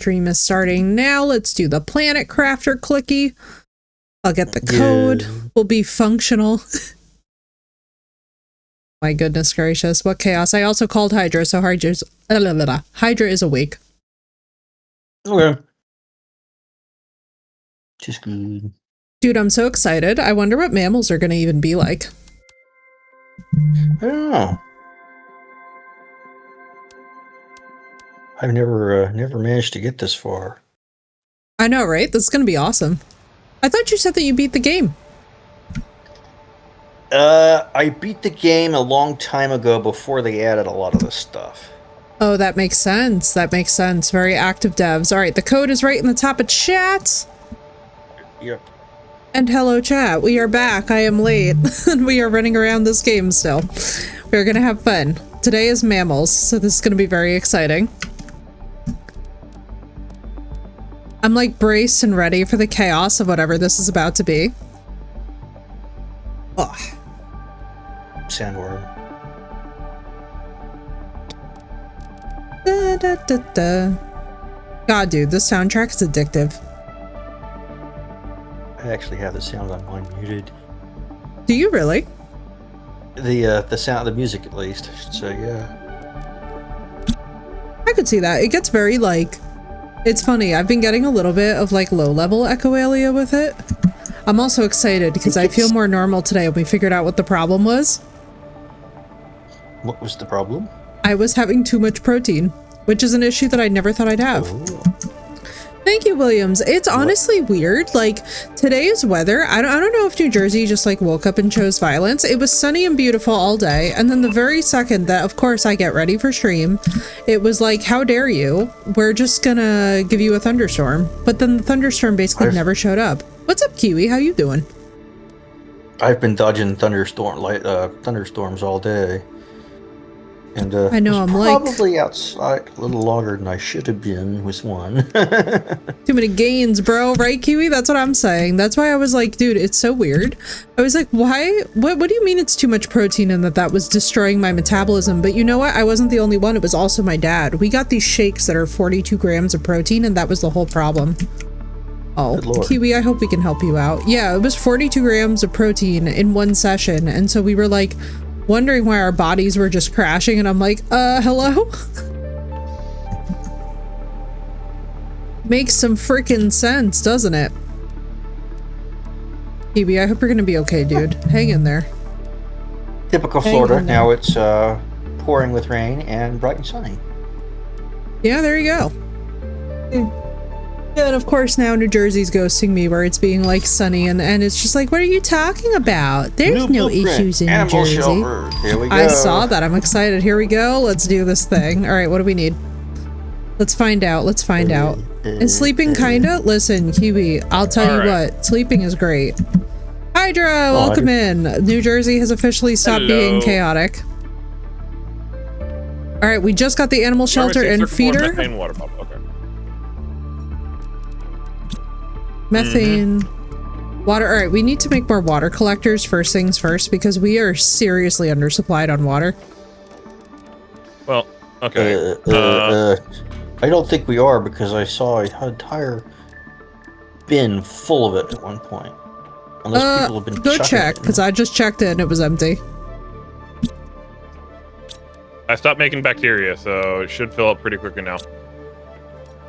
Stream is starting now. Let's do the planet crafter clicky. I'll get the code. We'll be functional. My goodness gracious, what chaos. I also called Hydra, so Hydra is awake. Okay. Just good. Dude, I'm so excited. I wonder what mammals are going to even be like. I don't know. I've never managed to get this far. I know, right? This is going to be awesome. I thought you said that you beat the game. I beat the game a long time ago before they added a lot of this stuff. Oh, that makes sense. That makes sense. Very active devs. All right, the code is right in the top of chat. Yep. And hello, chat. We are back. I am late. And we are running around this game still. We're going to have fun. Today is mammals, so this is going to be very exciting. I'm like braced and ready for the chaos of whatever this is about to be. Ugh. Sandworm. Da, da, da, da. God, dude, this soundtrack is addictive. I actually have the sound on mine muted. Do you really? The sound, the music at least, I should say, yeah. I could see that. It gets very like... It's funny, I've been getting a little bit of like low-level echoalia with it. I'm also excited because I feel more normal today and we figured out what the problem was. What was the problem? I was having too much protein, which is an issue that I never thought I'd have. Oh. Thank you, Williams. It's honestly weird. Like, today's weather, I don't know if New Jersey just like woke up and chose violence. It was sunny and beautiful all day. And then the very second that, of course, I get ready for stream, it was like, how dare you? We're just gonna give you a thunderstorm. But then the thunderstorm basically never showed up. What's up, Kiwi? How you doing? I've been dodging thunderstorms all day. And I know, I'm probably outside a little longer than I should have been with one. Too many gains, bro. Right, Kiwi? That's what I'm saying. That's why I was like, dude, it's so weird. I was like, why? What do you mean it's too much protein and that was destroying my metabolism? But you know what? I wasn't the only one. It was also my dad. We got these shakes that are 42 grams of protein, and that was the whole problem. Oh, Kiwi, I hope we can help you out. Yeah, it was 42 grams of protein in one session. And so we were like, wondering why our bodies were just crashing, and I'm like, hello? Makes some freaking sense, doesn't it? Kiwi, I hope you're gonna be okay, dude. Hang in there. Typical Florida. Now it's pouring with rain and bright and sunny. Yeah, there you go. Yeah, and of course now New Jersey's ghosting me where it's being like sunny and it's just like, what are you talking about? There's no issues in New Jersey. Here we go. I saw that. I'm excited. Here we go. Let's do this thing. All right, what do we need? Let's find out. Let's find out. Is sleeping kinda? Listen, Kiwi, I'll tell you what. Sleeping is great. Hydra, welcome in. New Jersey has officially stopped being chaotic. All right, we just got the animal shelter and feeder. Water bubble. Okay. Methane, water. All right, we need to make more water collectors first things first because we are seriously undersupplied on water. Well, okay. I don't think we are because I saw an entire bin full of it at one point. Unless people have been go check because I just checked it and it was empty. I stopped making bacteria, so it should fill up pretty quickly now.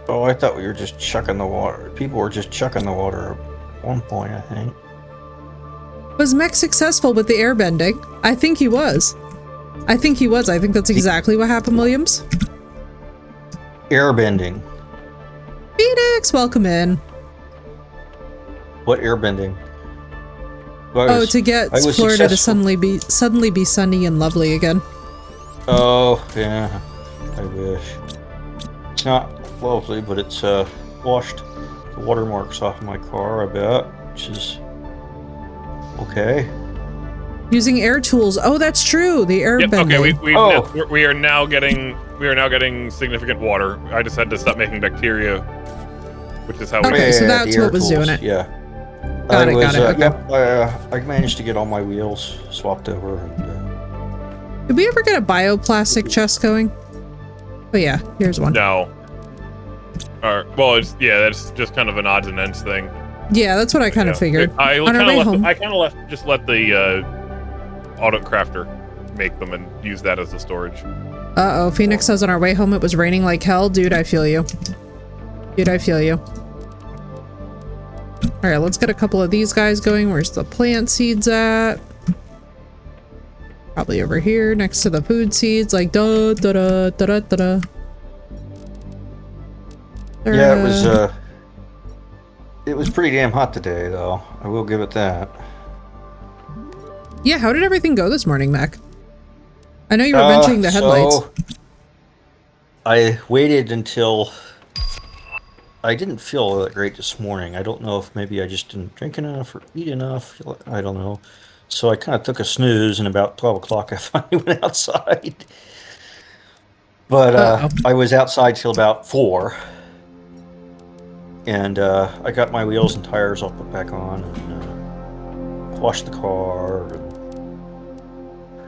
Oh, I thought we were just chucking the water. People were just chucking the water at one point, I think. Was Mech successful with the airbending? I think he was. I think he was. I think that's exactly what happened, Williams. Airbending. Phoenix, welcome in. What airbending? To get Florida to suddenly be sunny and lovely again. Oh, yeah. I wish. It's not lovely, but it's washed the watermarks off my car, I bet, which is okay. Using air tools. Oh, that's true. The air bending. Okay, we are now getting significant water. I just had to stop making bacteria, which is how. Okay, so that's what was doing it. Yeah. Got it. Okay. Yep, I managed to get all my wheels swapped over. And, did we ever get a bioplastic chest going? Oh yeah, here's one. No. Well, that's just kind of an odds and ends thing. Yeah, that's what I kind of figured. I On our way home. kind of just let the auto crafter make them and use that as the storage. Uh-oh, Phoenix says on our way home it was raining like hell. Dude, I feel you. Dude, I feel you. All right, let's get a couple of these guys going. Where's the plant seeds at? Probably over here next to the food seeds, like da da da da da da da. Yeah, it was pretty damn hot today, though. I will give it that. Yeah, how did everything go this morning, Mac? I know you were mentioning the headlights. So I waited until I didn't feel that great this morning. I don't know if maybe I just didn't drink enough or eat enough. I don't know. So I kind of took a snooze, and about 12 o'clock I finally went outside. But I was outside till about 4. And I got my wheels and tires all put back on and washed the car. And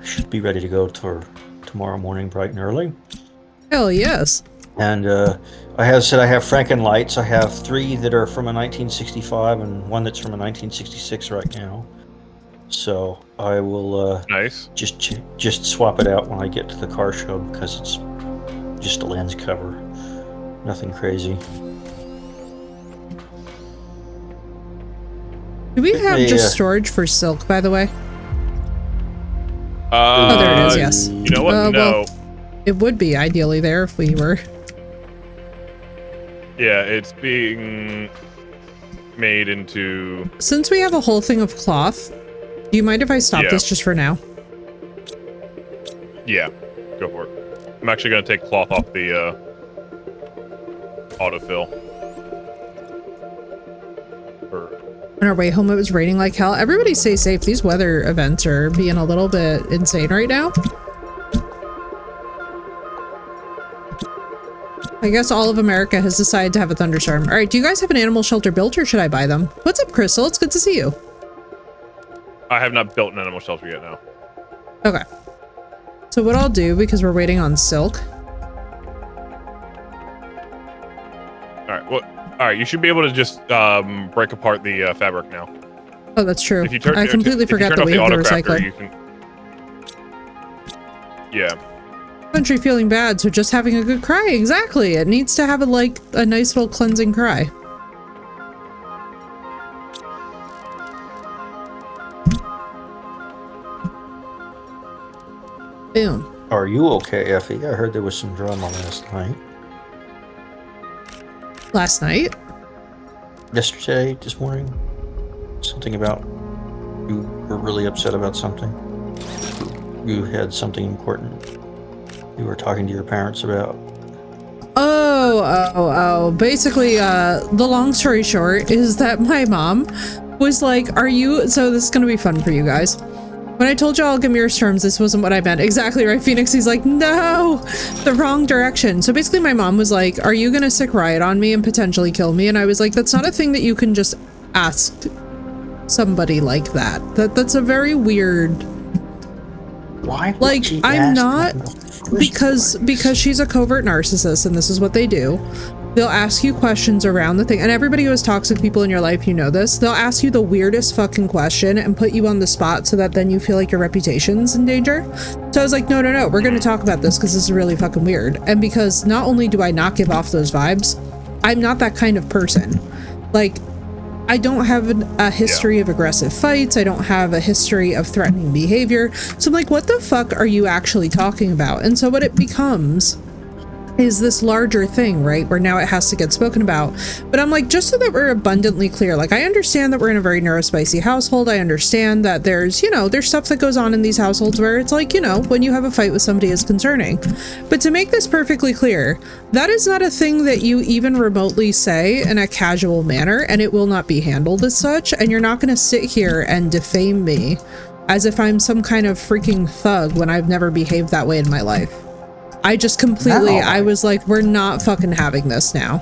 should be ready to go tomorrow morning bright and early. Hell yes. And I have Franken lights. I have 3 that are from a 1965 and 1 that's from a 1966 right now. So I will nice. Just swap it out when I get to the car show because it's just a lens cover. Nothing crazy. Do we have just storage for silk, by the way? Oh, there it is, yes. You know what? No. Well, it would be ideally there if we were. Yeah, it's being made into... Since we have a whole thing of cloth, do you mind if I stop this just for now? Yeah, go for it. I'm actually going to take cloth off the autofill. On our way home, it was raining like hell. Everybody stay safe. These weather events are being a little bit insane right now. I guess all of America has decided to have a thunderstorm. All right, do you guys have an animal shelter built or should I buy them? What's up, Crystal? It's good to see you. I have not built an animal shelter yet, no. Okay. So what I'll do, because we're waiting on silk. All right, you should be able to just break apart the fabric now. Oh, that's true. If you turn, I completely forgot that we have the recycler. You can... Yeah. Country feeling bad, so just having a good cry. Exactly. It needs to have a nice little cleansing cry. Boom. Are you okay, Effie? I heard there was some drama last night. Last night? Yesterday, this morning? Something about you were really upset about something. You had something important you were talking to your parents about. Oh. Basically, the long story short is that my mom was like, so this is gonna be fun for you guys. When I told y'all Gamir's terms, this wasn't what I meant. Exactly right, Phoenix. He's like, no, the wrong direction. So basically my mom was like, are you gonna sick riot on me and potentially kill me? And I was like, that's not a thing that you can just ask somebody like that. That's a very weird... Why would like, she I'm ask not... Because she's a covert narcissist and this is what they do. They'll ask you questions around the thing, and everybody who has toxic people in your life, you know this. They'll ask you the weirdest fucking question and put you on the spot so that then you feel like your reputation's in danger. So I was like, no, we're gonna talk about this because this is really fucking weird. And because not only do I not give off those vibes, I'm not that kind of person. Like, I don't have a history of aggressive fights. I don't have a history of threatening behavior. So I'm like, what the fuck are you actually talking about? And so what it becomes is this larger thing, right? Where now it has to get spoken about. But I'm like, just so that we're abundantly clear, like, I understand that we're in a very neurospicy household. I understand that there's stuff that goes on in these households where it's like, when you have a fight with somebody is concerning. But to make this perfectly clear, that is not a thing that you even remotely say in a casual manner, and it will not be handled as such. And you're not going to sit here and defame me as if I'm some kind of freaking thug when I've never behaved that way in my life. I just completely, I was like, we're not fucking having this now.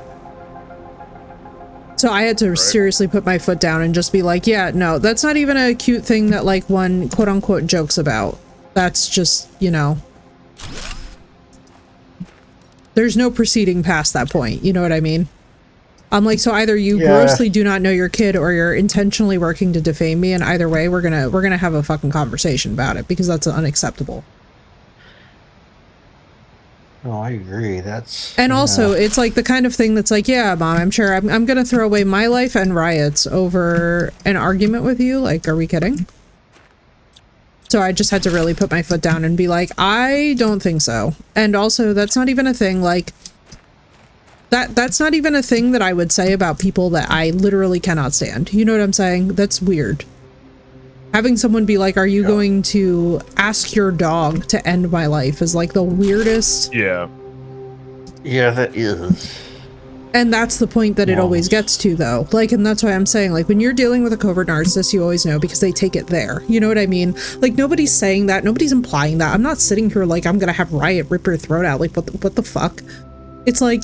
So I had to seriously put my foot down and just be like, yeah, no, that's not even a cute thing that like one quote unquote jokes about. That's just, there's no proceeding past that point. You know what I mean? I'm like, so either you grossly do not know your kid or you're intentionally working to defame me, and either way we're gonna have a fucking conversation about it, because that's unacceptable. No, I agree. That's and also it's like the kind of thing that's like, yeah, mom, I'm sure I'm gonna throw away my life and riots over an argument with you. Like, are we kidding? So I just had to really put my foot down and be like, I don't think so. And also, that's not even a thing. Like, that's not even a thing that I would say about people that I literally cannot stand. You know what I'm saying? That's weird. Having someone be like, are you going to ask your dog to end my life, is like the weirdest. Yeah. Yeah, that is. And that's the point that it always gets to, though. Like, and that's why I'm saying, like, when you're dealing with a covert narcissist, you always know, because they take it there. You know what I mean? Like, nobody's saying that. Nobody's implying that. I'm not sitting here like I'm gonna have Riot rip her throat out. Like, what the fuck? It's like,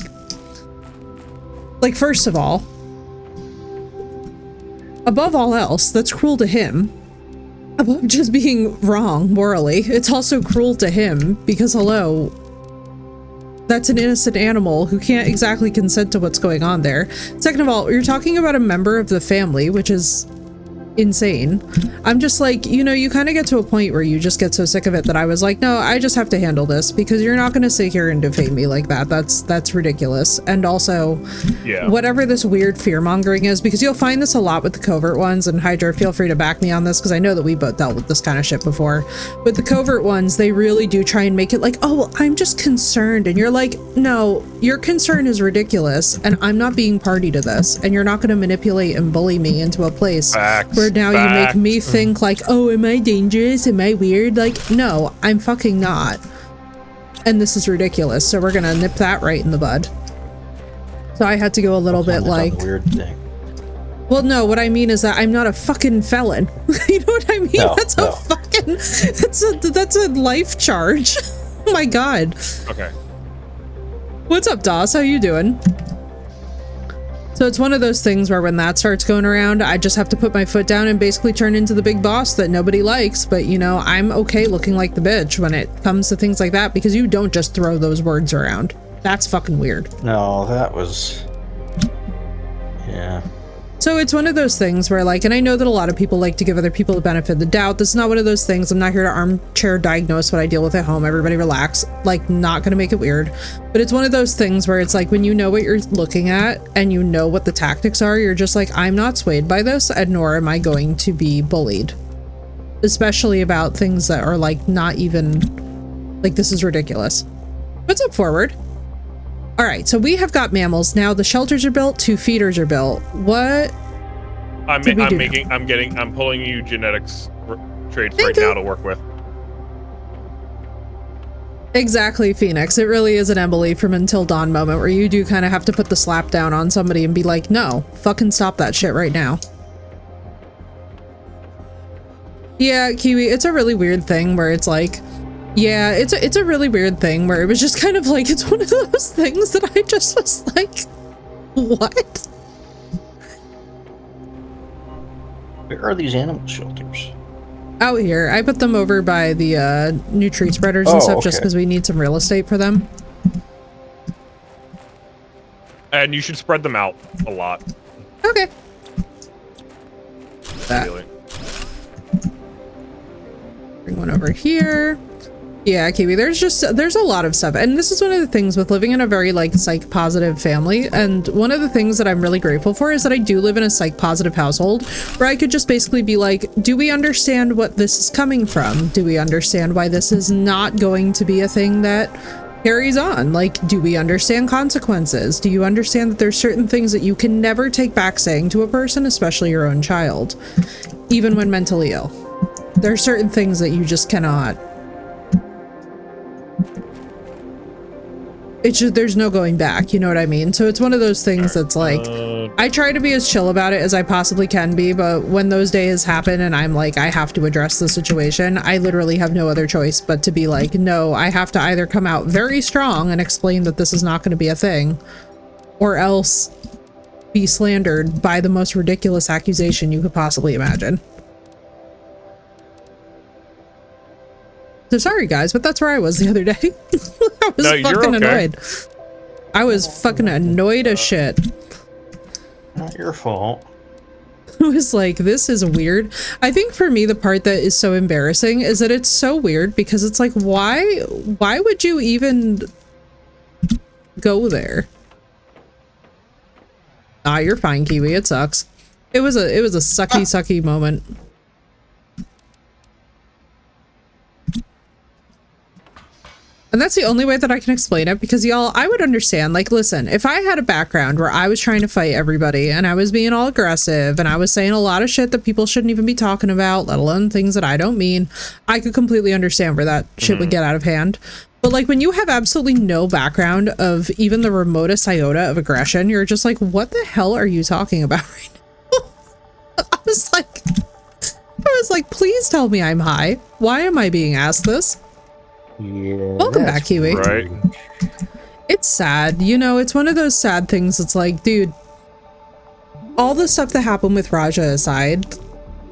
first of all, above all else, that's cruel to him. Above just being wrong morally, it's also cruel to him, because hello, that's an innocent animal who can't exactly consent to what's going on there. Second of all, you're talking about a member of the family, which is insane. I'm just like, you know, you kind of get to a point where you just get so sick of it that I was like, no, I just have to handle this, because you're not going to sit here and defame me like that. That's ridiculous. And also, whatever this weird fear mongering is, because you'll find this a lot with the covert ones, and Hydra, feel free to back me on this, because I know that we both dealt with this kind of shit before. With the covert ones, they really do try and make it like, oh, well, I'm just concerned. And you're like, no, your concern is ridiculous, and I'm not being party to this, and you're not going to manipulate and bully me into a place where now you make me think like, oh, am I dangerous? Am I weird? Like, no, I'm fucking not. And this is ridiculous. So we're gonna nip that right in the bud. So I had to go a little bit like, weird thing. Well, no, what I mean is that I'm not a fucking felon. You know what I mean? No, that's a fucking, that's a life charge. Oh my God. Okay. What's up, Doss? How you doing? So it's one of those things where when that starts going around, I just have to put my foot down and basically turn into the big boss that nobody likes. But, you know, I'm okay looking like the bitch when it comes to things like that, because you don't just throw those words around. That's fucking weird. No, that was... Yeah. So it's one of those things where, like, and I know that a lot of people like to give other people the benefit of the doubt. This is not one of those things. I'm not here to armchair diagnose what I deal with at home. Everybody relax. Like, not gonna make it weird. But it's one of those things where it's like, when you know what you're looking at and you know what the tactics are, you're just like, I'm not swayed by this, and nor am I going to be bullied. Especially about things that are, like, not even, like, this is ridiculous. What's up, Forward? All right, so we have got mammals. Now the shelters are built, 2 feeders are built. What? I'm pulling you genetics traits Thank right you. now to work with. Exactly, Phoenix. It really is an Emily from Until Dawn moment where you do kind of have to put the slap down on somebody and be like, no, fucking stop that shit right now. Yeah, Kiwi, it's a really weird thing where it's like, yeah, it's a really weird thing where it was just kind of like, it's one of those things that I just was like, what? Where are these animal shelters? Out here. I put them over by the new tree spreaders and stuff, just because we need some real estate for them. And you should spread them out a lot. Okay. That. Really. Bring one over here. Yeah, Kiwi, there's a lot of stuff. And this is one of the things with living in a very, like, psych positive family. And one of the things that I'm really grateful for is that I do live in a psych positive household where I could just basically be like, do we understand what this is coming from? Do we understand why this is not going to be a thing that carries on? Like, do we understand consequences? Do you understand that there's certain things that you can never take back saying to a person, especially your own child, even when mentally ill? There are certain things that you just cannot. It's just, there's no going back, you know what I mean? So it's one of those things that's like, I try to be as chill about it as I possibly can be, but when those days happen and I'm like, I have to address the situation, I literally have no other choice but to be like, no, I have to either come out very strong and explain that this is not going to be a thing, or else be slandered by the most ridiculous accusation you could possibly imagine. So sorry guys, but that's where I was the other day. I was fucking annoyed. I was fucking annoyed as shit. Not your fault. I was like, this is weird. I think for me, the part that is so embarrassing is that it's so weird because it's like, why would you even go there? Ah, you're fine, Kiwi. It sucks. It was a sucky moment. And that's the only way that I can explain it, because y'all, I would understand. Like, listen, if I had a background where I was trying to fight everybody and I was being all aggressive and I was saying a lot of shit that people shouldn't even be talking about, let alone things that I don't mean, I could completely understand where that shit would get out of hand. But like, when you have absolutely no background of even the remotest iota of aggression, you're just like, what the hell are you talking about right now? I was like, please tell me I'm high. Why am I being asked this? Yeah. Welcome back, Kiwi. Right. It's sad. You know, it's one of those sad things. It's like, dude, all the stuff that happened with Raja aside,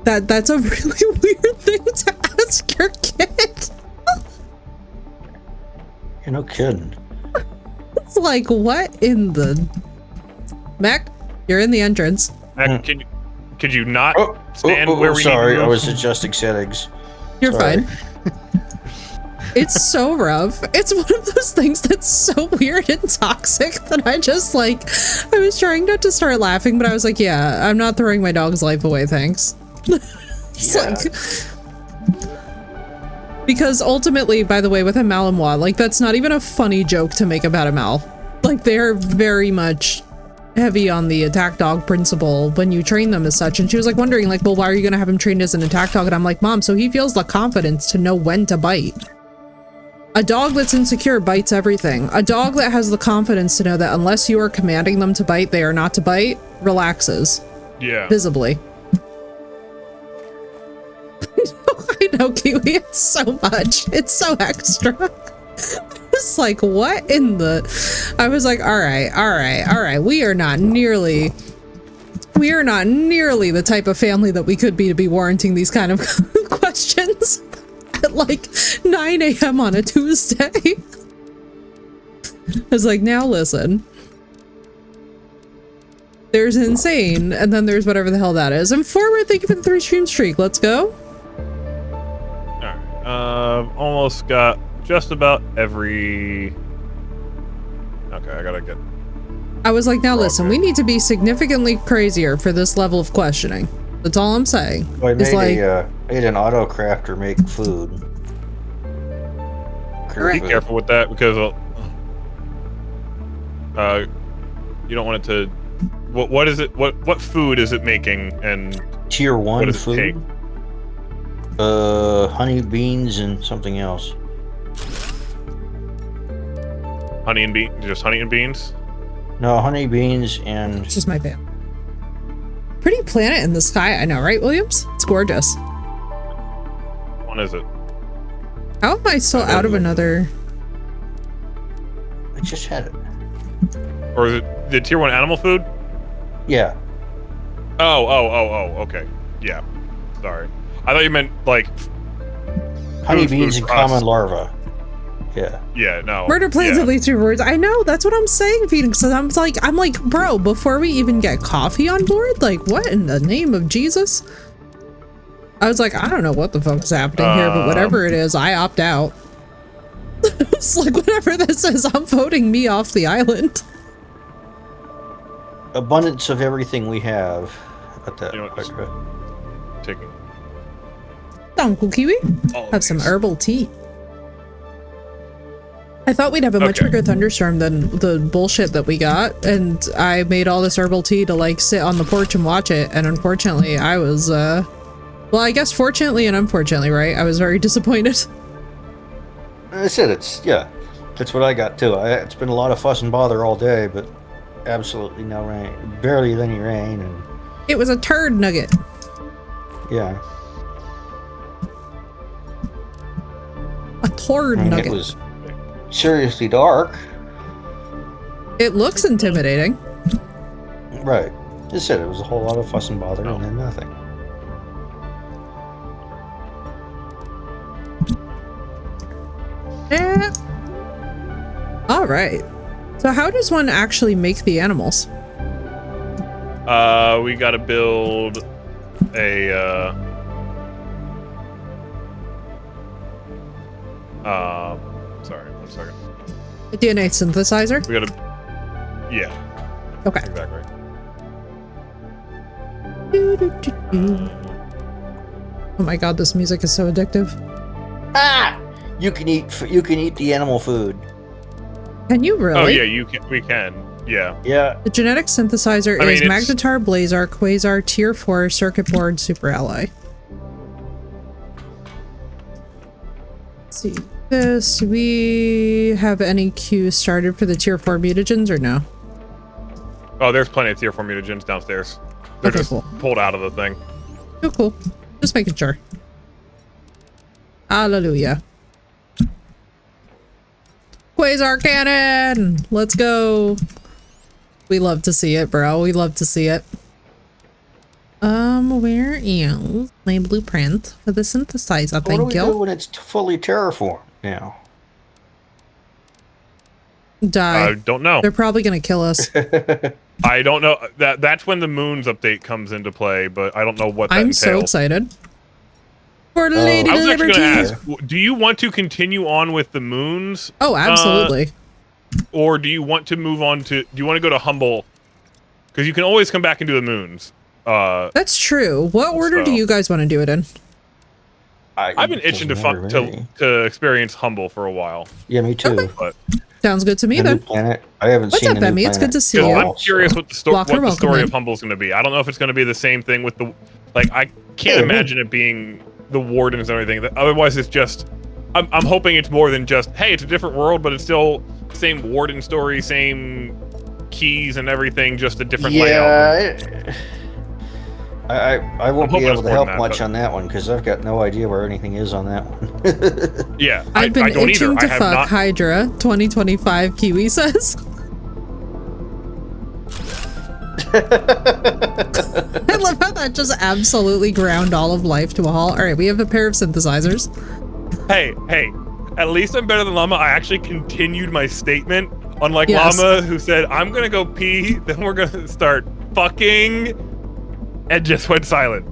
that's a really weird thing to ask your kid. You're no kidding. It's like, what in the... Mac, you're in the entrance. Mac, could you not stand where we sorry, need to I move? was adjusting settings. You're Sorry. fine. It's so rough. It's one of those things that's so weird and toxic that I just like, I was trying not to start laughing, but I was like, yeah, I'm not throwing my dog's life away, thanks. It's like, because ultimately, by the way, with a Malinois, like, that's not even a funny joke to make about a Mal. Like, they're very much heavy on the attack dog principle when you train them as such. And she was like wondering, like, well, why are you gonna have him trained as an attack dog? And I'm like, Mom, so he feels the confidence to know when to bite. A dog that's insecure bites everything. A dog that has the confidence to know that unless you are commanding them to bite, they are not to bite, relaxes. Yeah. Visibly. I know, Kiwi, it's so much. It's so extra. It's like, what in the... I was like, all right. We are not nearly the type of family that we could be to be warranting these kind of questions at like 9 a.m. on a Tuesday. I was like, now listen. There's insane, and then there's whatever the hell that is. And forward, thank you for the 3 stream streak. Let's go. Alright, almost got just about every... Okay, I gotta get... I was like, now listen, we need to be significantly crazier for this level of questioning. That's all I'm saying. Well, I It's like, made an auto crafter make food. Be careful with that, because you don't want it to... What is it? What food is it making? And Tier 1 what does it food? take? Honey, beans, and something else. Honey and beans? Just honey and beans? No, honey, beans, and... it's just my fan. Pretty planet in the sky, I know, right, Williams? It's gorgeous. What one is it? How am I still out of another? I just had it. Or is it the tier 1 animal food? Yeah. Oh, okay. Yeah. Sorry. I thought you meant, like... Honey, food beans, and for us. common larva. Yeah. Yeah, no. Murder plans yeah. at least 2 words. I know, that's what I'm saying, Phoenix. So I'm like, bro, before we even get coffee on board, like, what in the name of Jesus? I was like, I don't know what the fuck is happening here, but whatever it is, I opt out. It's like, whatever this is, I'm voting me off the island. Abundance of everything we have. At that. You know what, just taking Uncle Kiwi, all of have some these. herbal tea. I thought we'd have a much Okay. bigger thunderstorm than the bullshit that we got, and I made all this herbal tea to like sit on the porch and watch it, and unfortunately I was well, I guess fortunately and unfortunately, right? I was very disappointed. I said yeah. That's what I got too. It's been a lot of fuss and bother all day, but absolutely no rain. Barely any rain, and It was a turd nugget. yeah. A turd I mean, nugget. it was seriously dark. It looks intimidating. Right. I said it was a whole lot of fuss and bother, and then nothing. Yeah. All right. So how does one actually make the animals? We gotta build a sorry, 1 second. A DNA synthesizer? We gotta, yeah. Okay. Exactly. Oh my god, this music is so addictive. Ah! You can eat the animal food. Can you really? Oh yeah, we can. Yeah. Yeah. The genetic synthesizer is Magnetar, Blazar, Quasar, Tier 4, Circuit Board, Super Ally. Let's see this. Do we have any queues started for the Tier 4 mutagens or no? Oh, there's plenty of Tier 4 mutagens downstairs. They're Okay, just cool. pulled out of the thing. Oh, cool. Just making sure. Hallelujah. Quasar cannon! Let's go. We love to see it, bro. We love to see it. Where is my blueprint for the synthesizer? What do Thank we do you. when it's fully terraformed now? Die. I don't know. They're probably gonna kill us. I don't know. That's when the moons update comes into play, but I don't know what that I'm entails. so excited. For Lady I was actually Liberty. going to ask, do you want to continue on with the moons? Oh, absolutely. Or do you want to move on to... Do you want to go to Humble? Because you can always come back and do the moons. That's true. What order do you guys want to do it in? I've been itching to experience Humble for a while. Yeah, me too. Okay. But Sounds good to me, A new then. planet. I haven't What's seen up, a new Emmy? It's good to see planet you. I'm curious what the, Walker, what the story welcome of Humble is going to be. I don't know if it's going to be the same thing with the... Like, I can't imagine it being the Wardens and everything. Otherwise, it's just... I'm hoping it's more than just, hey, it's a different world, but it's still same Warden story, same keys and everything, just a different layout. I won't be able to help much on that one because I've got no idea where anything is on that one. Yeah, I've been itching to fuck Hydra 2025, Kiwi says. I love how that just absolutely ground all of life to a halt. All right, we have a pair of synthesizers. Hey, at least I'm better than Llama. I actually continued my statement, unlike Llama, who said, I'm gonna go pee, then we're gonna start fucking, and just went silent.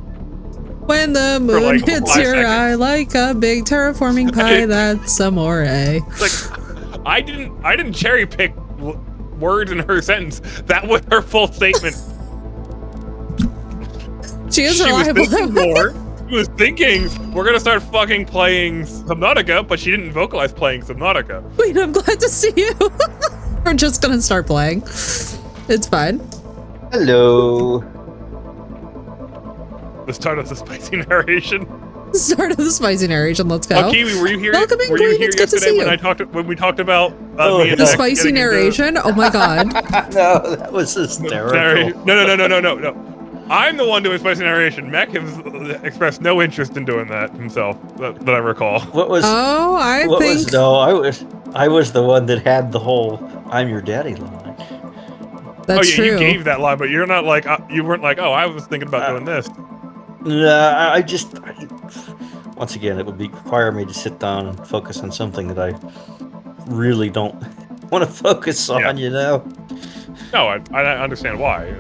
When the moon hits your eye like a big terraforming pie, that's amore. Like, I didn't cherry pick words in her sentence. That was her full statement. She is reliable. She was thinking we're gonna start fucking playing Subnautica, but she didn't vocalize playing Subnautica. Wait, I'm glad to see you. We're just gonna start playing. It's fine. Hello. The start of the spicy narration. Start of the spicy narration. Let's go. Oh, Kiwi, were you here? Welcome in, were you Green. here It's good to yesterday see when we talked about the spicy narration? Oh my god. No, that was hysterical. No. I'm the one doing spicy narration. Mech has expressed no interest in doing that himself, that I recall. What was? Oh, I was the one that had the whole "I'm your daddy" line. That's true. You gave that line, but you're not like you weren't like, oh, I was thinking about doing this. No, once again, it would require me to sit down and focus on something that I really don't want to focus on. You know. No, I understand why.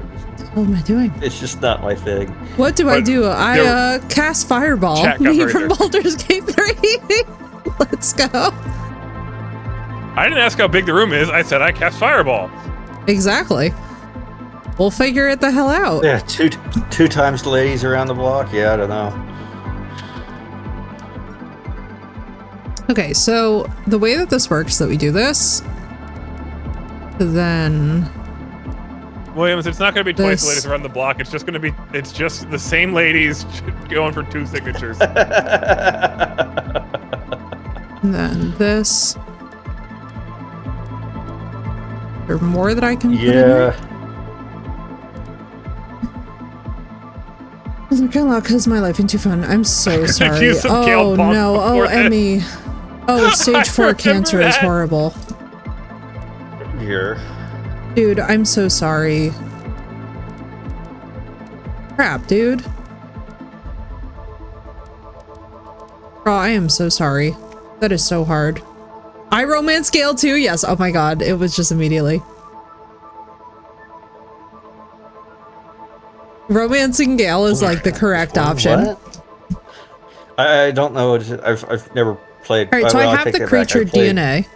What am I doing? It's just not my thing. What do I do? I cast Fireball. Me from Baldur's Gate 3. Let's go. I didn't ask how big the room is. I said I cast Fireball. Exactly. We'll figure it the hell out. Yeah, two times the ladies around the block. Yeah, I don't know. Okay, so the way that this works, that we do this, then... Williams, it's not going to be twice the ladies around the block. It's just going to be, it's just the same ladies going for 2 signatures. And then this. There more that I can put in there? Look how luck has my life into fun. I'm so sorry. Oh no. Oh, Emmy. Oh, stage 4 cancer is horrible. Here. Dude, I'm so sorry. Crap, dude. Oh, I am so sorry. That is so hard. I romance scale too? Yes. Oh my god. It was just immediately. Romancing Gale is like the correct option. What? I don't know. I've never played. All right, so well, I have take the that back. creature played DNA.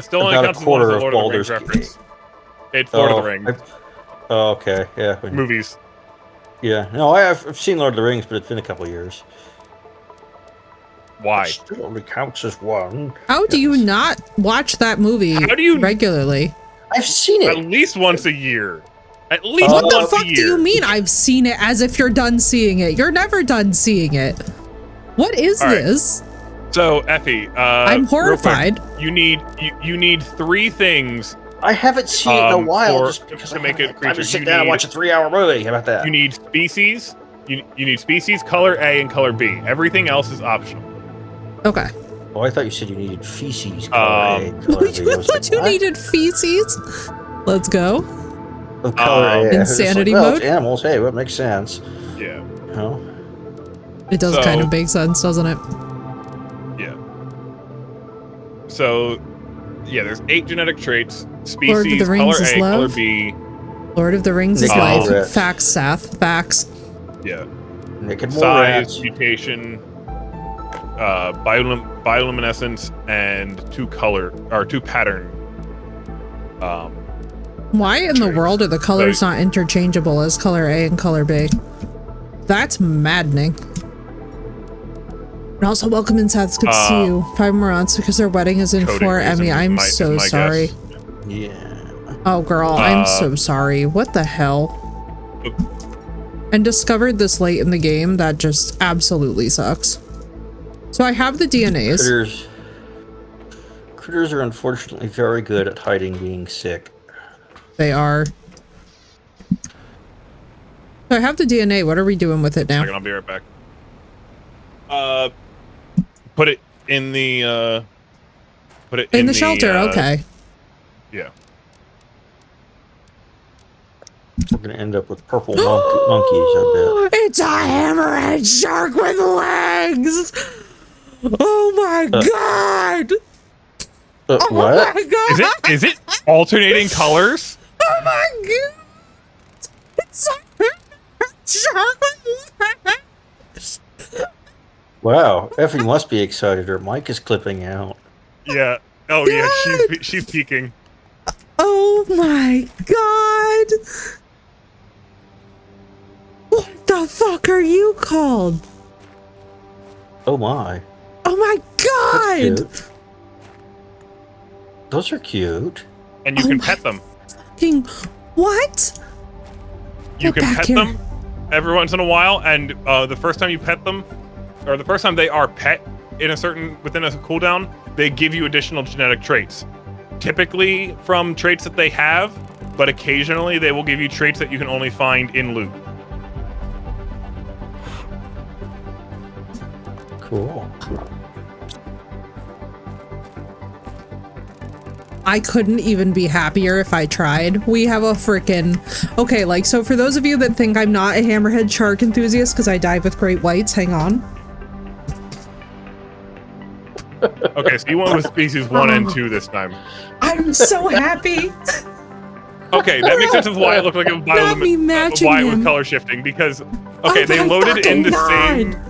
Still only about a counts as quarter one of Lord of the Rings Baldur's reference. It's Lord of the Rings. Oh, okay. Yeah. Movies. Yeah. No, I've seen Lord of the Rings, but it's been a couple of years. Why? It still only counts as one. How do you not watch that movie How do you- regularly? I've seen At it. least once a year. At least What the once fuck a year. do you mean I've seen it as if you're done seeing it? You're never done seeing it. What is All right. this? So, Effie, I'm real quick, horrified. you need 3 things. I haven't seen it in a while for- just because to I make haven't it had time to creature. sit You down and need- watch a 3-hour movie. How about that? You need species. You need species, color A, and color B. Everything else is optional. Okay. Oh, I thought you said you needed feces. Color A, color B. I You was thought like, you what? needed feces? Let's go. Of color A. I was just Insanity like, well, mode? it's animals. Hey, what makes sense? Yeah. You know? It does So- kind of make sense, doesn't it? Yeah. So, yeah, there's 8 genetic traits. Lord of the Species, Rings color is A, color love. B. Lord of the Rings is Naked life. rats. Facts, Seth. Facts. Yeah. Naked mole Size, rats. mutation, bioluminescence, and 2 pattern. Why in the Traits. world are the colors not interchangeable as color A and color B? That's maddening. And also, welcome in, Seth. It's good to see you. 5 more months because their wedding is in Coding 4. reasons Emmy, I'm is so my sorry. guess. Yeah. Oh, girl, I'm so sorry. What the hell? And discovered this late in the game. That just absolutely sucks. So I have the DNAs. Critters are unfortunately very good at hiding being sick. They are. So I have the DNA. What are we doing with it now? Second, I'll be right back. Put it in the In the shelter, okay. Yeah. We're gonna end up with purple monkeys, I It's a hammerhead shark with legs! Oh my god! bet. Oh What? my god! Is it alternating colors? Oh my god! It's a hammerhead shark with legs! Wow, Effie must be excited. Her mic is clipping out. Yeah. Oh yeah, she's peeking. Oh my god! What the fuck are you called? Oh my. Oh my That's god! cute. Those are cute. And you Oh can my pet them. Fucking You what? Get can back pet here. them every once in a while, and the first time you pet them, or the first time they are pet within a cooldown, they give you additional genetic traits. Typically from traits that they have, but occasionally they will give you traits that you can only find in loot. Cool. I couldn't even be happier if I tried. We have a frickin' okay, like, so for those of you that think I'm not a hammerhead shark enthusiast because I dive with great whites, hang on. Okay, so you went with species 1 and 2 this time. I'm so happy. Okay, that makes sense of why it looked like it was Not me matching why it was him. color shifting, because okay, Oh they my loaded in the fucking same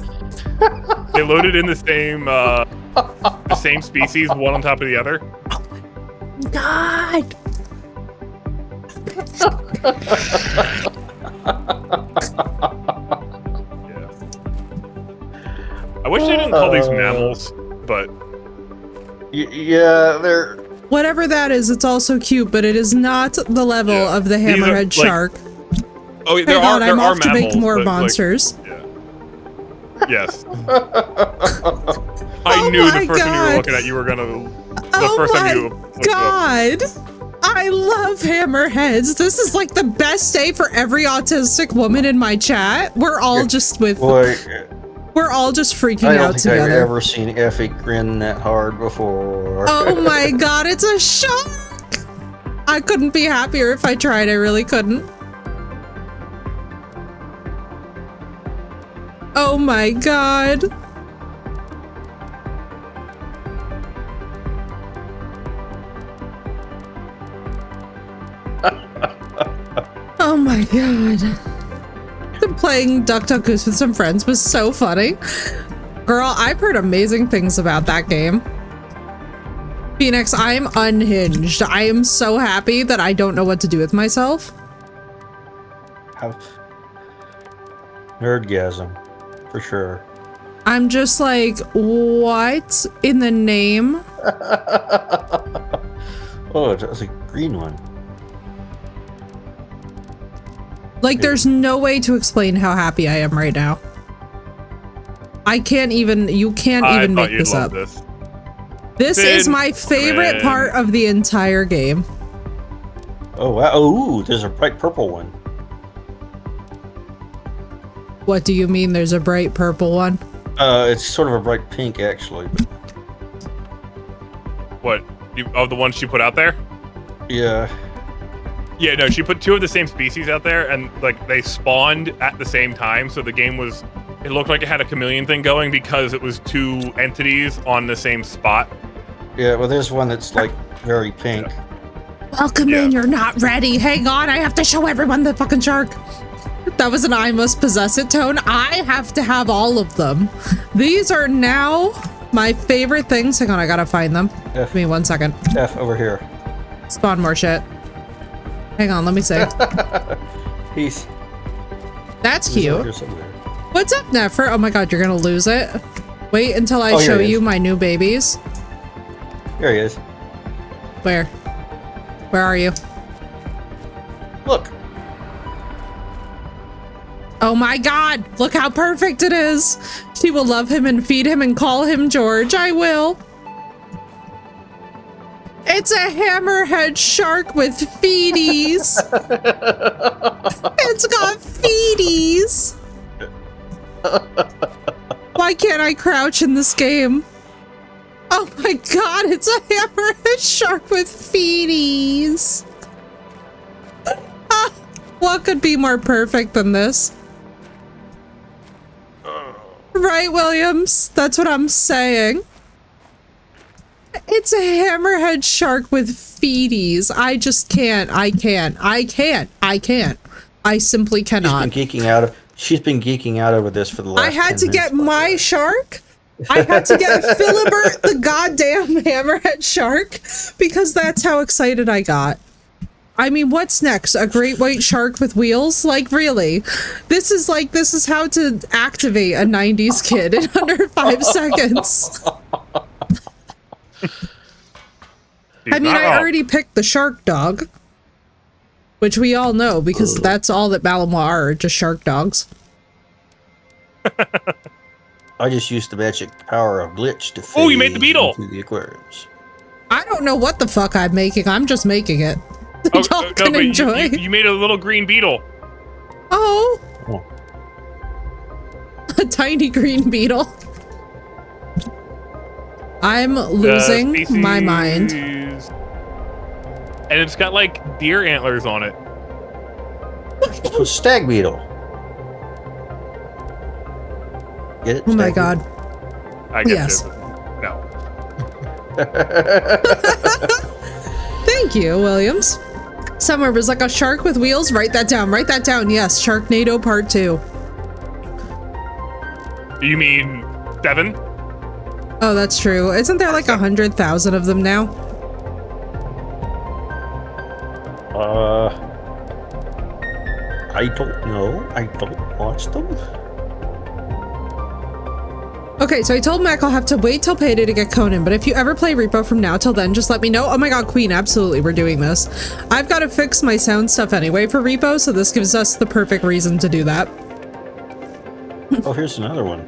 they loaded in the same species, one on top of the other. God. Yeah. I wish they didn't call these mammals, but Yeah, they're. Whatever that is, it's also cute, but it is not the level of the These are, hammerhead like, shark. oh, there Hang on, are I'm off to mammals, make more but, like, monsters. yeah. Yes. Oh I knew my the person you God. were looking at, you were gonna. Oh first time my you looked god! I love hammerheads. This is like the best day for every autistic woman in my chat. We're all just with. Boy, We're all just freaking I don't out think I've together. ever seen Effie grin that hard before. Oh my god, it's a shark! I couldn't be happier if I tried. I really couldn't. Oh my god. Oh my god. playing Duck Duck Goose with some friends was so funny. Girl, I've heard amazing things about that game. Phoenix, I'm unhinged. I am so happy that I don't know what to do with myself. Nerdgasm, for sure. I'm just like, what in the name? Oh, it's a green one. Like, there's no way to explain how happy I am right now. I can't even, you can't even make this up. This is my favorite part of the entire game. Oh, wow. Oh, there's a bright purple one. What do you mean there's a bright purple one? It's sort of a bright pink, actually. But... What? Of the ones she put out there? Yeah. Yeah, no, she put two of the same species out there, and like they spawned at the same time, so the game was, it looked like it had a chameleon thing going because it was two entities on the same spot. Yeah, well, there's one that's like very pink. Yeah. Welcome in, you're not ready. Hang on, I have to show everyone the fucking shark. That was an I must possess it tone. I have to have all of them. These are now my favorite things. Hang on, I gotta find them. Give me 1 second. F over here. Spawn more shit. Hang on, let me see. Peace. That's cute. What's up, Nefer? Oh my god, you're gonna lose it. Wait until I show you my new babies. Here he is. Where? Where are you? Look. Oh my god, look how perfect it is. She will love him and feed him and call him George. I will. It's a hammerhead shark with feeties. It's got feeties. Why can't I crouch in this game? Oh my god, it's a hammerhead shark with feeties. Ah, what could be more perfect than this? Right, Williams? That's what I'm saying. It's a hammerhead shark with feeties. I just can't. I simply cannot. She's been geeking out over this for the last 10 minutes. I had to get my shark. I had to get Philibert the goddamn hammerhead shark because that's how excited I got. I mean, what's next? A great white shark with wheels? Like, really? This is how to activate a 90s kid in under 5 seconds. I mean, I already picked the shark dog, which we all know because that's all that Malinois are, just shark dogs. I just used the magic power of glitch to feed you made the beetle into the aquariums. I don't know what the fuck I'm making. I'm just making it. Y'all can enjoy. You made a little green beetle. Oh. A tiny green beetle. I'm losing my mind. And it's got like deer antlers on it. So stag beetle. Get it? Oh my god. I get yes. it. No. Thank you, Williams. Somewhere was like a shark with wheels. Write that down. Write that down. Yes, Sharknado Part 2. You mean 7? Oh, that's true. Isn't there like 100,000 of them now? I don't know. I don't watch them. Okay, so I told Mac I'll have to wait till payday to get Conan, but if you ever play Repo from now till then, just let me know. Oh my god, Queen, absolutely, we're doing this. I've got to fix my sound stuff anyway for Repo, so this gives us the perfect reason to do that. Oh, here's another one.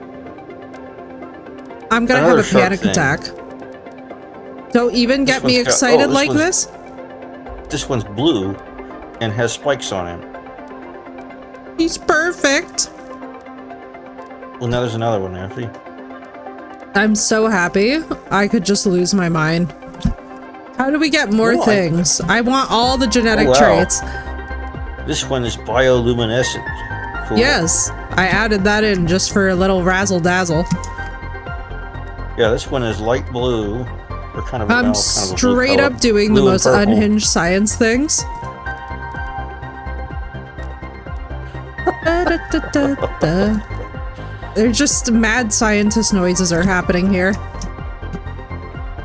I'm gonna have a panic attack. Don't even get me excited like this. This one's blue and has spikes on him. He's perfect. Well, now there's another one there. See? I'm so happy. I could just lose my mind. How do we get more things? I want all the genetic traits. This one is bioluminescent. Cool. Yes, I added that in just for a little razzle dazzle. Yeah, this one is light blue. Or kind of I'm straight up doing the most unhinged science things. Da-da-da-da-da. They're just mad scientist noises are happening here.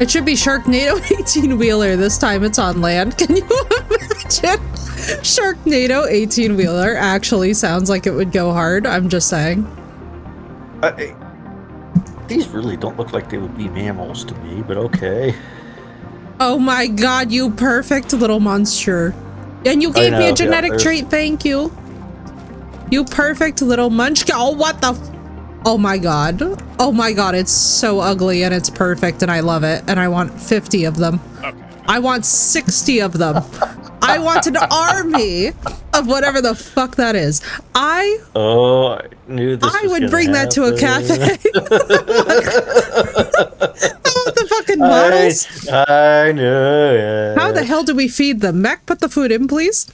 It should be Sharknado 18-wheeler. This time it's on land. Can you imagine? Sharknado 18-wheeler actually sounds like it would go hard. I'm just saying. These really don't look like they would be mammals to me, but okay. Oh my god, you perfect little monster. And you gave me a genetic trait, thank you. You perfect little munchkin. Oh, what the oh my god. Oh my god, it's so ugly and it's perfect and I love it. And I want 50 of them. Okay. I want 60 of them. I want an army of whatever the fuck that is. I knew this I would bring that to a cafe. The fucking models. I knew it. How the hell do we feed them? Mac, put the food in, please.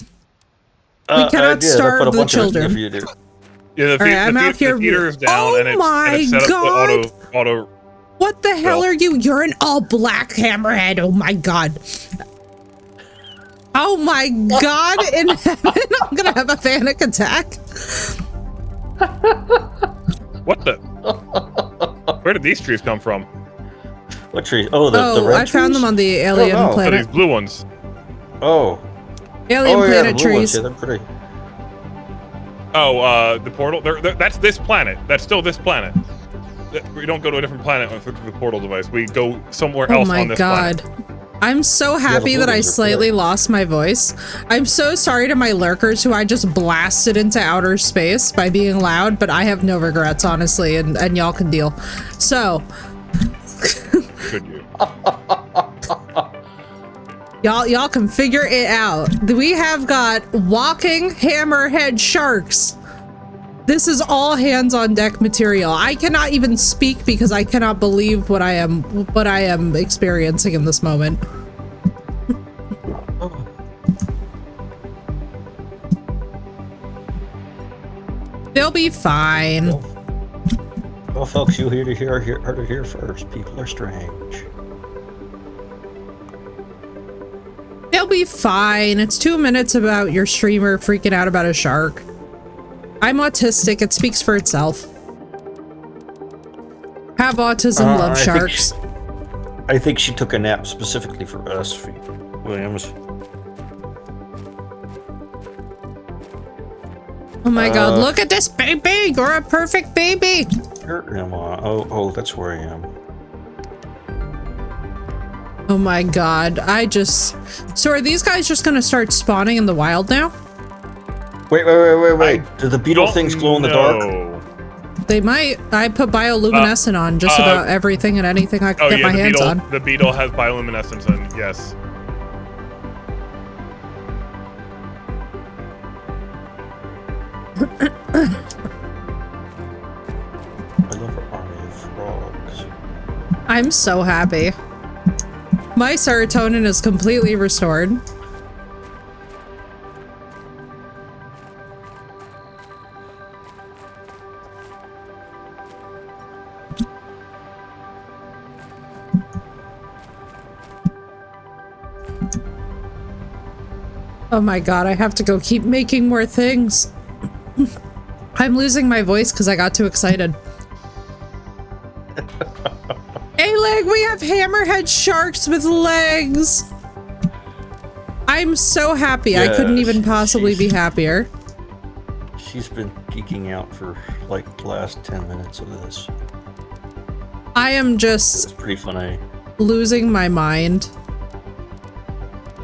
We cannot starve the children. Yeah, the feeder is down, and it's set up to auto. What the hell are you? You're an all black hammerhead. Oh my god. Oh my god, in heaven, I'm gonna have a panic attack. What the? Where did these trees come from? What trees? Oh, the red I found them on the alien planet. Oh, these blue ones. Oh. Alien planet the trees. Yeah, they're pretty. Oh, the portal. That's this planet. That's still this planet. We don't go to a different planet with the portal device. We go somewhere else on this planet. Oh my god. I'm so happy that I slightly lost my voice. I'm so sorry to my lurkers who I just blasted into outer space by being loud, but I have no regrets, honestly, and y'all can deal. So. Could you? Y'all can figure it out. We have got walking hammerhead sharks. This is all hands on deck material. I cannot even speak because I cannot believe what I am experiencing in this moment. They'll be fine. Well, folks, you heard it here first. People are strange. They'll be fine. It's 2 minutes about your streamer freaking out about a shark. I'm autistic. It speaks for itself. Have autism, love sharks. I think she took a nap specifically for us, Williams. Oh my god, look at this baby! You're a perfect baby! Where am I? Oh, that's where I am. Oh my god, So are these guys just gonna start spawning in the wild now? Wait. Do the beetle things glow in the dark? They might. I put bioluminescent on just about everything and anything I can get my hands on. The beetle has bioluminescence on, yes. I love her army of frogs. I'm so happy. My serotonin is completely restored. Oh my god, I have to go keep making more things. I'm losing my voice because I got too excited. Hey, leg, we have hammerhead sharks with legs. I'm so happy. I couldn't even possibly be happier. She's been geeking out for like the last 10 minutes of this. I am just it's pretty funny. Losing my mind.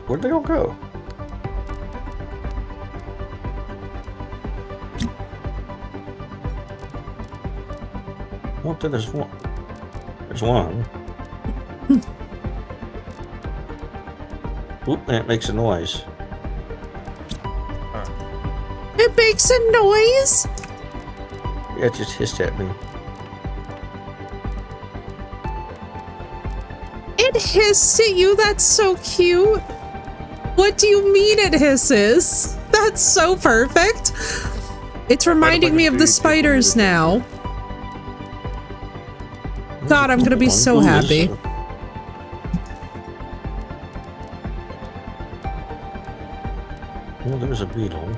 Where'd they all go? Well, there's one. There's one. Oop, and it makes a noise. It makes a noise? Yeah, it just hissed at me. It hissed at you? That's so cute. What do you mean it hisses? That's so perfect. It's reminding me of the spiders now. God, I'm gonna be so happy. Well, there's a beetle.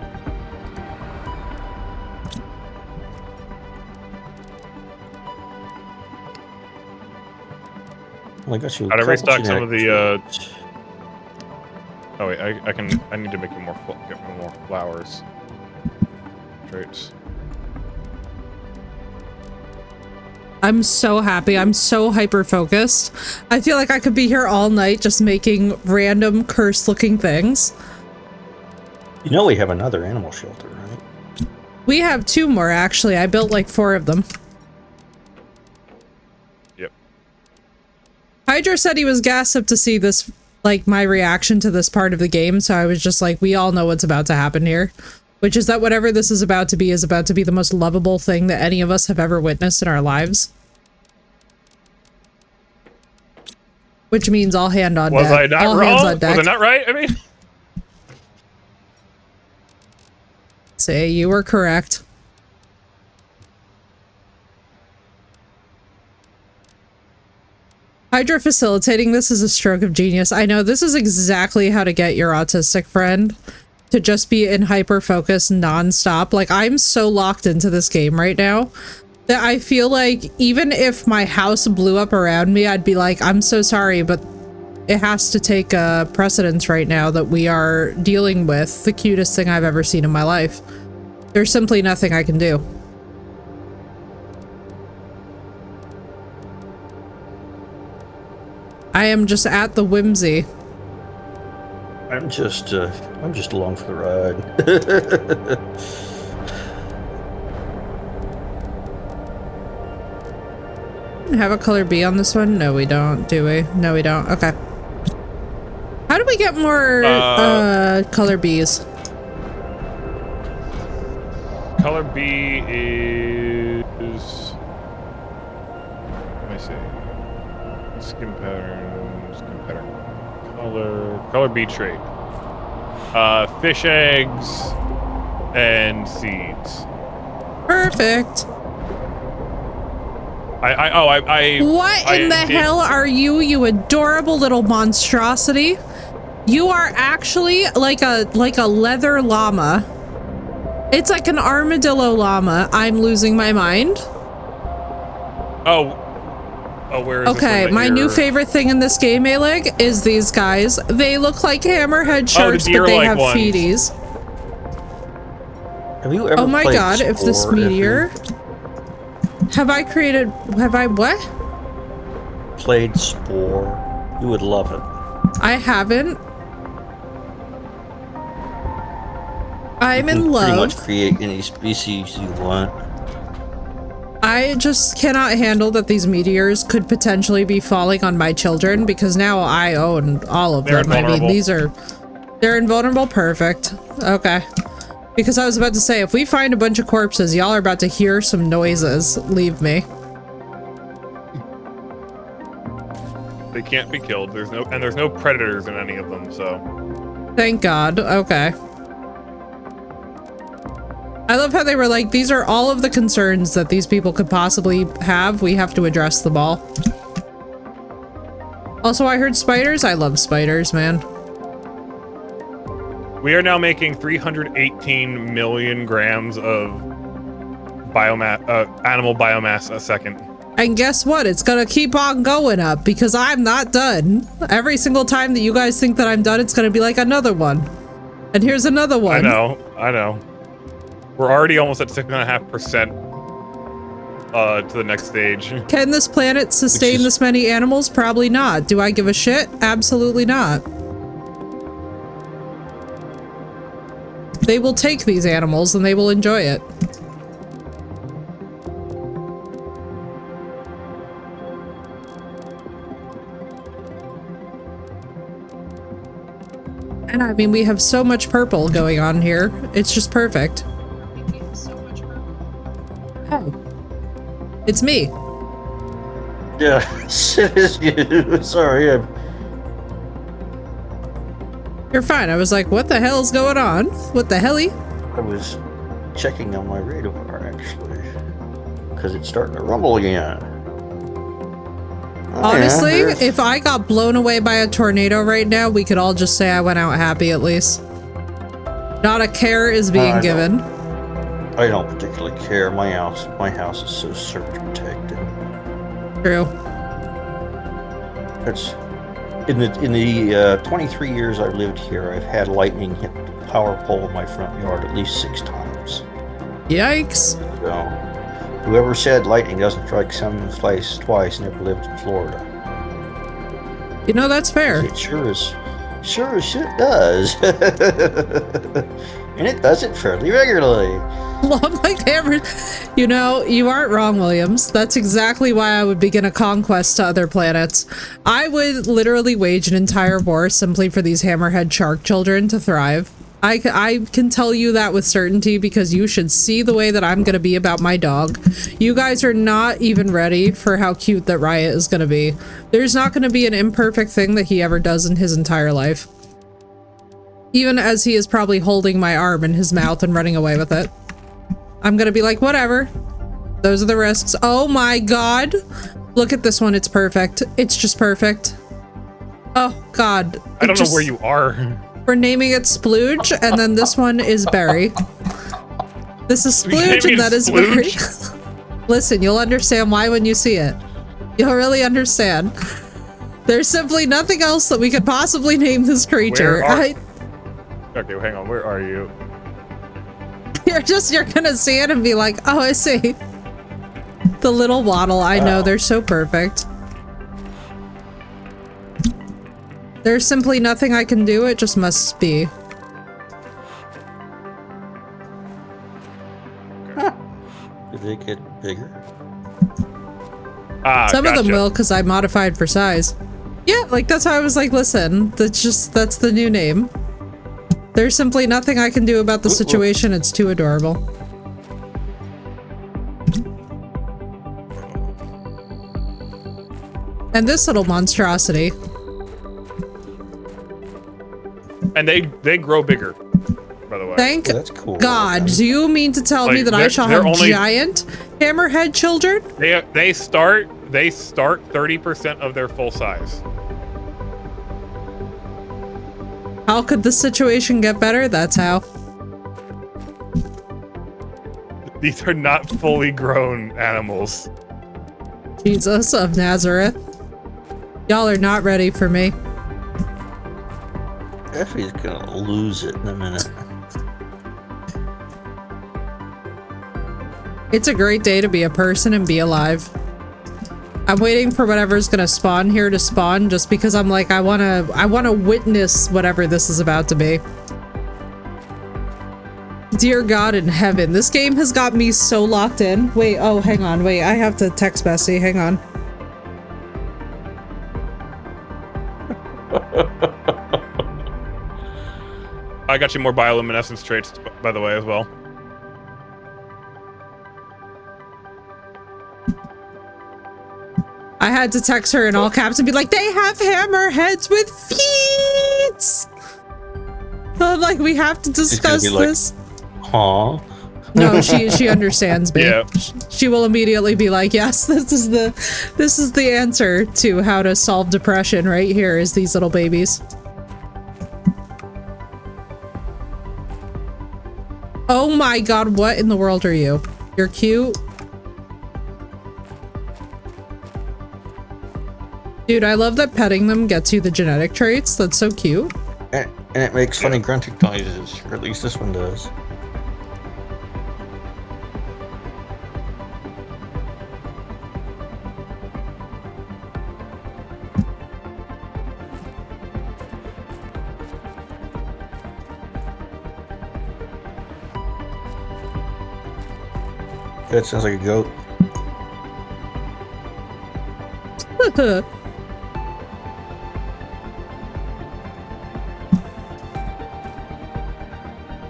Well, I got you. I'd restock some of the. Oh wait, I need to make it get more flowers. Traits. I'm so happy. I'm so hyper focused. I feel like I could be here all night just making random cursed looking things. You know we have another animal shelter, right? We have 2 more actually. I built like 4 of them. Yep. Hydra said he was gassed up to see this, like my reaction to this part of the game, so I was just like, we all know what's about to happen here. Which is that whatever this is about to be the most lovable thing that any of us have ever witnessed in our lives. Which means all hand on deck. Was I not all wrong? Hands on deck. Was I not right? I mean... Say you were correct. Hydra facilitating this is a stroke of genius. I know this is exactly how to get your autistic friend to just be in hyper focus nonstop. Like, I'm so locked into this game right now that I feel like even if my house blew up around me, I'd be like, I'm so sorry, but it has to take precedence right now that we are dealing with the cutest thing I've ever seen in my life. There's simply nothing I can do. I am just at the whimsy. I'm just along for the ride. Have a color B on this one? No, we don't, do we? No, we don't. Okay. How do we get more color Bs? Color B is... Let me see. Skin pattern, color B trait. Fish eggs and seeds. Perfect. What in the hell are you, you adorable little monstrosity? You are actually like a leather llama. It's like an armadillo llama. I'm losing my mind. Oh, where is okay, my new favorite thing in this game, Aleg, is these guys. They look like hammerhead sharks, but they have feeties. Have you ever oh my god, if this meteor... Have I what? Played Spore. You would love it. I haven't. I'm in love. Pretty much create any species you want. I just cannot handle that these meteors could potentially be falling on my children because now I own all of them. I mean, they're invulnerable. Perfect. Okay. Because I was about to say, if we find a bunch of corpses, y'all are about to hear some noises. Leave me. They can't be killed. There's no predators in any of them, so. Thank God. Okay. I love how they were like, these are all of the concerns that these people could possibly have. We have to address them all. Also, I heard spiders. I love spiders, man. We are now making 318 million grams of animal biomass a second. And guess what? It's gonna keep on going up because I'm not done. Every single time that you guys think that I'm done, it's gonna be like another one. And here's another one. I know. We're already almost at 6.5% to the next stage. Can this planet sustain this many animals? Probably not. Do I give a shit? Absolutely not. They will take these animals and they will enjoy it. And I mean, we have so much purple going on here. It's just perfect. Oh. It's me. Yeah, it is you. Sorry. You're fine. I was like, what the hell's going on? What the helly? I was checking on my radar, actually. Because it's starting to rumble again. Honestly, if I got blown away by a tornado right now, we could all just say I went out happy at least. Not a care is being given. I don't particularly care. My house is so surge protected. True. It's in the 23 years I've lived here, I've had lightning hit the power pole in my front yard at least 6 times. Yikes. So, whoever said lightning doesn't strike some place twice never lived in Florida. You know, that's fair. It sure as shit does. And it does it fairly regularly. Love my camera. You know, you aren't wrong, Williams. That's exactly why I would begin a conquest to other planets. I would literally wage an entire war simply for these hammerhead shark children to thrive. I can tell you that with certainty because you should see the way that I'm going to be about my dog. You guys are not even ready for how cute that Riot is going to be. There's not going to be an imperfect thing that he ever does in his entire life. Even as he is probably holding my arm in his mouth and running away with it. I'm going to be like, whatever. Those are the risks. Oh my god. Look at this one. It's perfect. It's just perfect. Oh god. I don't know where you are. We're naming it Splooge, and then this one is Berry. This is Splooge, and that is Berry. Listen, you'll understand why when you see it. You'll really understand. There's simply nothing else that we could possibly name this creature. Okay, well, hang on. Where are you? You're gonna see it and be like, oh, I see. The little waddle, I know, they're so perfect. There's simply nothing I can do, it just must be. Did they get bigger? Some of them will, because I modified for size. Yeah, like that's why I was like, listen, that's the new name. There's simply nothing I can do about the situation, it's too adorable. And this little monstrosity. And they grow bigger, by the way. Thank that's cool. God. Do you mean to tell me that I shall have giant hammerhead children? They start 30% of their full size. How could the situation get better? That's how. These are not fully grown animals. Jesus of Nazareth. Y'all are not ready for me. Effie's gonna lose it in a minute. It's a great day to be a person and be alive. I'm waiting for whatever's gonna spawn here to spawn just because I'm like, I wanna witness whatever this is about to be. Dear God in heaven, this game has got me so locked in. Wait, oh, hang on, wait, I have to text Bessie, hang on. I got you more bioluminescence traits, by the way, as well. I had to text her in all caps and be like, they have hammerheads with feet! I'm like, we have to discuss this. Huh? No, she understands me. Yeah. She will immediately be like, yes, this is the answer to how to solve depression right here is these little babies. Oh my god, what in the world are you? You're cute. Dude, I love that petting them gets you the genetic traits. That's so cute. And it makes funny grunting noises, or at least this one does. That sounds like a goat.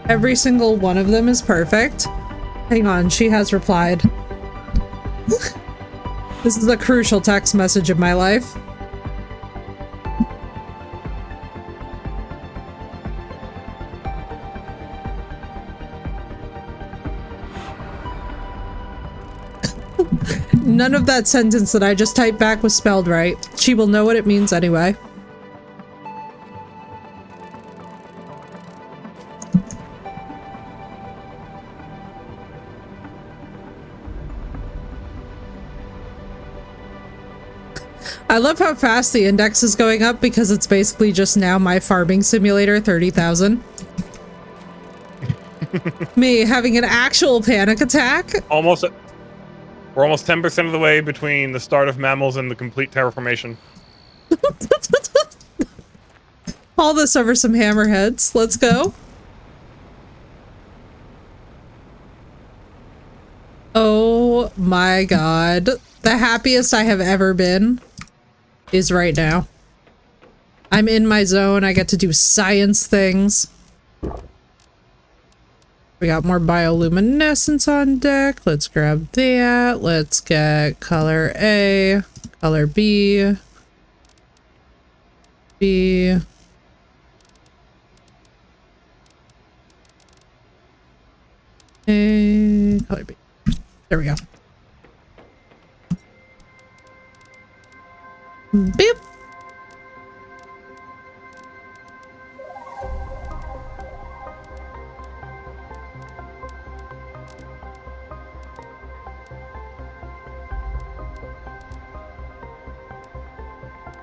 Every single one of them is perfect. Hang on, she has replied. This is a crucial text message of my life. None of that sentence that I just typed back was spelled right. She will know what it means anyway. I love how fast the index is going up because it's basically just now my farming simulator 30,000. Me having an actual panic attack. We're almost 10% of the way between the start of mammals and the complete terraformation. All this over some hammerheads. Let's go. Oh my god. The happiest I have ever been is right now. I'm in my zone. I get to do science things. We got more bioluminescence on deck. Let's grab that. Let's get color A, color B, B. A, color B. There we go. Beep.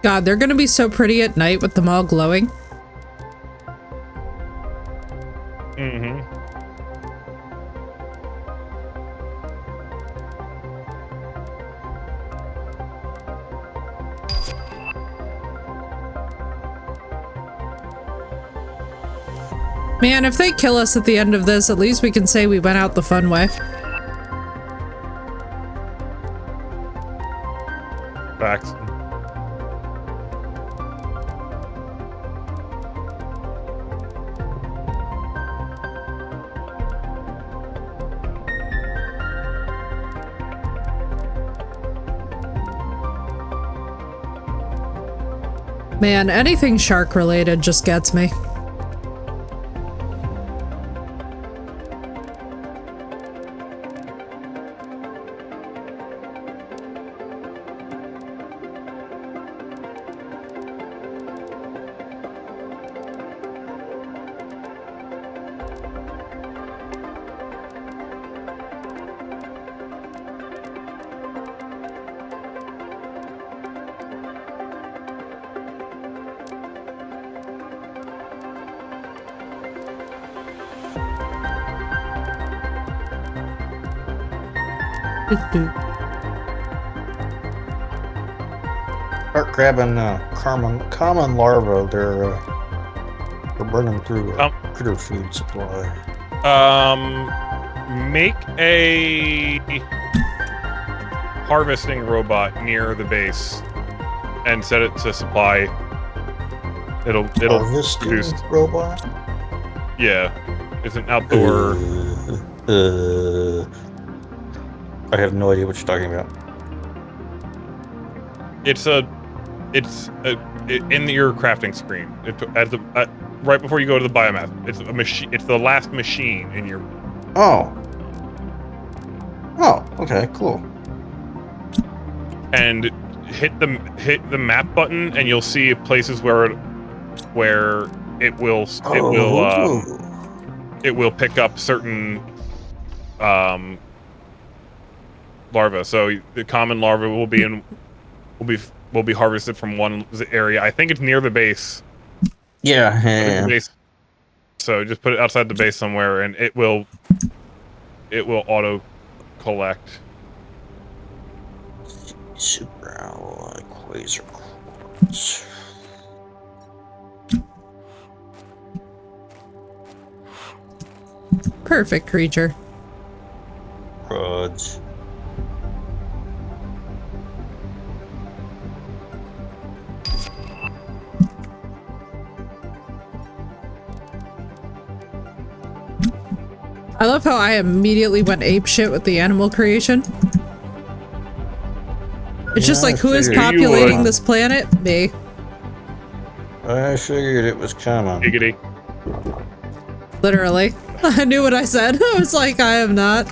God, they're gonna be so pretty at night with them all glowing. Mm-hmm. Man, if they kill us at the end of this, at least we can say we went out the fun way. Facts. Man, anything shark related just gets me. Start grabbing common larvae. They're burning through critter food supply. Make a harvesting robot near the base and set it to supply. It'll Harvesting produce. robot. Yeah, it's an outdoor. I have no idea what you're talking about. It's in your crafting screen. Right before you go to the biomass. It's a machine. It's the last machine in your. Oh. Oh. Okay. Cool. And hit the map button, and you'll see places where it will pick up certain larvae. So the common larvae will be harvested from one area. I think it's near the base. Yeah. The base. So just put it outside the base somewhere, and it will auto collect. Super alloy quasar quartz. Perfect creature. Rods. I love how I immediately went apeshit with the animal creation. It's just like, who is populating this planet? Me. I figured it was coming. Giggity. Literally. I knew what I said. I was like, I am not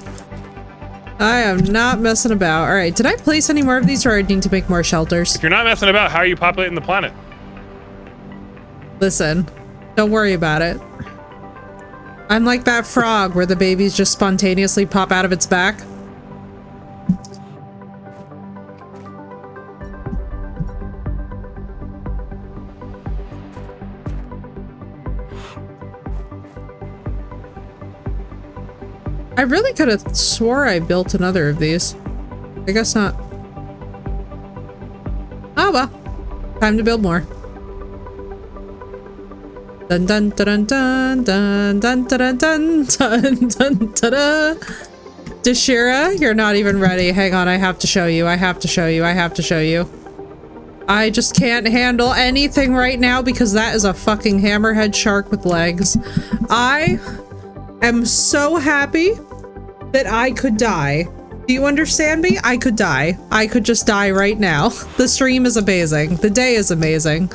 messing about. All right, did I place any more of these, or I need to make more shelters? If you're not messing about, how are you populating the planet? Listen, don't worry about it. I'm like that frog where the babies just spontaneously pop out of its back. I really could have swore I built another of these. I guess not. Oh well. Time to build more. Dun dun dun dun dun dun dun dun dun dun dun dun. Dashira, you're not even ready. Hang on, I have to show you. I have to show you. I have to show you. I just can't handle anything right now because that is a fucking hammerhead shark with legs. I am so happy that I could die. Do you understand me? I could die. I could just die right now. The stream is amazing. The day is amazing.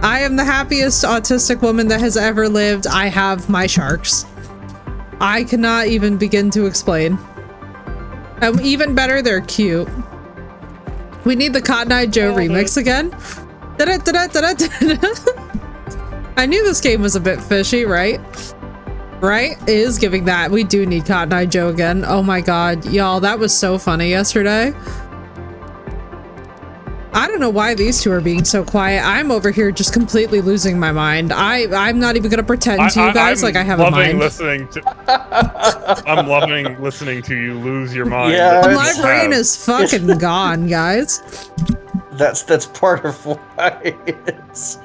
I am the happiest autistic woman that has ever lived. I have my sharks. I cannot even begin to explain. Even better, they're cute. We need the Cotton Eye Joe remix again. I knew this game was a bit fishy, right? Right? It is giving that. We do need Cotton Eye Joe again. Oh my god, y'all, that was so funny yesterday. I don't know why these two are being so quiet. I'm over here just completely losing my mind. I'm not even gonna pretend to you guys like I have a mind. I'm loving listening to you lose your mind. Yeah, my brain is fucking gone, guys. That's part of why it's...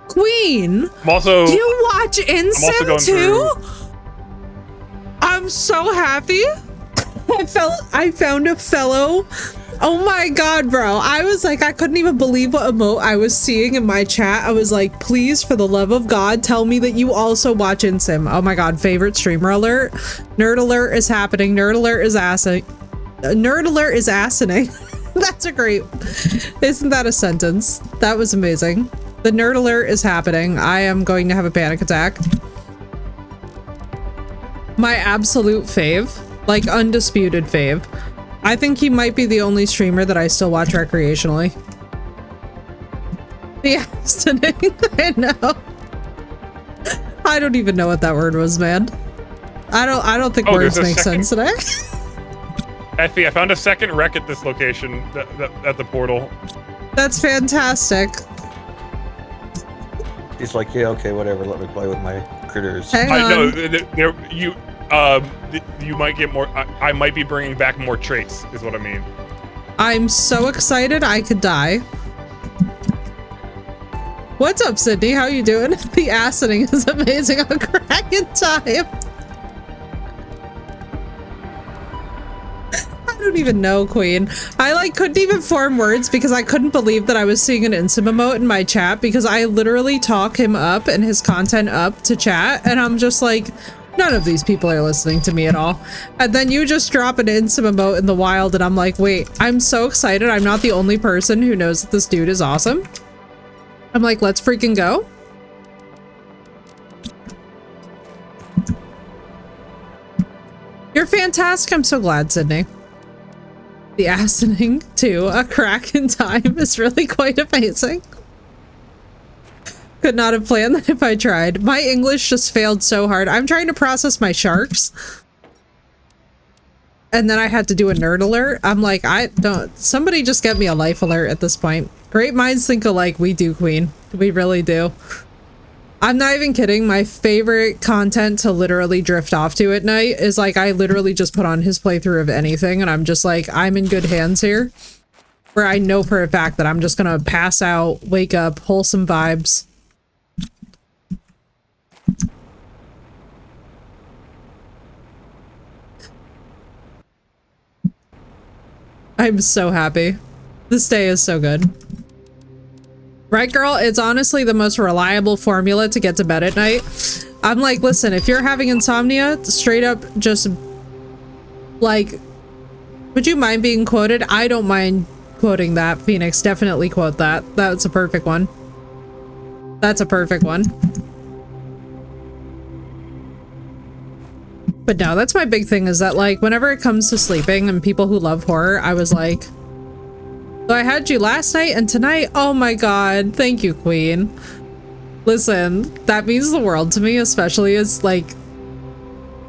Queen, you watch Insim too? I'm so happy. I found a fellow. Oh my god, bro. I was like, I couldn't even believe what emote I was seeing in my chat. I was like, please, for the love of God, tell me that you also watch Insim. Oh my god, favorite streamer alert. Nerd alert is happening. Nerd alert is assing. Nerd alert is assening. That's a great... Isn't that a sentence? That was amazing. The nerd alert is happening. I am going to have a panic attack. My absolute fave. Like, undisputed fave. I think he might be the only streamer that I still watch recreationally. Yeah, stunning. I know. I don't even know what that word was, man. I don't think words make sense today. Effie, I found a second wreck at this location at the portal. That's fantastic. He's like, yeah, okay, whatever. Let me play with my critters. Hang I know on. you might get more. I might be bringing back more traits, is what I mean. I'm so excited I could die. What's up, Sydney? How you doing? The assening is amazing on crack in time. I don't even know, Queen. I like couldn't even form words because I couldn't believe that I was seeing an Insim emote in my chat because I literally talk him up and his content up to chat and I'm just like, none of these people are listening to me at all. And then you just drop an Insim emote in the wild and I'm like, wait, I'm so excited. I'm not the only person who knows that this dude is awesome. I'm like, let's freaking go. You're fantastic. I'm so glad, Sydney. The assening to a crack in time is really quite amazing. Could not have planned that if I tried. My English just failed so hard. I'm trying to process my sharks. And then I had to do a nerd alert. I'm like, somebody just get me a life alert at this point. Great minds think alike. We do, Queen. We really do. I'm not even kidding. My favorite content to literally drift off to at night is like, I literally just put on his playthrough of anything and I'm just like, I'm in good hands here. Where I know for a fact that I'm just gonna pass out, wake up, wholesome vibes. I'm so happy. This day is so good. Right, girl? It's honestly the most reliable formula to get to bed at night. I'm like, listen, if you're having insomnia, straight up just, like, would you mind being quoted? I don't mind quoting that. Phoenix, definitely quote that. That's a perfect one. That's a perfect one. But no, that's my big thing is that, like, whenever it comes to sleeping and people who love horror, I was like, so I had you last night and tonight. Oh my god. Thank you, Queen. Listen, that means the world to me, especially as like,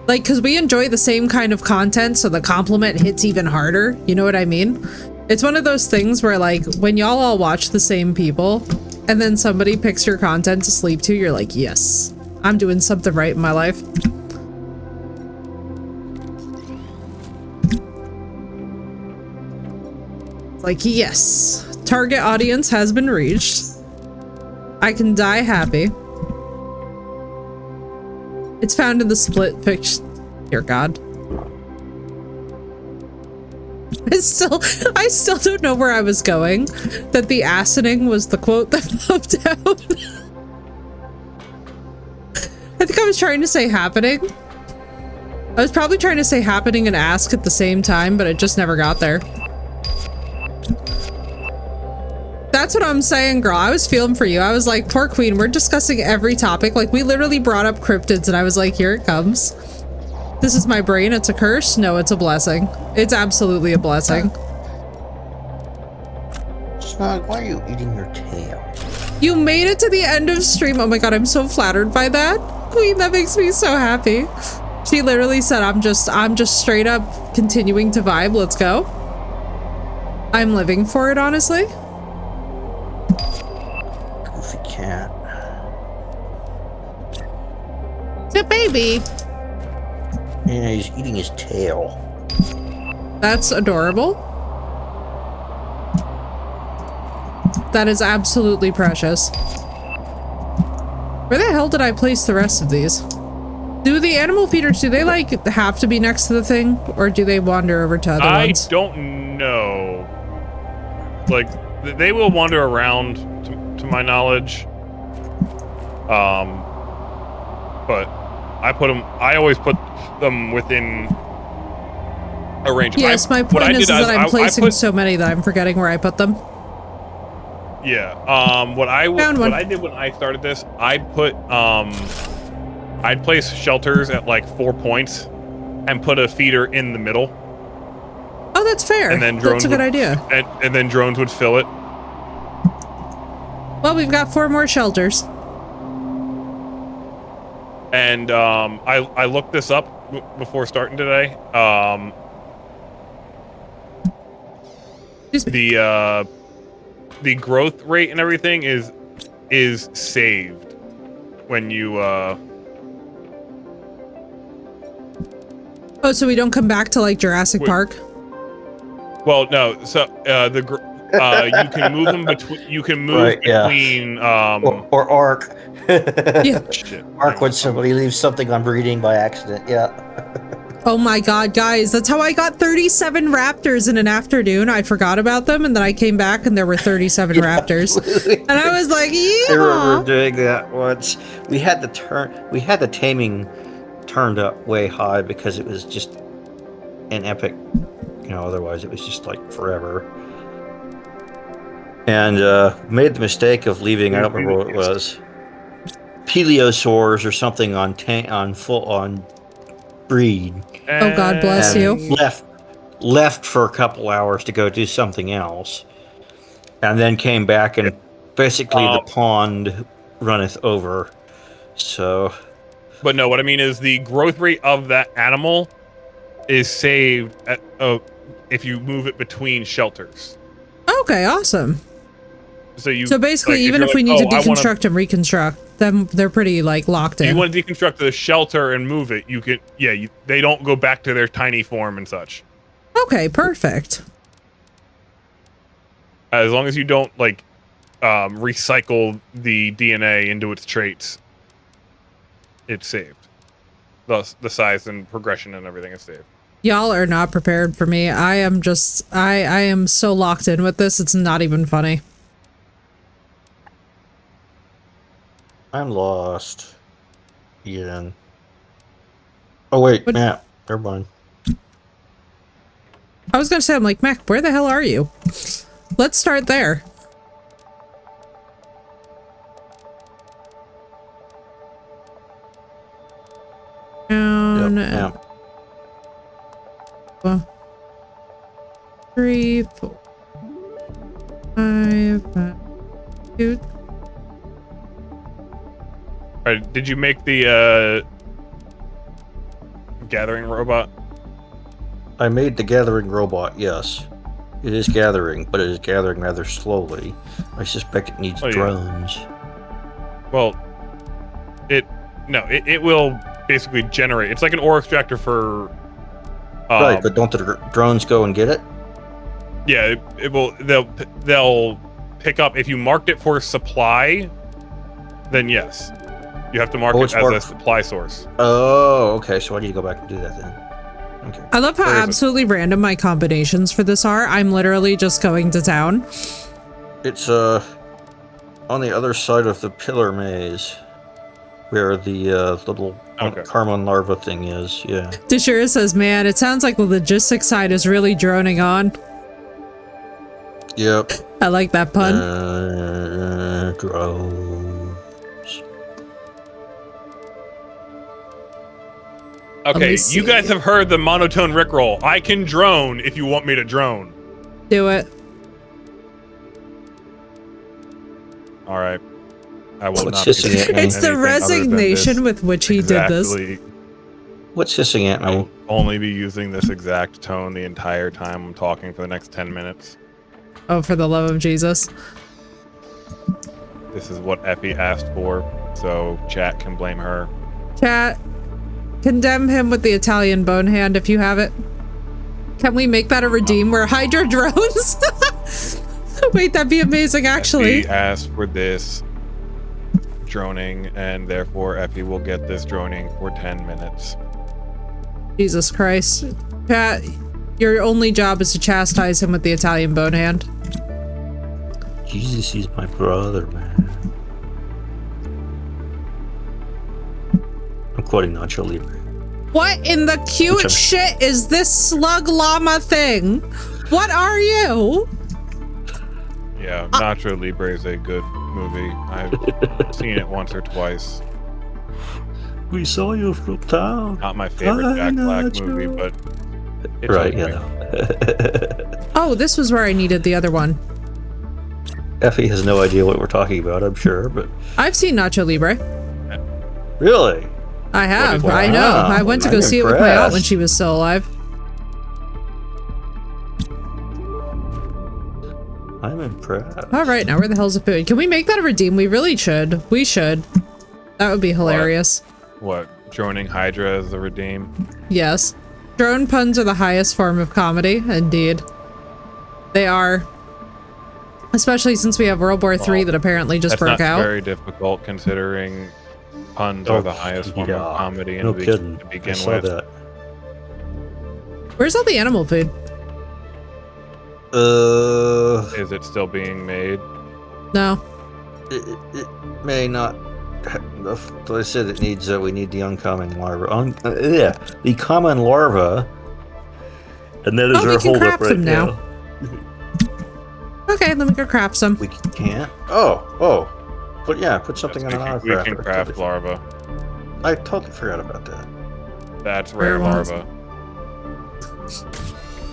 because we enjoy the same kind of content, so the compliment hits even harder. You know what I mean? It's one of those things where, like, when y'all all watch the same people and then somebody picks your content to sleep to, you're like, yes, I'm doing something right in my life. Like, yes, target audience has been reached. I can die happy. It's found in the split fiction. Dear God. I still don't know where I was going. That the acining was the quote that popped out. I think I was trying to say happening. I was probably trying to say happening and ask at the same time, but it just never got there. That's what I'm saying, girl. I was feeling for you. I was like, poor queen, we're discussing every topic. Like, we literally brought up cryptids and I was like, here it comes. This is my brain. It's a curse. No, it's a blessing. It's absolutely a blessing. Smug, why are you eating your tail? You made it to the end of stream. Oh my God, I'm so flattered by that. Queen, that makes me so happy. She literally said, I'm just straight up continuing to vibe. Let's go. I'm living for it, honestly. Goofy cat. It's a baby. Yeah, he's eating his tail. That's adorable. That is absolutely precious. Where the hell did I place the rest of these? Do the animal feeders, do they like have to be next to the thing, or do they wander over to other ones? I don't know. Like, they will wander around, to my knowledge. But I always put them within a range. Yes, my point is that I'm placing so many that I'm forgetting where I put them. Yeah. What I did when I started this, I'd place shelters at like 4 points and put a feeder in the middle. Oh, that's fair. And then drones that's a good idea. And then drones would fill it. Well, we've got 4 more shelters. And I looked this up before starting today. The growth rate and everything is saved when you Oh, so we don't come back to like Jurassic Park? Well, no. So you can move them between. You can move between. Or Ark. Yeah. Shit. Ark when somebody leaves something on breeding by accident. Yeah. Oh my God, guys, that's how I got 37 raptors in an afternoon. I forgot about them, and then I came back and there were 37 raptors. And I was like, yeah. I remember doing that once. We had the taming turned up way high because it was just an epic, otherwise it was just like forever. And made the mistake of leaving, I don't remember what it was, plesiosaurs or something on full breed. Oh, God bless you. Left for a couple hours to go do something else, and then came back and basically the pond runneth over. So, but no, what I mean is the growth rate of that animal is saved if you move it between shelters. Okay, awesome. So basically, like, even if we need to deconstruct and reconstruct them, they're pretty like locked in. You want to deconstruct the shelter and move it, you can. Yeah, they don't go back to their tiny form and such. Okay, perfect. As long as you don't like recycle the DNA into its traits, it's saved. Thus, the size and progression and everything is saved. Y'all are not prepared for me. I am so locked in with this. It's not even funny. I'm lost. Ian. Oh wait, Matt. Never mind. I was gonna say, I'm like, Mac, where the hell are you? Let's start there. Down. Yep, 3, 4, 5, 2. All right, did you make the gathering robot? I made the gathering robot, yes. It is gathering, but it is gathering rather slowly. I suspect it needs drones. Well, it will basically generate. It's like an ore extractor for... right, but don't the drones go and get it? Yeah, it will. They'll pick up if you marked it for supply. Then yes, you have to mark it as a supply source. Oh, okay. So I need to go back and do that then. Okay. I love how absolutely random my combinations for this are. I'm literally just going to town. It's on the other side of the pillar maze, where the little Carmine larva thing is. Yeah. Deshira says, "Man, it sounds like the logistics side is really droning on." Yep. I like that pun. Drones. Okay, you guys have heard the monotone Rickroll. I can drone if you want me to drone. Do it. All right. I will not. It's the resignation with which he did this. What's hissing at me? I'll only be using this exact tone the entire time I'm talking for the next 10 minutes. Oh, for the love of Jesus. This is what Effie asked for, so chat can blame her. Chat, condemn him with the Italian bone hand if you have it. Can we make that a redeem where Hydra drones? Wait, that'd be amazing, actually. Effie asked for this droning, and therefore Effie will get this droning for 10 minutes. Jesus Christ. Chat, your only job is to chastise him with the Italian bone hand. Jesus, he's my brother, man. I'm quoting Nacho Libre. What in the cute shit is this slug llama thing? What are you? Yeah, Nacho Libre is a good movie. I've seen it once or twice. We saw you from town. Not my favorite Jack Black movie, but it's right, okay. Yeah. Oh, this was where I needed the other one. Effie has no idea what we're talking about, I'm sure, but... I've seen Nacho Libre. Really? I have. Wow. I know. I went to go see it with my aunt when she was still alive. I'm impressed. All right, now where the hell's the food? Can we make that a redeem? We really should. We should. That would be hilarious. What? Droning Hydra as the redeem? Yes. Drone puns are the highest form of comedy. Indeed. They are. Especially since we have World War III that apparently just broke out. That's not very difficult considering puns are the highest form of comedy to begin with. That. Where's all the animal food? Is it still being made? No. It may not. I said it needs. We need the uncommon larva. Yeah, the common larva. And that is our holdup right now. Okay, let me go craft some. We can't. Oh. But yeah, put something on our crafter. We can craft larva. I totally forgot about that. That's rare larva.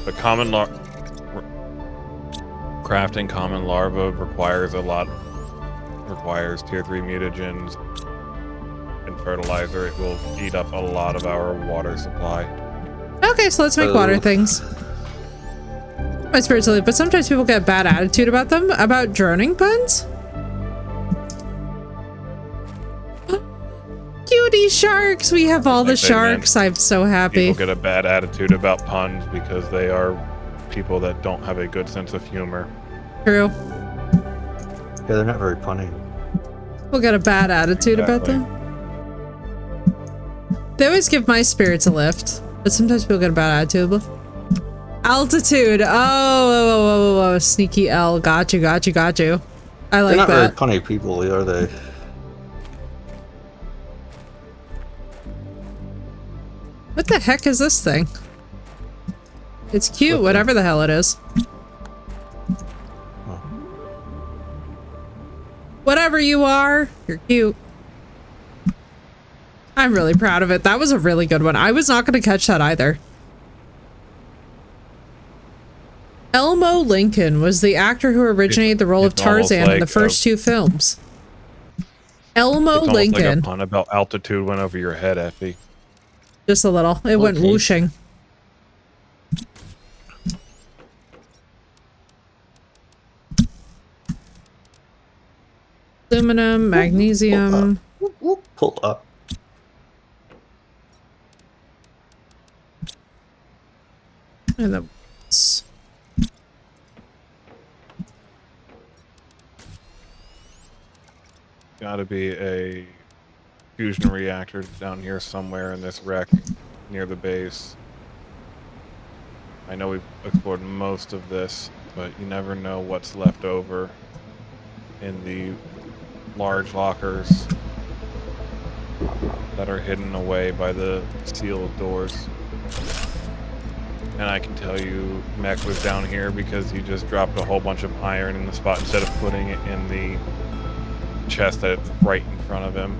The common crafting common larva requires tier 3 mutagens and fertilizer. It will eat up a lot of our water supply. Okay, so let's make water things. My spirits live, but sometimes people get a bad attitude about them. About droning puns? Cutie sharks! We have all the sharks. I'm so happy. People get a bad attitude about puns because they are people that don't have a good sense of humor. True. Yeah, they're not very punny. We'll get a bad attitude about them. They always give my spirits a lift, but sometimes people get a bad attitude. Altitude. Oh, sneaky L. Got you. I like that. They're not very punny people, are they? What the heck is this thing? It's cute, whatever the hell it is. Whatever you are, you're cute. I'm really proud of it. That was a really good one. I was not going to catch that either. Elmo Lincoln was the actor who originated the role of Tarzan in the first two films. Elmo Lincoln. Like a pun about altitude went over your head, Effie. Just a little. It went whooshing. Aluminum, magnesium. Pull up. And then got to be a fusion reactor down here somewhere in this wreck near the base. I know we've explored most of this, but you never know what's left over in the large lockers that are hidden away by the sealed doors. And I can tell you Mech was down here because he just dropped a whole bunch of iron in the spot instead of putting it in the chest that's right in front of him.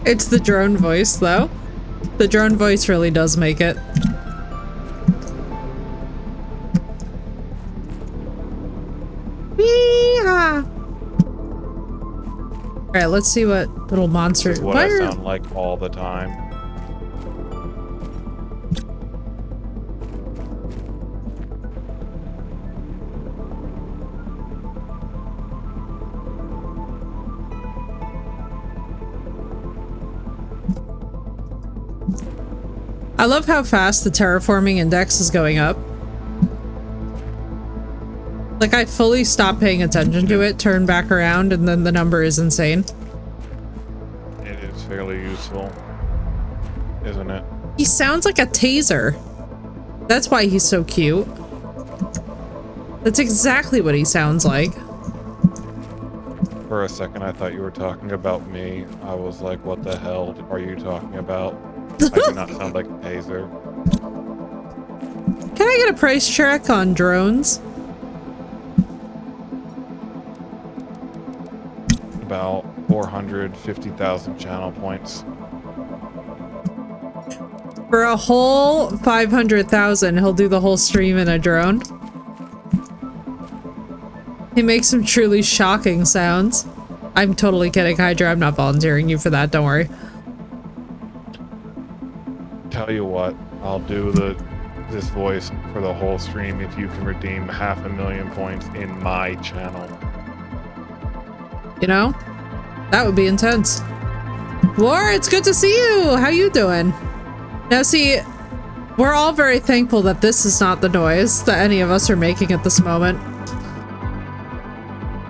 It's the drone voice, though. The drone voice really does make it. Yeehaw! Alright, let's see what little monster... This is what I sound like all the time. I love how fast the terraforming index is going up. Like, I fully stopped paying attention to it, turned back around, and then the number is insane. It is fairly useful, isn't it? He sounds like a taser. That's why he's so cute. That's exactly what he sounds like. For a second, I thought you were talking about me. I was like, what the hell are you talking about? I do not sound like a taser. Can I get a price check on drones? About 450,000 channel points. For a whole 500,000, he'll do the whole stream in a drone. He makes some truly shocking sounds. I'm totally kidding, Hydra. I'm not volunteering you for that. Don't worry. Tell you what, I'll do this voice for the whole stream if you can redeem 500,000 points in my channel. You know, that would be intense. War, it's good to see you. How you doing? Now, see, we're all very thankful that this is not the noise that any of us are making at this moment.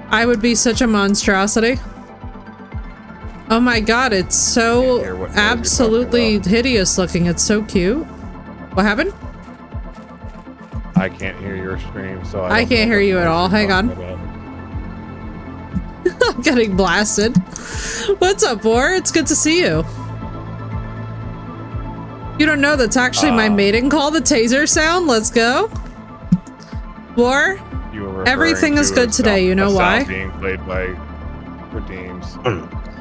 I would be such a monstrosity. Oh my god, it's so absolutely hideous looking. It's so cute. What happened? I can't hear your stream, so I can't hear you at all. Hang on. I'm getting blasted. What's up, War? It's good to see you. You don't know that's actually my mating call, the taser sound? Let's go. War, everything is good today. You know why? Being played by Redeems.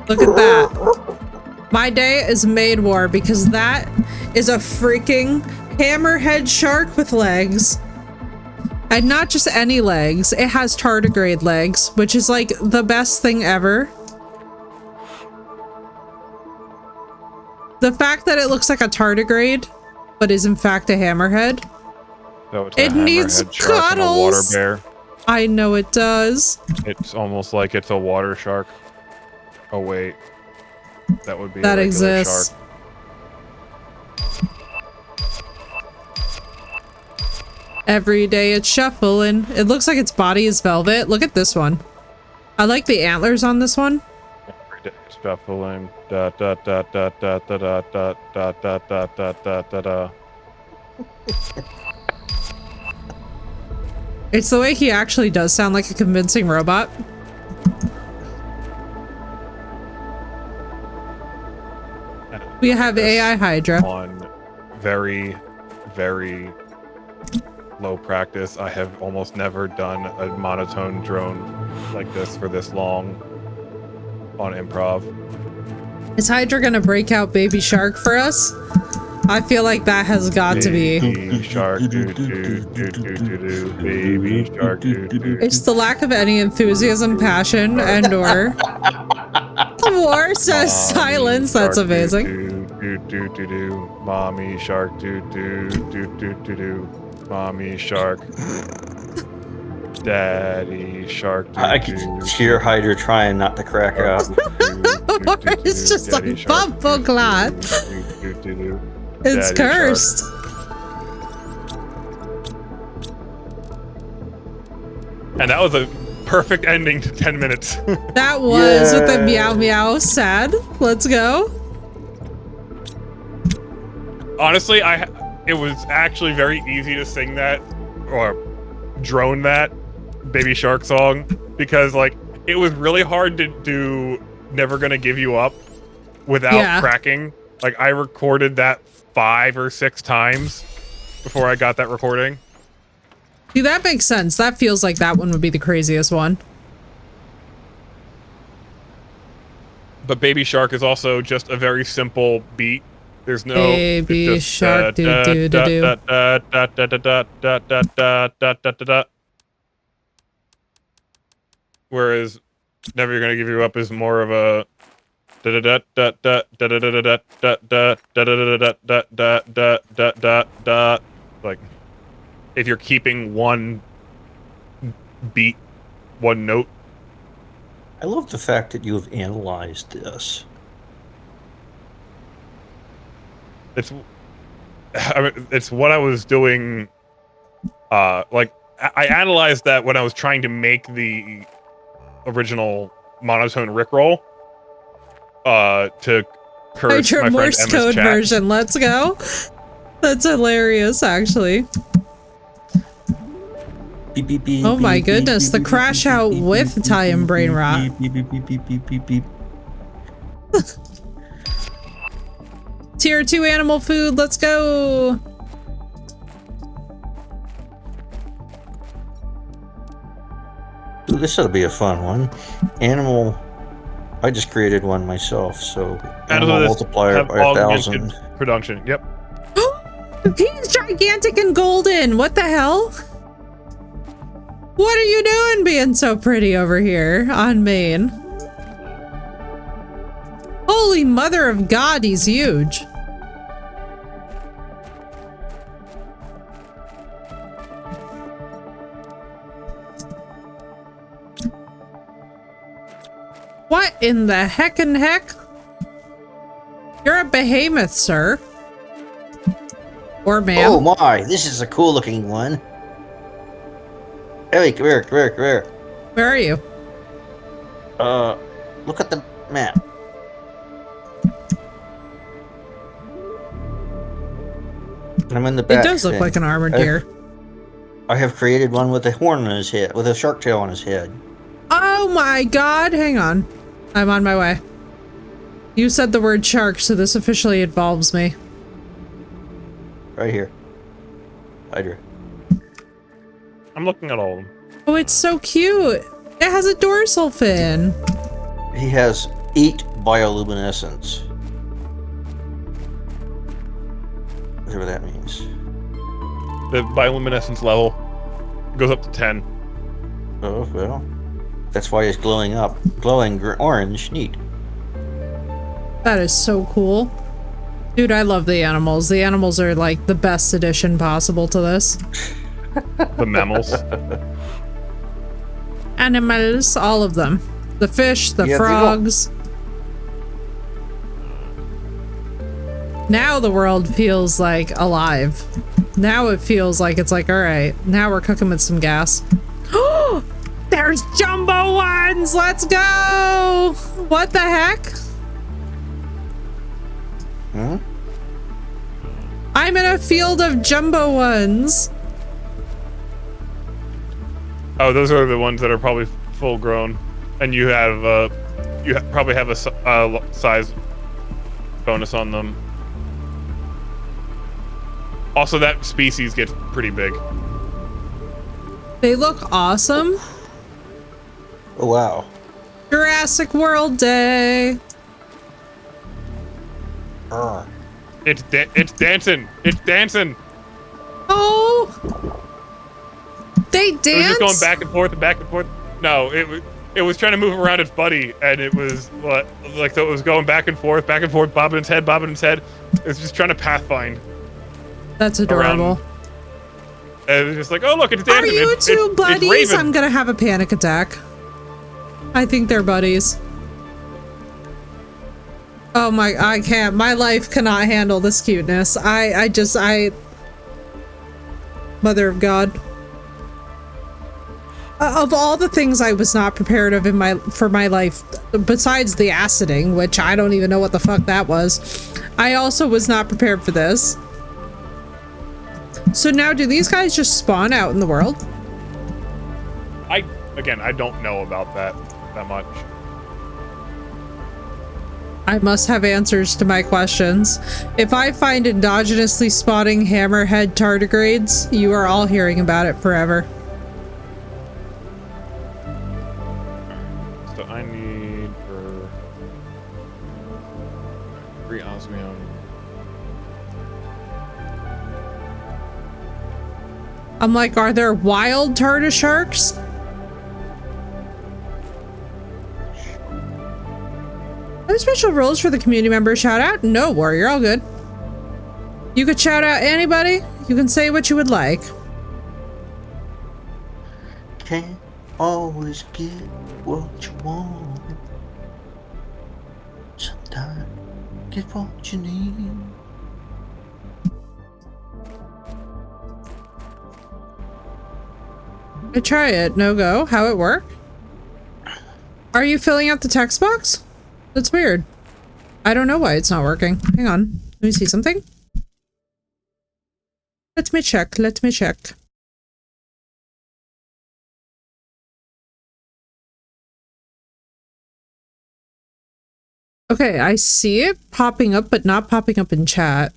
Look at that. My day is made, War, because that is a freaking hammerhead shark with legs. And not just any legs. It has tardigrade legs, which is like the best thing ever. The fact that it looks like a tardigrade, but is in fact a hammerhead. So it needs cuddles. Water bear. I know it does. It's almost like it's a water shark. Oh wait, that would be that a exists. Shark. Every day it's shuffling. It looks like its body is velvet. Look at this one. I like the antlers on this one. Every day it's shuffling. Da da da da da da da da da da da da da da da. It's the way he actually does sound like a convincing robot. We have AI Hydra. On very, very low practice. I have almost never done a monotone drone like this for this long on improv. Is Hydra gonna break out Baby Shark for us? I feel like that has got to be. Baby Shark, do, do, do, do, do, do. Baby Shark, do, do. It's the lack of any enthusiasm, passion, and or. War says silence. That's amazing. Do, do, do, do. Mommy Shark, do, do, do, do, do, do. Mommy Shark. Daddy Shark. I can hear Hydra trying not to crack up. It's just a bumble clot. It's cursed. And that was a perfect ending to 10 minutes. That was with the Yay. meow meow sad. Let's go. Honestly, it was actually very easy to sing that or drone that Baby Shark song because like it was really hard to do Never Gonna Give You Up without cracking. Like I recorded that 5 or 6 times before I got that recording. See, that makes sense. That feels like that one would be the craziest one. But Baby Shark is also just a very simple beat. There's no Baby Shark do do do do. Whereas Never Gonna Give You Up is more of a like if you're keeping one beat, one note. I love the fact that you have analyzed this. It's what I was doing. Like I analyzed that when I was trying to make the original monotone Rickroll. To encourage my friend Morse Emma's code chat. version. Let's go. That's hilarious, actually. Beep, beep, beep, Oh my beep, goodness, beep, the beep, crash beep, out beep, with beep, Italian beep, brain beep, rot. beep, beep, beep, beep, beep, beep, beep. Tier 2 animal food, let's go. Ooh, this ought to be a fun one. Animal. I just created one myself, so animal multiplier by 1,000. Production. Yep. He's gigantic and golden. What the hell? What are you doing being so pretty over here on Maine? Holy mother of God, he's huge. What in the heckin' heck? You're a behemoth, sir. Or ma'am. Oh my, this is a cool looking one. Hey, come here, come here, come here. Where are you? Look at the map. I'm in the back. It does look like an armored deer. I have created one with a horn on his head, with a shark tail on his head. Oh my God, hang on. I'm on my way. You said the word shark, so this officially involves me. Right here. Hydra. I'm looking at all of them. Oh, it's so cute. It has a dorsal fin. He has 8 bioluminescence. Whatever that means. The bioluminescence level goes up to 10. Oh, well. That's why it's glowing up. Glowing orange. Neat. That is so cool. Dude, I love the animals. The animals are like the best addition possible to this. The mammals. Animals, all of them. The fish, the Yeah, frogs. Now the world feels like alive. Now it feels like it's like, all right, now we're cooking with some gas. Oh, there's jumbo ones. Let's go. What the heck? Hmm? I'm in a field of jumbo ones. Oh, those are the ones that are probably full grown, and you have probably have a size bonus on them. Also, that species gets pretty big. They look awesome. Oh, wow. Jurassic World Day. It's dancing. It's dancing. Oh. They dance? It was just going back and forth and back and forth. No, it was trying to move around its buddy, and it was like so it was going back and forth, bobbing its head, bobbing its head. It was just trying to pathfind. That's adorable. And it was just like, oh look, it's dancing. Are you two buddies? It's I'm gonna have a panic attack. I think they're buddies. Oh my, I can't. My life cannot handle this cuteness. I Mother of God. Of all the things I was not prepared of for my life, besides the aciding, which I don't even know what the fuck that was, I also was not prepared for this. So now, do these guys just spawn out in the world? Again, I don't know about that much. I must have answers to my questions. If I find endogenously spawning hammerhead tardigrades, you are all hearing about it forever. So I need for 3 osmium. I'm like, are there wild tortoise sharks? Any special rules for the community member shout out? No, Warrior, all good. You could shout out anybody. You can say what you would like. Can't always get what you want. Sometimes get what you need. I try it. No go. How it work? Are you filling out the text box? That's weird. I don't know why it's not working. Hang on. Let me see something. Let me check. Let me check. Okay, I see it popping up, but not popping up in chat.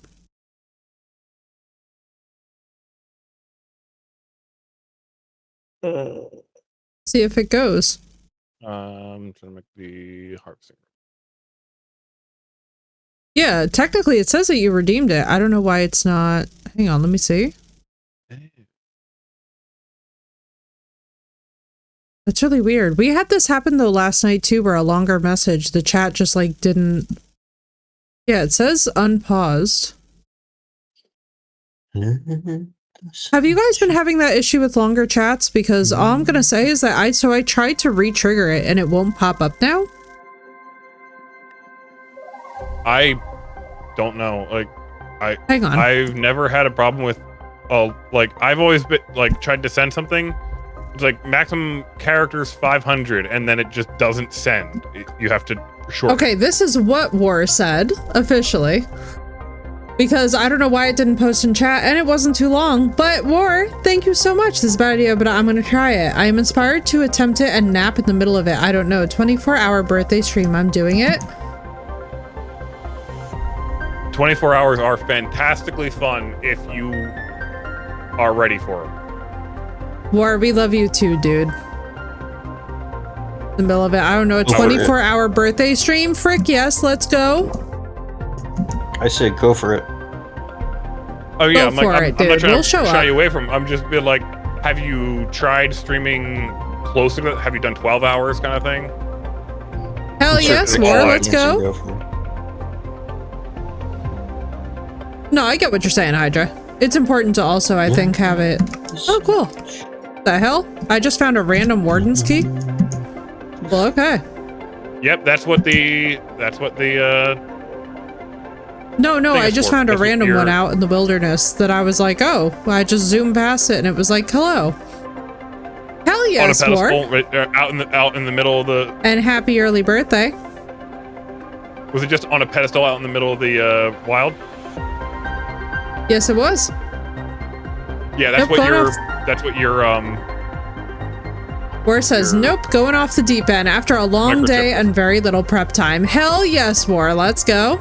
See if it goes. I'm trying to make the harvesting. Yeah, technically it says that you redeemed it. I don't know why it's not. Hang on, let me see. That's really weird. We had this happen though last night too, where a longer message, the chat just like didn't. Yeah, it says unpaused. Have you guys been having that issue with longer chats? Because all I'm gonna say is that I tried to re-trigger it and it won't pop up now. I don't know. Like, Hang on. I've never had a problem with. Like I've always been like tried to send something. It's like maximum characters 500, and then it just doesn't send. You have to shorten. Okay, this is what War said officially. Because I don't know why it didn't post in chat and it wasn't too long. But War, thank you so much. This is a bad idea, but I'm gonna try it. I am inspired to attempt it and nap in the middle of it. I don't know. 24-hour birthday stream. I'm doing it. 24 hours are fantastically fun if you are ready for them. War, we love you too, dude. The middle of it. I don't know. A 24-hour birthday stream? Frick, yes, let's go. I say go for it. Oh yeah, I'm not trying to shy you away from. I'm just being like, have you tried streaming closer to? Have you done 12 hours kind of thing? Hell yes, War, let's go. No, I get what you're saying, Hydra. It's important to also, I think, have it. Oh, cool. The hell? I just found a random warden's key. Well, okay. Yep, that's what the. No, I just found a random one out in the wilderness that I was like, oh, I just zoomed past it and it was like, hello. Hell yes, on a War. pedestal, right, out in the middle of the. And happy early birthday. Was it just on a pedestal out in the middle of the wild? Yes, it was. Yeah, that's what your War says, nope, going off the deep end after a long day and very little prep time. Hell yes, War, let's go.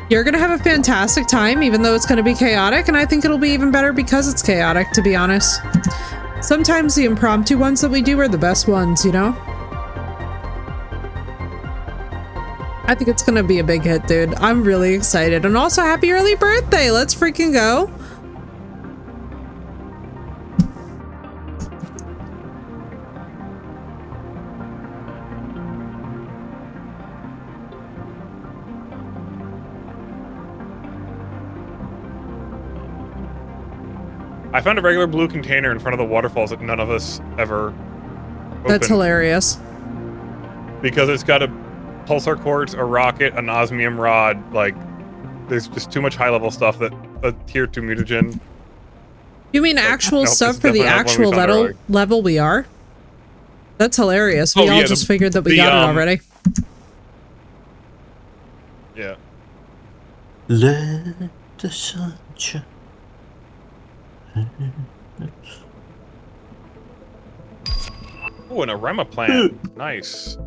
You're gonna have a fantastic time, even though it's gonna be chaotic, and I think it'll be even better because it's chaotic, to be honest. Sometimes the impromptu ones that we do are the best ones, you know? I think it's gonna be a big hit, dude. I'm really excited. And also, happy early birthday! Let's freaking go! I found a regular blue container in front of the waterfalls that none of us ever opened. That's hilarious. Because it's got a pulsar quartz, a rocket, an osmium rod. Like, there's just too much high-level stuff that a tier 2 mutagen. You mean actual nope, stuff it's for the definitely not one we actual found earlier. level we are? That's hilarious. We Oh, all yeah, just figured that we got it already. Yeah. Let the sun shine. Oh, an arema plant. Nice.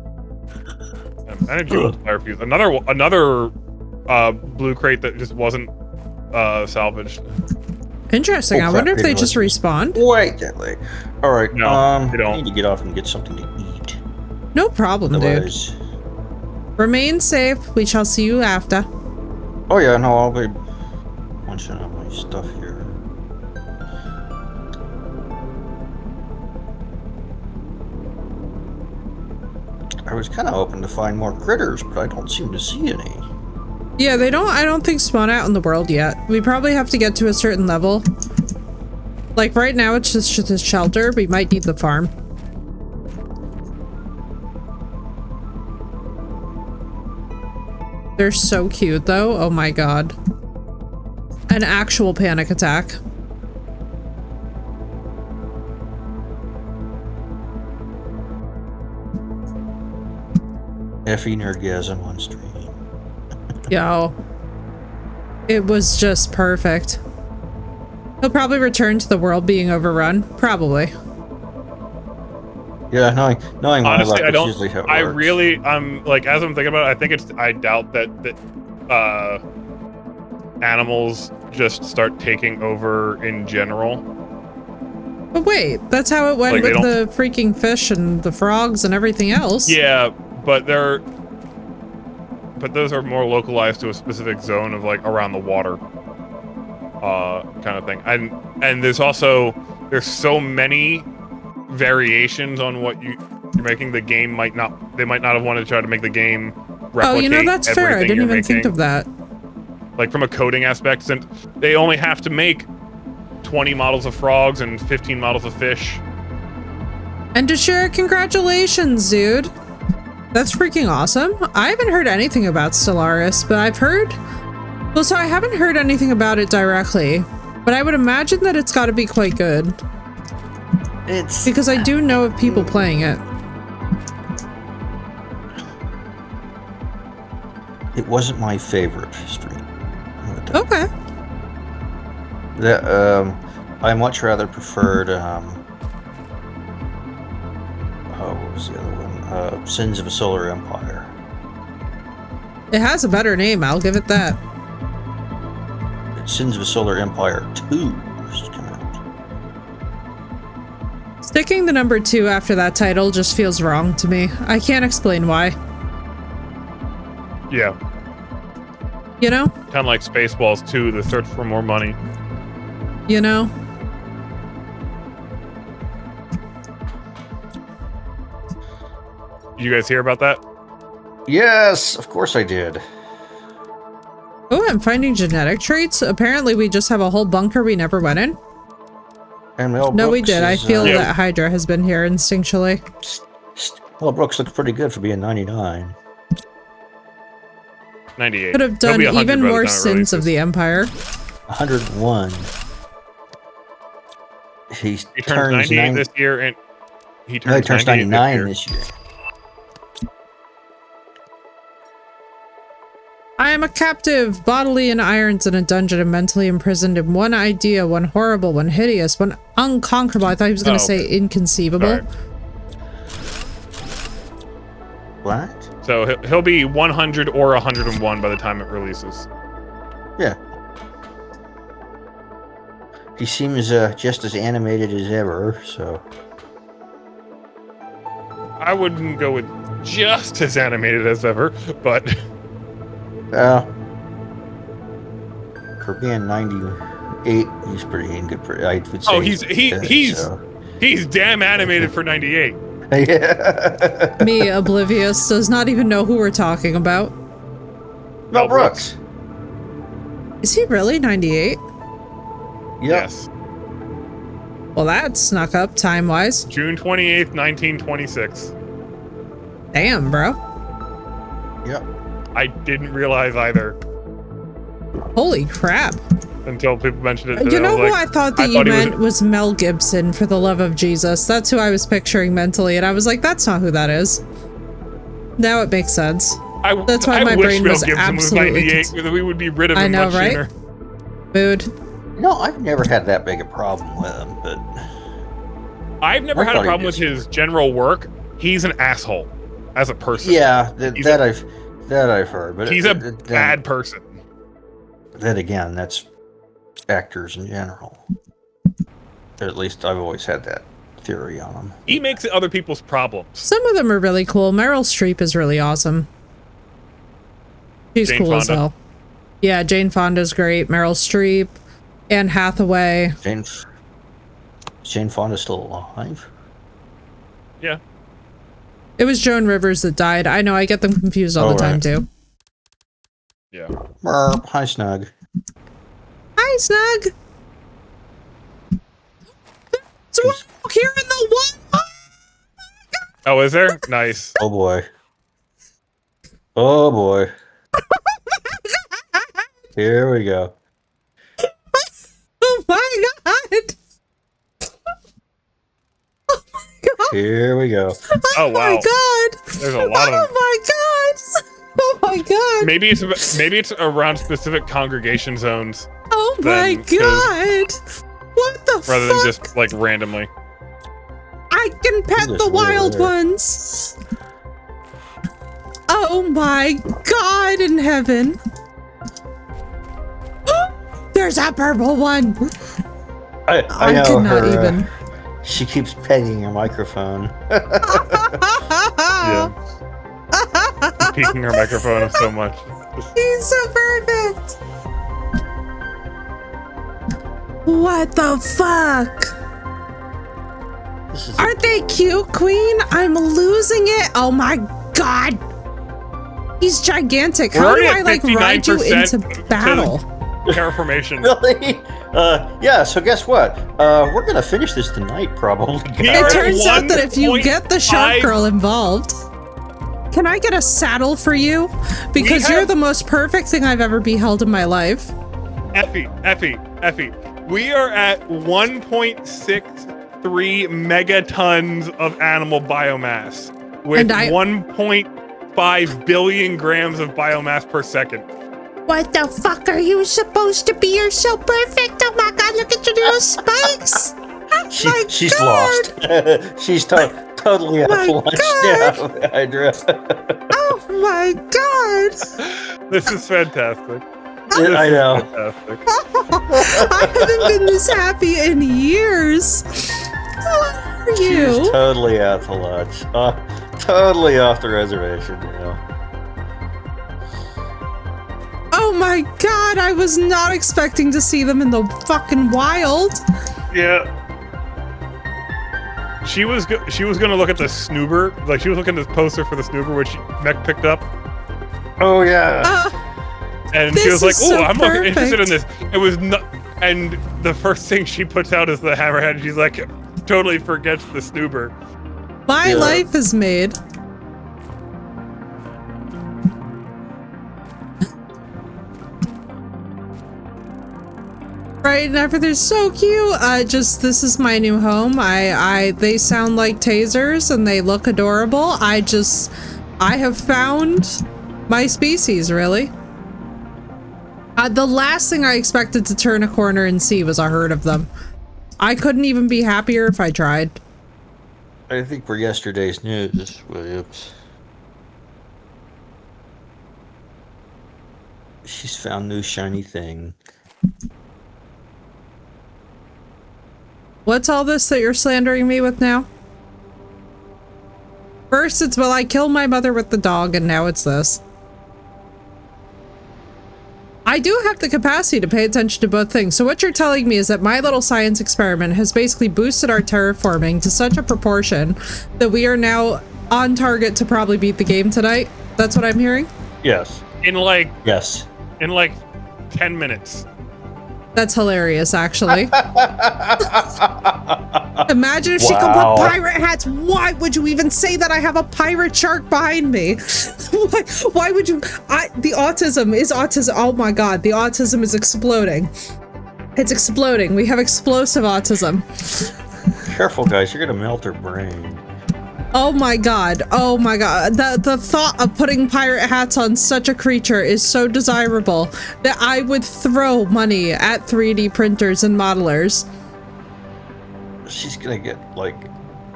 Energy multiplier fuse. Another blue crate that just wasn't salvaged. Interesting. Oh, I crap, wonder if they maybe just let's- respawned. Wait that late. All right. No, they I don't. need to get off and get something to eat. No problem, dude. Otherwise, Remain safe. We shall see you after. oh yeah, no, I'll be punching out my stuff here. I was kind of hoping to find more critters, but I don't seem to see any. Yeah, I don't think spawn out in the world yet. We probably have to get to a certain level. Like right now it's just a shelter. We might need the farm. They're so cute though. Oh my god. An actual panic attack. Effing orgasm on stream. Yo. It was just perfect. He'll probably return to the world being overrun. Probably. Yeah, knowing my Honestly, luck, I that's don't. usually how it I works. really, I'm like, as I'm thinking about it, I doubt that animals just start taking over in general. But wait, that's how it went Like, they with the freaking fish and the frogs and everything else. Yeah, but those are more localized to a specific zone of like around the water, kind of thing. And there's so many variations on what you're making. The game they might not have wanted to try to make the game replicate. Oh, you know, that's fair. I didn't even think of that. Like from a coding aspect, since they only have to make 20 models of frogs and 15 models of fish. And to share, congratulations, dude. That's freaking awesome. I haven't heard anything about Stellaris, but I've heard... Well, so I haven't heard anything about it directly, but I would imagine that it's got to be quite good. It's... Because I do know of people playing it. It wasn't my favorite stream. Okay. I much rather preferred, oh, what was the other one? Sins of a Solar Empire. It has a better name, I'll give it that. Sins of a Solar Empire 2 just came out. Sticking the number 2 after that title just feels wrong to me. I can't explain why. Yeah. You know? Kind of like Spaceballs 2, The Search for More Money. You know? You guys hear about that? Yes, of course I did. Oh, I'm finding genetic traits. Apparently we just have a whole bunker we never went in. And Mel No, we Brooks did. I is, feel Yeah. that Hydra has been here instinctually. Mel Brooks looks pretty good for being 99. 98. Could have He'll done be 100 even by the more time it sins of releases. the Empire. 101. He He turns 98 this year, and he turns, turns 99 this year. I am a captive, bodily in irons in a dungeon and mentally imprisoned in one idea, one horrible, one hideous, one unconquerable. I thought he was going to say inconceivable. Sorry. What? So he'll be 100 or 101 by the time it releases. Yeah. He seems just as animated as ever, so... I wouldn't go with just as animated as ever, but... for being 98, he's pretty in good. I would say. Oh, he's damn animated for 98. Yeah. Me, oblivious, does not even know who we're talking about. Mel Brooks. Is he really 98? Yep. Yes. Well, that snuck up time-wise. June 28th, 1926. Damn, bro. Yep. I didn't realize either. Holy crap. until people mentioned it. You know who like, I thought that you meant was Mel Gibson, for the love of Jesus. That's who I was picturing mentally, and I was like, that's not who that is. Now it makes sense. That's why my brain was absolutely... 98, we would be rid of him much sooner. Mood. No, I've never had that big a problem with him, but... I've never had a problem with his general work. He's an asshole as a person. Yeah, that I've heard. But he's a bad person. Then again, that's actors in general. At least I've always had that theory on them. He makes it other people's problems. Some of them are really cool. Meryl Streep is really awesome. She's cool as hell. Yeah, Jane Fonda's great. Meryl Streep, Anne Hathaway. Jane Fonda's still alive? Yeah. It was Joan Rivers that died. I know, I get them confused all the time, too. Yeah. Merp. Hi, Snug. Hi, Snug. So we're here in the one. Oh, is there? Nice. Oh, boy. Oh, boy. Here we go. Oh, my God. Oh, my God. Here we go. Oh, wow. Oh, my God. There's a lot of... Oh, my God. Oh my God! Maybe it's around specific congregation zones. Oh my God! What the rather fuck? Than just like randomly. I can pet the wild ones. Oh my God in heaven! There's a purple one. I know cannot her. Even. She keeps pegging her microphone. Yeah. Peeking her microphone so much. He's so perfect. What the fuck? Aren't they cute, Queen? I'm losing it. Oh my God. He's gigantic. How do I like ride you into battle? Terraformation. Really? Yeah, so guess what? We're gonna finish this tonight, probably. It turns out that if you get the shark girl involved... Can I get a saddle for you? Because you're the most perfect thing I've ever beheld in my life. Effie. We are at 1.63 megatons of animal biomass with 1.5 billion grams of biomass per second. What the fuck are you supposed to be? You're so perfect. Oh my God, look at your little spikes. She's lost. She's totally out of lunch now, Hydra. Oh my God. This is fantastic. I know. Fantastic. I haven't been this happy in years. How are you? She's totally out to lunch. Totally off the reservation, you know. Oh my God, I was not expecting to see them in the fucking wild. Yeah. She was gonna look at the snoober, like she was looking at this poster for the snoober which Mech picked up. Oh yeah. And she was like, "Oh, I'm interested in this." It was not, and the first thing she puts out is the hammerhead. And she's like, totally forgets the snoober. My life is made. Right, and everything's so cute. This is my new home. They sound like tasers and they look adorable. I have found my species, really. The last thing I expected to turn a corner and see was a herd of them. I couldn't even be happier if I tried. I think we're yesterday's news, Williams. She's found new shiny thing. What's all this that you're slandering me with now? First it's, well, I killed my mother with the dog, and now it's this. I do have the capacity to pay attention to both things. So what you're telling me is that my little science experiment has basically boosted our terraforming to such a proportion that we are now on target to probably beat the game tonight. That's what I'm hearing? Yes. In like 10 minutes. That's hilarious, actually. Imagine if she could put pirate hats. Why would you even say that? I have a pirate shark behind me. Why would you? The autism is autism. Oh my God, the autism is exploding. It's exploding. We have explosive autism. Careful, guys. You're gonna melt her brain. Oh my god. Oh my god. The thought of putting pirate hats on such a creature is so desirable that I would throw money at 3D printers and modelers. She's gonna get, like,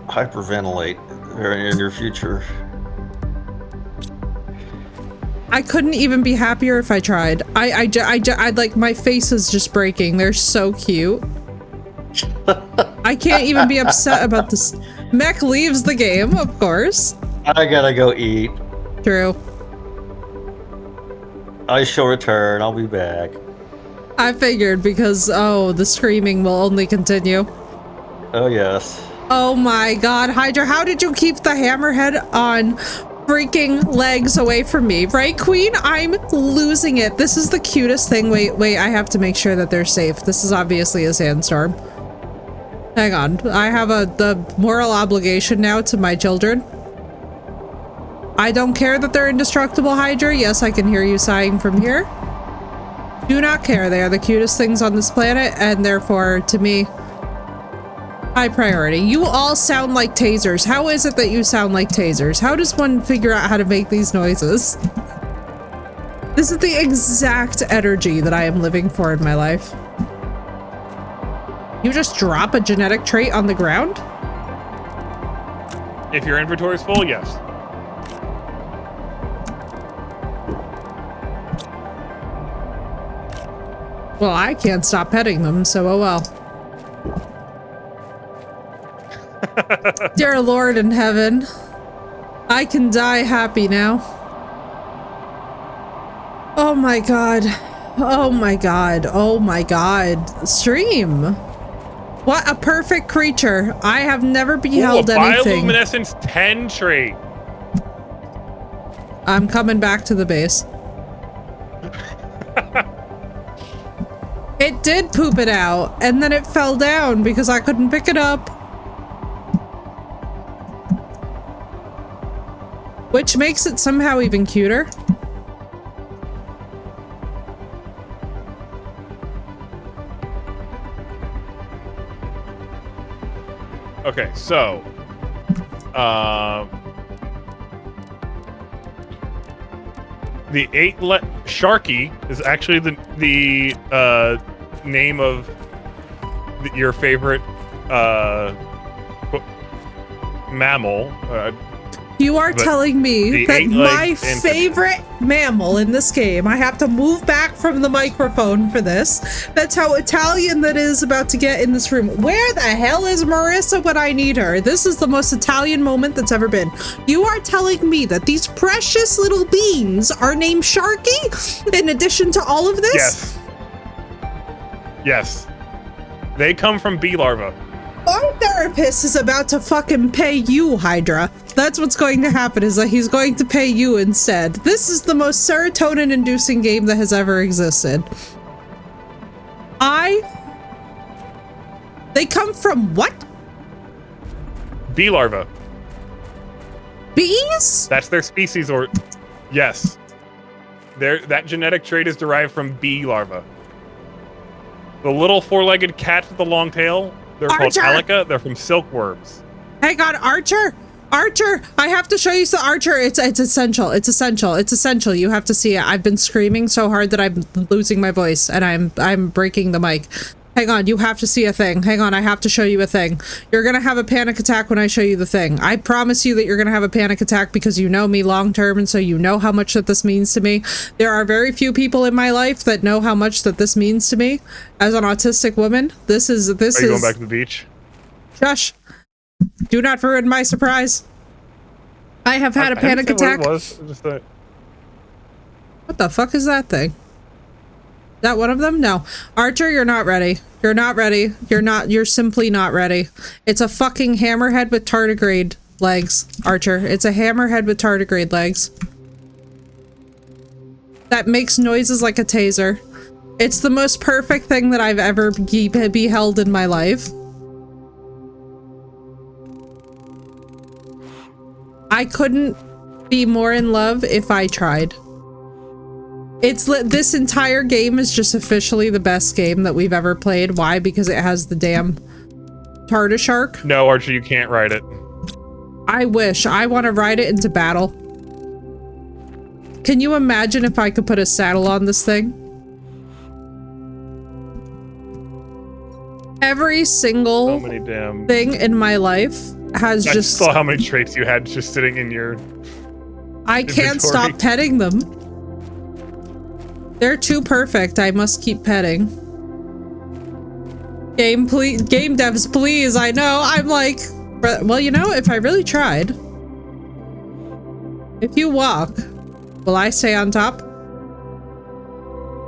hyperventilate in your future. I couldn't even be happier if I tried. I'd like, my face is just breaking. They're so cute. I can't even be upset about this. Mech leaves the game, of course. I gotta go eat. True. I shall return. I'll be back. I figured because, oh, the screaming will only continue. Oh, yes. Oh my god, Hydra, how did you keep the hammerhead on freaking legs away from me? Right, Queen? I'm losing it. This is the cutest thing. Wait, I have to make sure that they're safe. This is obviously a sandstorm. Hang on, I have the moral obligation now to my children. I don't care that they're indestructible, Hydra. Yes, I can hear you sighing from here. Do not care. They are the cutest things on this planet, and therefore, to me, high priority. You all sound like tasers. How is it that you sound like tasers? How does one figure out how to make these noises? This is the exact energy that I am living for in my life. You just drop a genetic trait on the ground? If your inventory is full, yes. Well, I can't stop petting them, so oh well. Dear Lord in heaven, I can die happy now. Oh my god. Oh my god. Oh my god. Stream. What a perfect creature. I have never beheld anything. Bioluminescence 10 trait. I'm coming back to the base. It did poop it out, and then it fell down because I couldn't pick it up. Which makes it somehow even cuter. Okay, so the Sharky is actually the name of your favorite mammal. You are telling me that my favorite mammal in this game, I have to move back from the microphone for this. That's how Italian that is about to get in this room. Where the hell is Marissa when I need her? This is the most Italian moment that's ever been. You are telling me that these precious little beans are named Sharky in addition to all of this? Yes. Yes. They come from bee larvae. Our therapist is about to fucking pay you, Hydra. That's what's going to happen, is that he's going to pay you instead. This is the most serotonin-inducing game that has ever existed. They come from what? Bee larvae. Bees? That's their species, or... Yes. That genetic trait is derived from bee larvae. The little four-legged cat with the long tail... They're called Alica. They're from silkworms. Hey, God, Archer! Archer! I have to show you the Archer. It's essential. It's essential. It's essential. You have to see it. I've been screaming so hard that I'm losing my voice and I'm breaking the mic. Hang on, you have to see a thing. Hang on, I have to show you a thing. You're gonna have a panic attack when I show you the thing. I promise you that you're gonna have a panic attack because you know me long term, and so you know how much that this means to me. There are very few people in my life that know how much that this means to me. As an autistic woman, this is Are you going back to the beach? Shush. Do not ruin my surprise. I have had a panic attack. What it was. Just that. What the fuck is that thing? Is that one of them? No. Archer, you're not ready. You're not ready. You're simply not ready. It's a fucking hammerhead with tardigrade legs, Archer. It's a hammerhead with tardigrade legs. That makes noises like a taser. It's the most perfect thing that I've ever beheld in my life. I couldn't be more in love if I tried. This entire game is just officially the best game that we've ever played. Why? Because it has the damn Tartar Shark. No, Archer, you can't ride it. I wish. I want to ride it into battle. Can you imagine if I could put a saddle on this thing? Every single So many damn thing in my life has I just saw how many traits you had just sitting in your I can't stop inventory. petting them. They're too perfect. I must keep petting. Game devs, please. I know. I'm like, well, you know, if I really tried. If you walk, will I stay on top?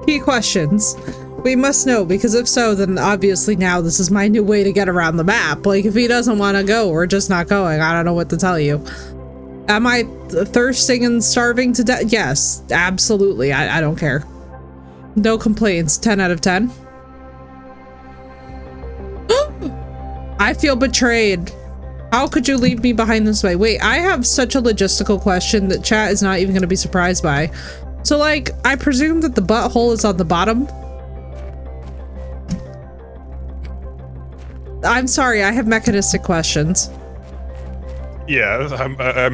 Key questions. We must know, because if so, then obviously now this is my new way to get around the map. Like, if he doesn't want to go, we're just not going. I don't know what to tell you. Am I thirsting and starving to death? Yes, absolutely. I don't care. No complaints. 10 out of 10. I feel betrayed. How could you leave me behind this way? Wait, I have such a logistical question that chat is not even going to be surprised by. So, like, I presume that the butthole is on the bottom. I'm sorry, I have mechanistic questions. Yeah,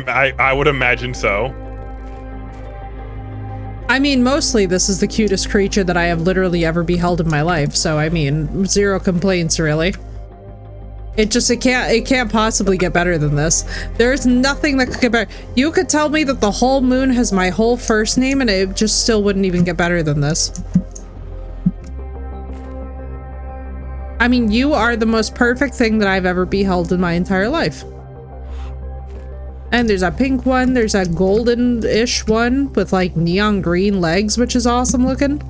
I would imagine so. I mean, mostly this is the cutest creature that I have literally ever beheld in my life. So, I mean, zero complaints, really. It can't possibly get better than this. There's nothing that could get better. You could tell me that the whole moon has my whole first name and it just still wouldn't even get better than this. I mean, you are the most perfect thing that I've ever beheld in my entire life. And there's a pink one, there's a golden-ish one with like neon green legs, which is awesome looking.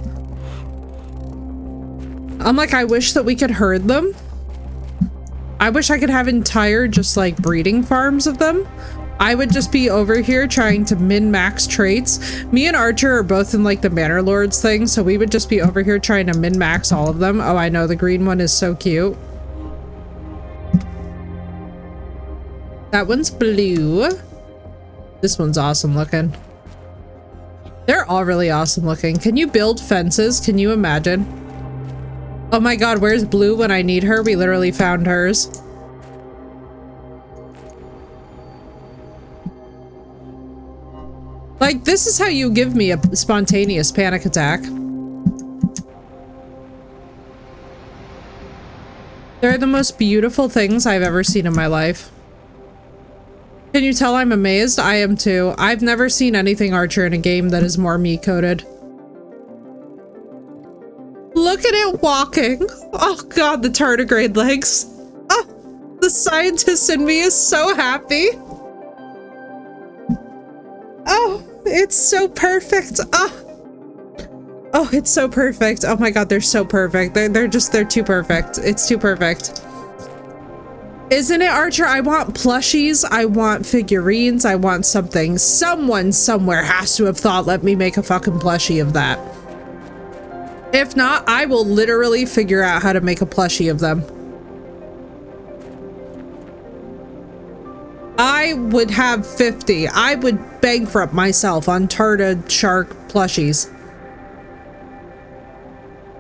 I'm like, I wish that we could herd them. I wish I could have entire just like breeding farms of them. I would just be over here trying to min-max traits. Me and Archer are both in like the Manor Lords thing, so we would just be over here trying to min-max all of them. Oh, I know, the green one is so cute. That one's blue. This one's awesome looking. They're all really awesome looking. Can you build fences? Can you imagine? Oh my god, where's Blue when I need her? We literally found hers. Like, this is how you give me a spontaneous panic attack. They're the most beautiful things I've ever seen in my life. Can you tell I'm amazed? I am too. I've never seen anything, Archer, in a game that is more me-coded. Look at it walking. Oh god, the tardigrade legs. Oh, the scientist in me is so happy. Oh, it's so perfect. Oh, it's so perfect. Oh my god, they're so perfect. They're too perfect. It's too perfect. Isn't it, Archer? I want plushies. I want figurines. I want something. Someone somewhere has to have thought, let me make a fucking plushie of that. If not, I will literally figure out how to make a plushie of them. I would have 50. I would bankrupt myself on Tartar Shark plushies.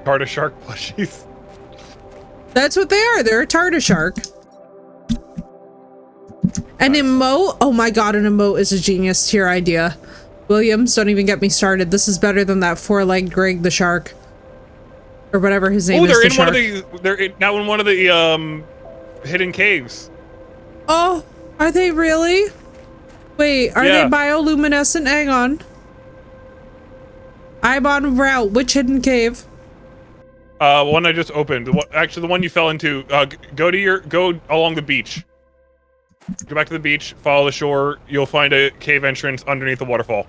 Tartar Shark plushies. That's what they are. They're a Tartar Shark. An emote? Oh my god, an emote is a genius tier idea. Williams, don't even get me started. This is better than that four-legged Greg the Shark. Or whatever his name is. Oh, they're now in one of the hidden caves. Oh, are they really? Wait, are they bioluminescent? Hang on. I'm on route. Which hidden cave? One I just opened. Actually, the one you fell into. Go along the beach. Go back to the beach. Follow the shore. You'll find a cave entrance underneath the waterfall.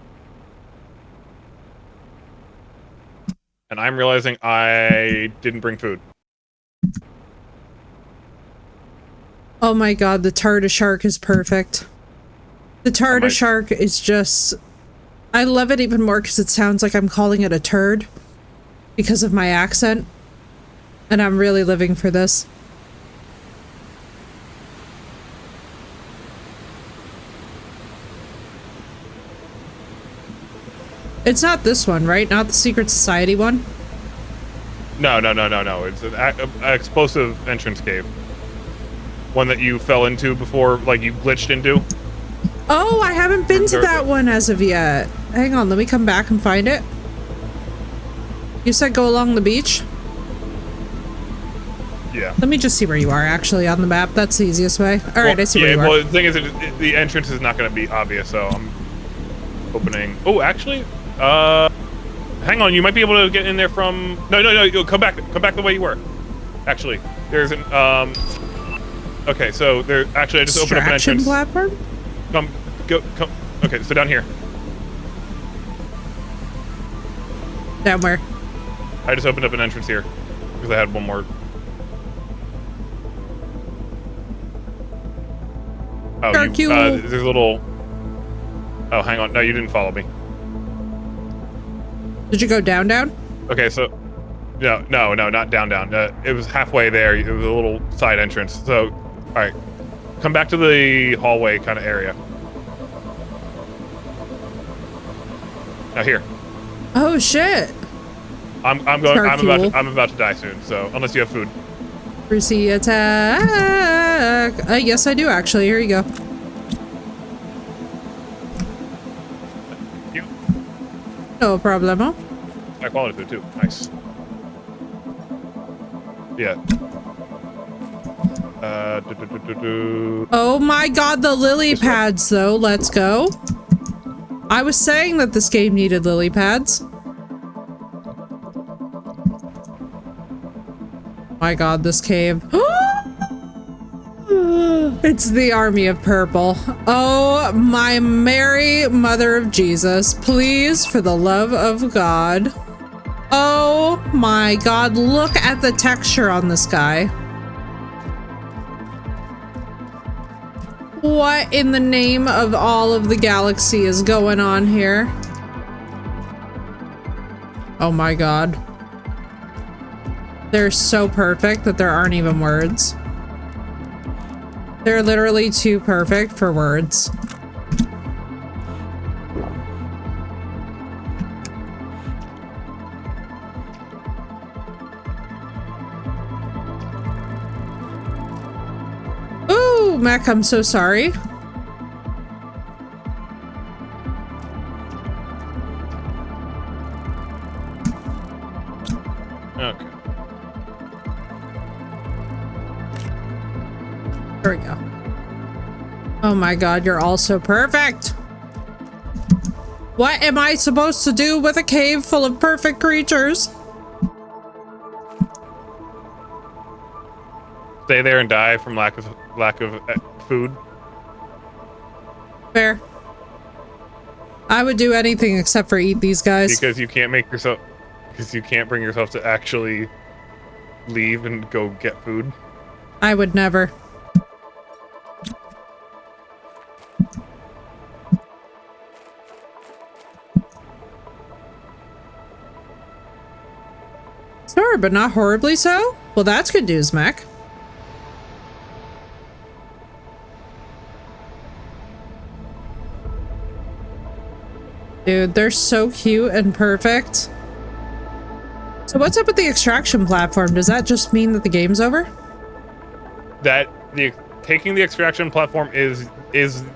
And I'm realizing I didn't bring food. Oh my god, the Tartar Shark is perfect. The Tartar Shark is just... I love it even more because it sounds like I'm calling it a turd. Because of my accent. And I'm really living for this. It's not this one, right? Not the Secret Society one? No. It's an explosive entrance cave. One that you fell into before, like you glitched into. Oh, I haven't been to that one as of yet. Hang on, let me come back and find it. You said go along the beach? Yeah. Let me just see where you are actually on the map. That's the easiest way. All right, I see where you are. Well, the thing is, the entrance is not going to be obvious, so I'm opening. Oh, actually, hang on. You might be able to get in there from. No. Come back the way you were. Actually, there's an Okay, so there. Actually, I just opened up an entrance. Platform? Come. Okay, so down here. Down where? I just opened up an entrance here because I had one more. Oh, there's a little. Oh, hang on. No, you didn't follow me. Did you go down? Okay, so. No, not down. It was halfway there. It was a little side entrance. So, all right, come back to the hallway kind of area. Now here. Oh shit! I'm about to die soon. So unless you have food. Brucey attack. Yes, I do actually. Here you go. You. No problemo. High quality food too. Nice. Yeah. Oh my god, the lily pads though. Let's go. I was saying that this game needed lily pads. My god, this cave. It's the army of purple. Oh my Mary, Mother of Jesus. Please, for the love of God. Oh my god, look at the texture on this guy. What in the name of all of the galaxy is going on here? Oh my god. They're so perfect that there aren't even words. They're literally too perfect for words. Ooh, Mac, I'm so sorry. Okay. There we go. Oh my god, you're all so perfect. What am I supposed to do with a cave full of perfect creatures? Stay there and die from lack of food. Fair. I would do anything except for eat these guys. Because you can't bring yourself to actually leave and go get food. I would never. Sure, but not horribly so? Well, that's good news, Mac. Dude, they're so cute and perfect. So what's up with the extraction platform? Does that just mean that the game's over? Taking the extraction platform is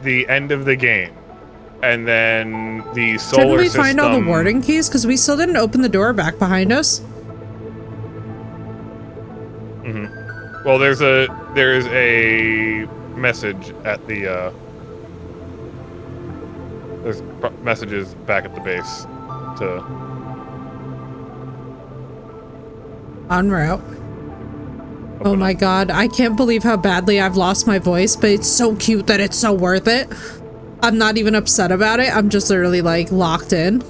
the end of the game. And then the solar Shouldn't we system... find all the warden keys? Because we still didn't open the door back behind us. Well, there is a message at the there's messages back at the base to En route. Oh my god, I can't believe how badly I've lost my voice, but it's so cute that it's so worth it. I'm not even upset about it. I'm just literally like locked in.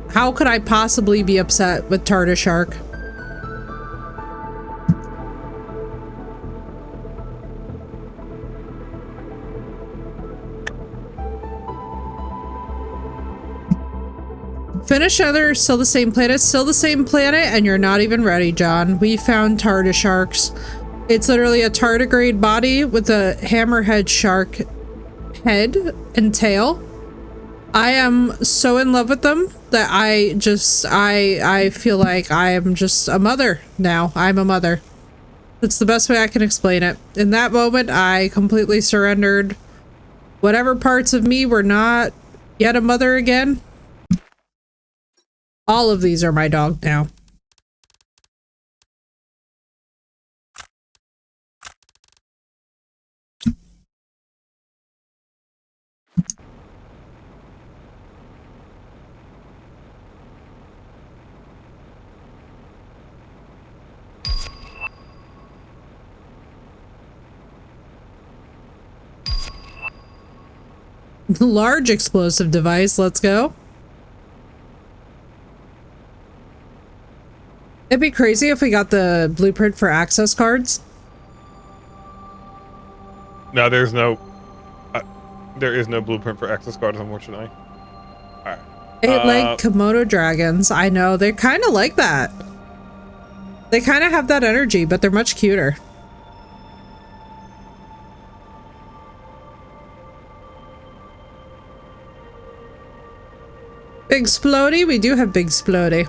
How could I possibly be upset with Tartar Shark? Finish other, still the same planet, and you're not even ready, John. We found Tartar Sharks. It's literally a tardigrade body with a hammerhead shark head and tail. I am so in love with them that I feel like I am just a mother now. I'm a mother. That's the best way I can explain it. In that moment, I completely surrendered. Whatever parts of me were not yet a mother again, all of these are my dog now. Large explosive device, let's go. It'd be crazy if we got the blueprint for access cards. No, there is no blueprint for access cards, unfortunately. Alright. 8-leg Komodo dragons. I know, they're kind of like that. They kind of have that energy, but they're much cuter. Big Splody? We do have Big Splody.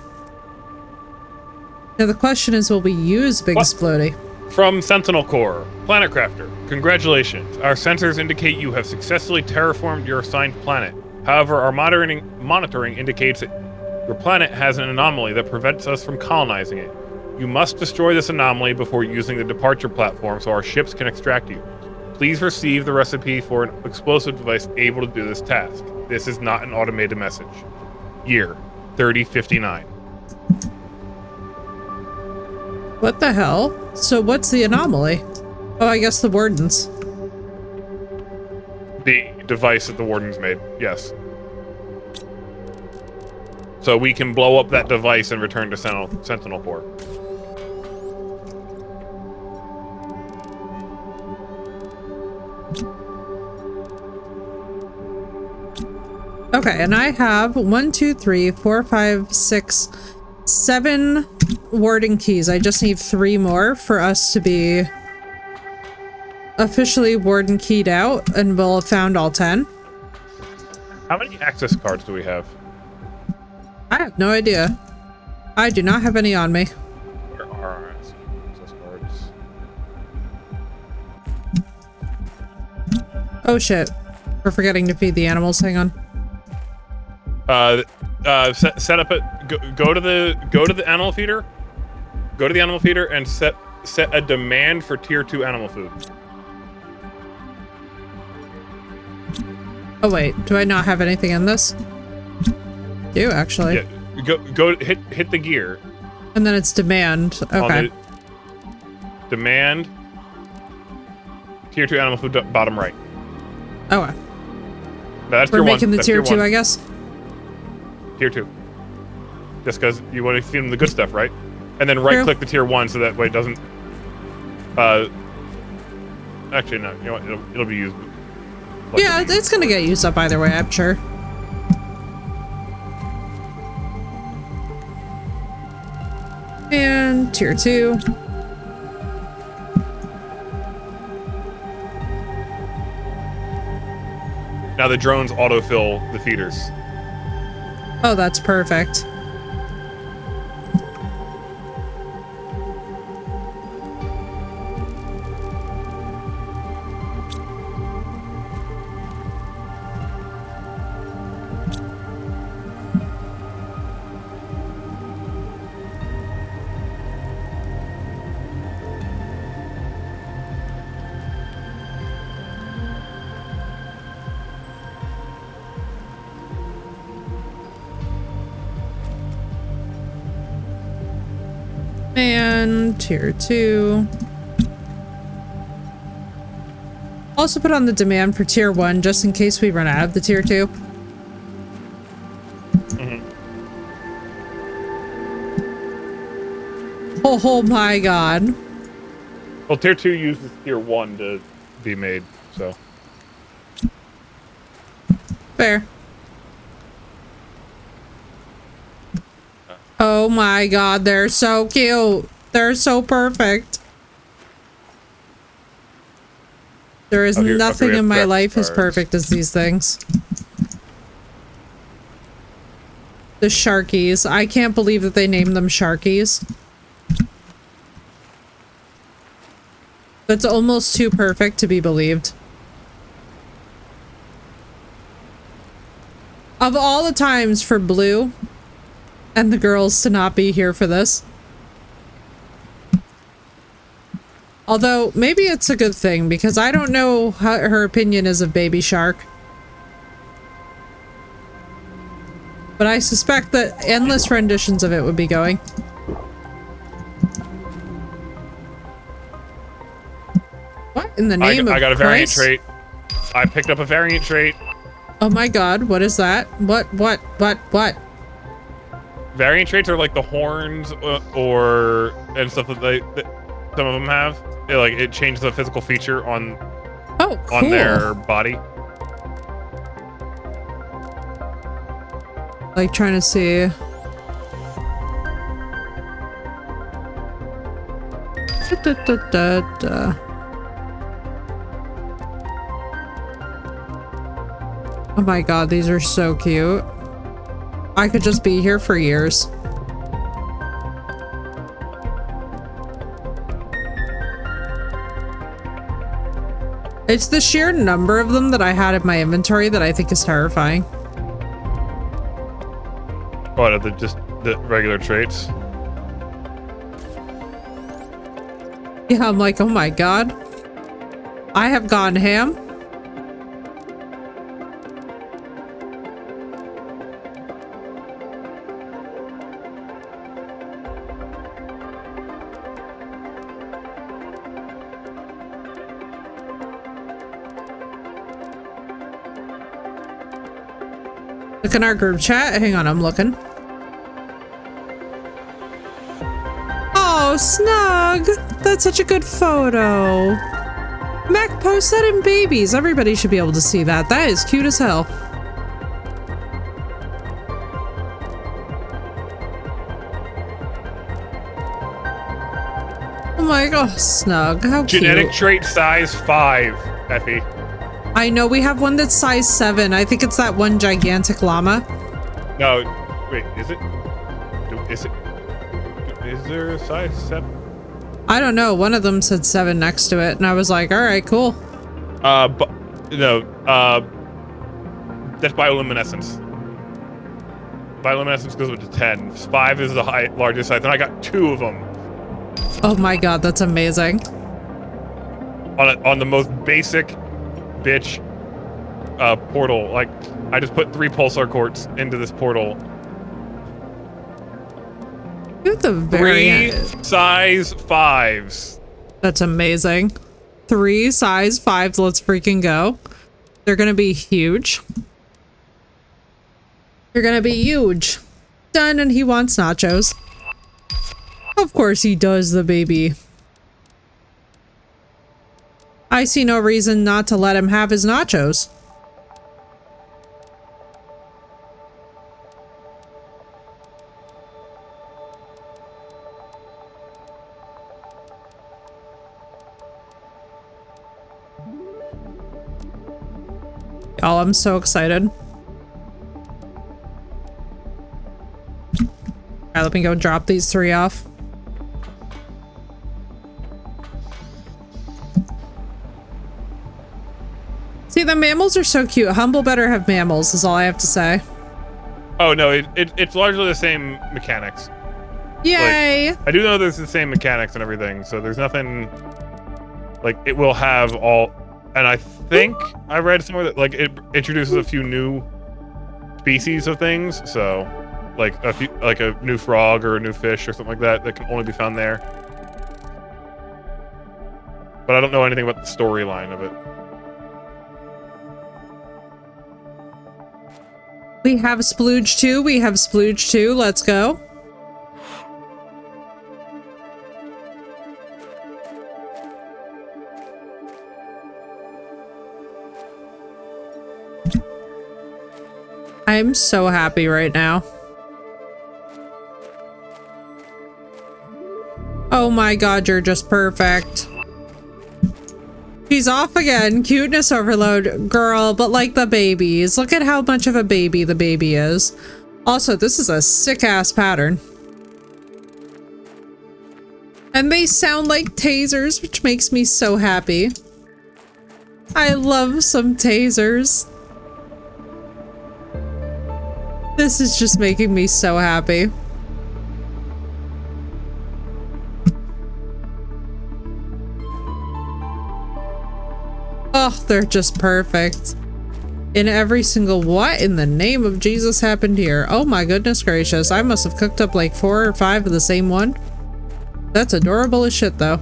Now the question is, will we use Big Splody? From Sentinel Core, Planet Crafter, congratulations. Our sensors indicate you have successfully terraformed your assigned planet. However, our monitoring indicates that your planet has an anomaly that prevents us from colonizing it. You must destroy this anomaly before using the departure platform so our ships can extract you. Please receive the recipe for an explosive device able to do this task. This is not an automated message. Year 3059. What the hell? So what's the anomaly? Oh, I guess the wardens. The device that the wardens made, yes. So we can blow up that device and return to Sentinel Core. Okay, and I have 1, 2, 3, 4, 5, 6, 7 warden keys. I just need 3 more for us to be officially warden keyed out, and we'll have found all 10. How many access cards do we have? I have no idea. I do not have any on me. Where are our access cards? Oh shit. We're forgetting to feed the animals. Hang on. Set up go to the animal feeder. Go to the animal feeder and set a demand for tier 2 animal food. Oh wait, do I not have anything in this? Do actually. Yeah, go hit the gear. And then it's demand. Okay. Demand tier 2 animal food bottom right. Okay. That's We're tier 1. making the That's tier 2, 1. I guess. Tier 2. Just because you want to feed them the good stuff, right? And then right-click the tier 1 so that way it doesn't... Actually, no. You know what? It'll be used. Yeah, it's gonna get used up either way, I'm sure. And tier 2. Now the drones autofill the feeders. Oh, that's perfect. And tier 2. Also put on the demand for tier 1 just in case we run out of the tier 2. Oh my god. Well, tier 2 uses tier 1 to be made, so. Fair. Oh my god, they're so cute. They're so perfect. There is nothing in my life as cards. perfect as these things. The Sharkies. I can't believe that they named them Sharkies. That's almost too perfect to be believed. Of all the times for Blue and the girls to not be here for this. Although, maybe it's a good thing, because I don't know how her opinion is of Baby Shark. But I suspect that endless renditions of it would be going. What in the name of I got a variant Christ? trait. I picked up a variant trait. Oh my god, what is that? What? Variant traits are like the horns and stuff that some of them have. It changes the physical feature on Oh, cool. on their body. Like trying to see. Oh my god, these are so cute. I could just be here for years. It's the sheer number of them that I had in my inventory that I think is terrifying. What are just the regular traits? Yeah, I'm like, oh my god. I have gone ham. Look in our group chat. Hang on, I'm looking. Oh, Snug! That's such a good photo. Mac, post that in babies. Everybody should be able to see that. That is cute as hell. Oh my god, Snug. How Genetic cute. trait size 5, Effie. I know we have one that's size 7. I think it's that one gigantic llama. No, wait, is it? Is there a size 7? I don't know. One of them said 7 next to it, and I was like, all right, cool. But no, that's bioluminescence. Bioluminescence goes up to 10. 5 is the largest size, and I got 2 of them. Oh my god, that's amazing. On the most basic bitch portal. Like, I just put 3 pulsar quartz into this portal. At the very 3 end. size 5s. That's amazing. 3 size 5s. Let's freaking go. They're gonna be huge. They're gonna be huge. Done, and he wants nachos. Of course he does, the baby. I see no reason not to let him have his nachos. Y'all, I'm so excited. Alright, let me go drop these 3 off. See, the mammals are so cute. Humble better have mammals, is all I have to say. Oh no, it's largely the same mechanics. Yay! Like, I do know there's the same mechanics and everything, so there's nothing like it will have all. And I think I read somewhere that like it introduces a few new species of things, so like a new frog or a new fish or something like that that can only be found there. But I don't know anything about the storyline of it. We have Splooge 2. We have Splooge 2. Let's go. I'm so happy right now. Oh my god, you're just perfect. She's off again. Cuteness overload. Girl, but like the babies. Look at how much of a baby the baby is. Also, this is a sick-ass pattern. And they sound like tasers, which makes me so happy. I love some tasers. This is just making me so happy. Oh, they're just perfect. In every single what in the name of Jesus happened here? Oh my goodness gracious. I must have cooked up like 4 or 5 of the same one. That's adorable as shit though.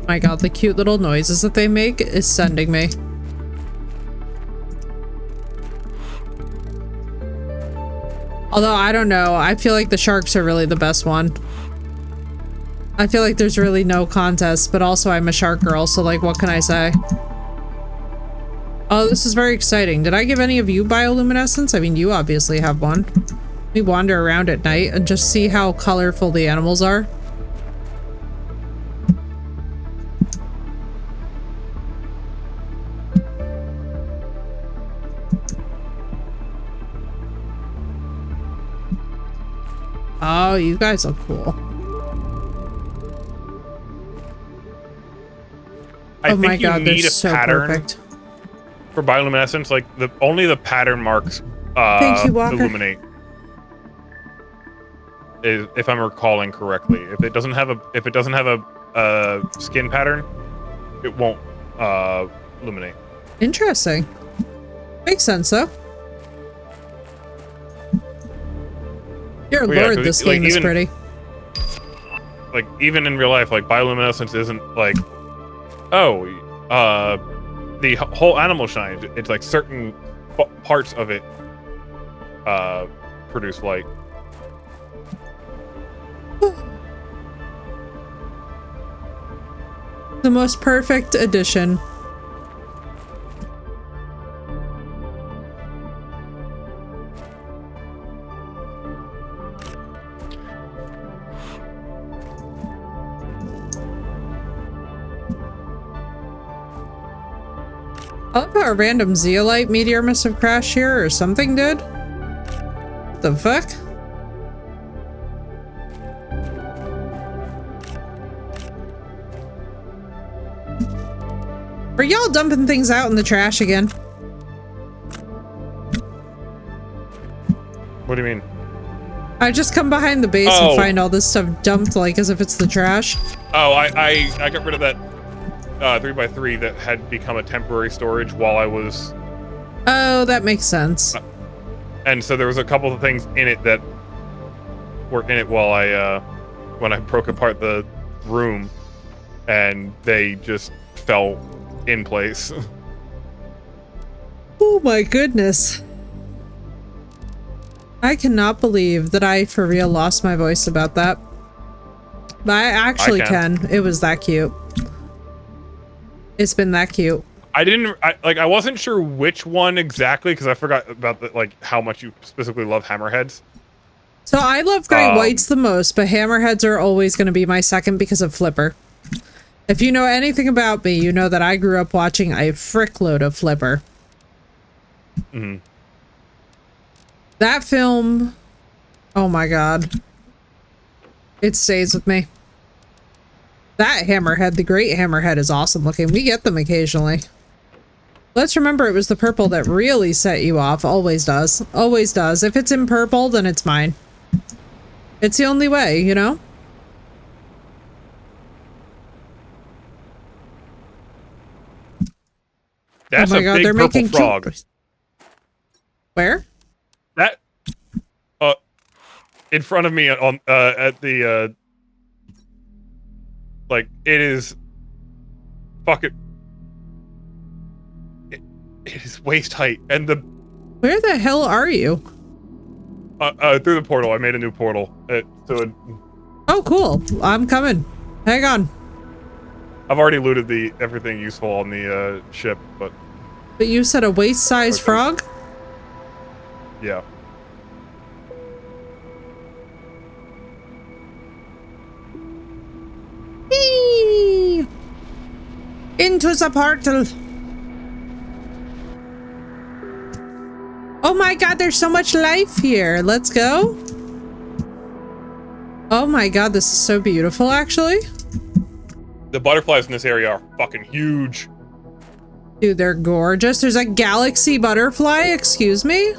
My god, the cute little noises that they make is sending me. Although, I don't know. I feel like the sharks are really the best one. I feel like there's really no contest, but also I'm a shark girl, so like, what can I say? Oh, this is very exciting. Did I give any of you bioluminescence? I mean, you obviously have one. We wander around at night and just see how colorful the animals are. Oh, you guys look cool. I think you God, need a so pattern perfect. for bioluminescence. Like only the pattern marks Thank you, Walker. illuminate. If I'm recalling correctly, if it doesn't have a skin pattern, it won't illuminate. Interesting. Makes sense though. Dear Well, yeah, Lord, 'cause this like, game is pretty. Like even in real life, like bioluminescence isn't like, oh, the whole animal shines. It's like certain parts of it produce light. The most perfect addition. I love how a random zeolite meteor must have crashed here or something did. What the fuck? Are y'all dumping things out in the trash again? What do you mean? I just come behind the base and find all this stuff dumped like as if it's the trash. Oh, I got rid of that 3x3 that had become a temporary storage while I was. Oh, that makes sense. And so there was a couple of things in it that were in it while I when I broke apart the room, and they just fell in place. Oh my goodness. I cannot believe that I for real lost my voice about that. But I actually can. It was that cute. It's been that cute. I wasn't sure which one exactly because I forgot about how much you specifically love hammerheads. So I love great whites the most, but hammerheads are always going to be my second because of Flipper. If you know anything about me, you know that I grew up watching a frickload of Flipper. Mm-hmm. That film, oh my god. It stays with me. That hammerhead, the great hammerhead, is awesome looking. We get them occasionally. Let's remember it was the purple that really set you off. Always does. Always does. If it's in purple, then it's mine. It's the only way, you know? That's oh my god, big they're making frog. Where? That in front of me on at the like it is fucking it is waist height and the where the hell are you? Through the portal. I made a new portal. Oh cool. I'm coming. Hang on. I've already looted everything useful on the ship, but you said a waist-sized frog? Whee! Into the portal. Oh my god, there's so much life here. Let's go. Oh my god, this is so beautiful, actually. The butterflies in this area are fucking huge. Dude, they're gorgeous. There's a galaxy butterfly, excuse me?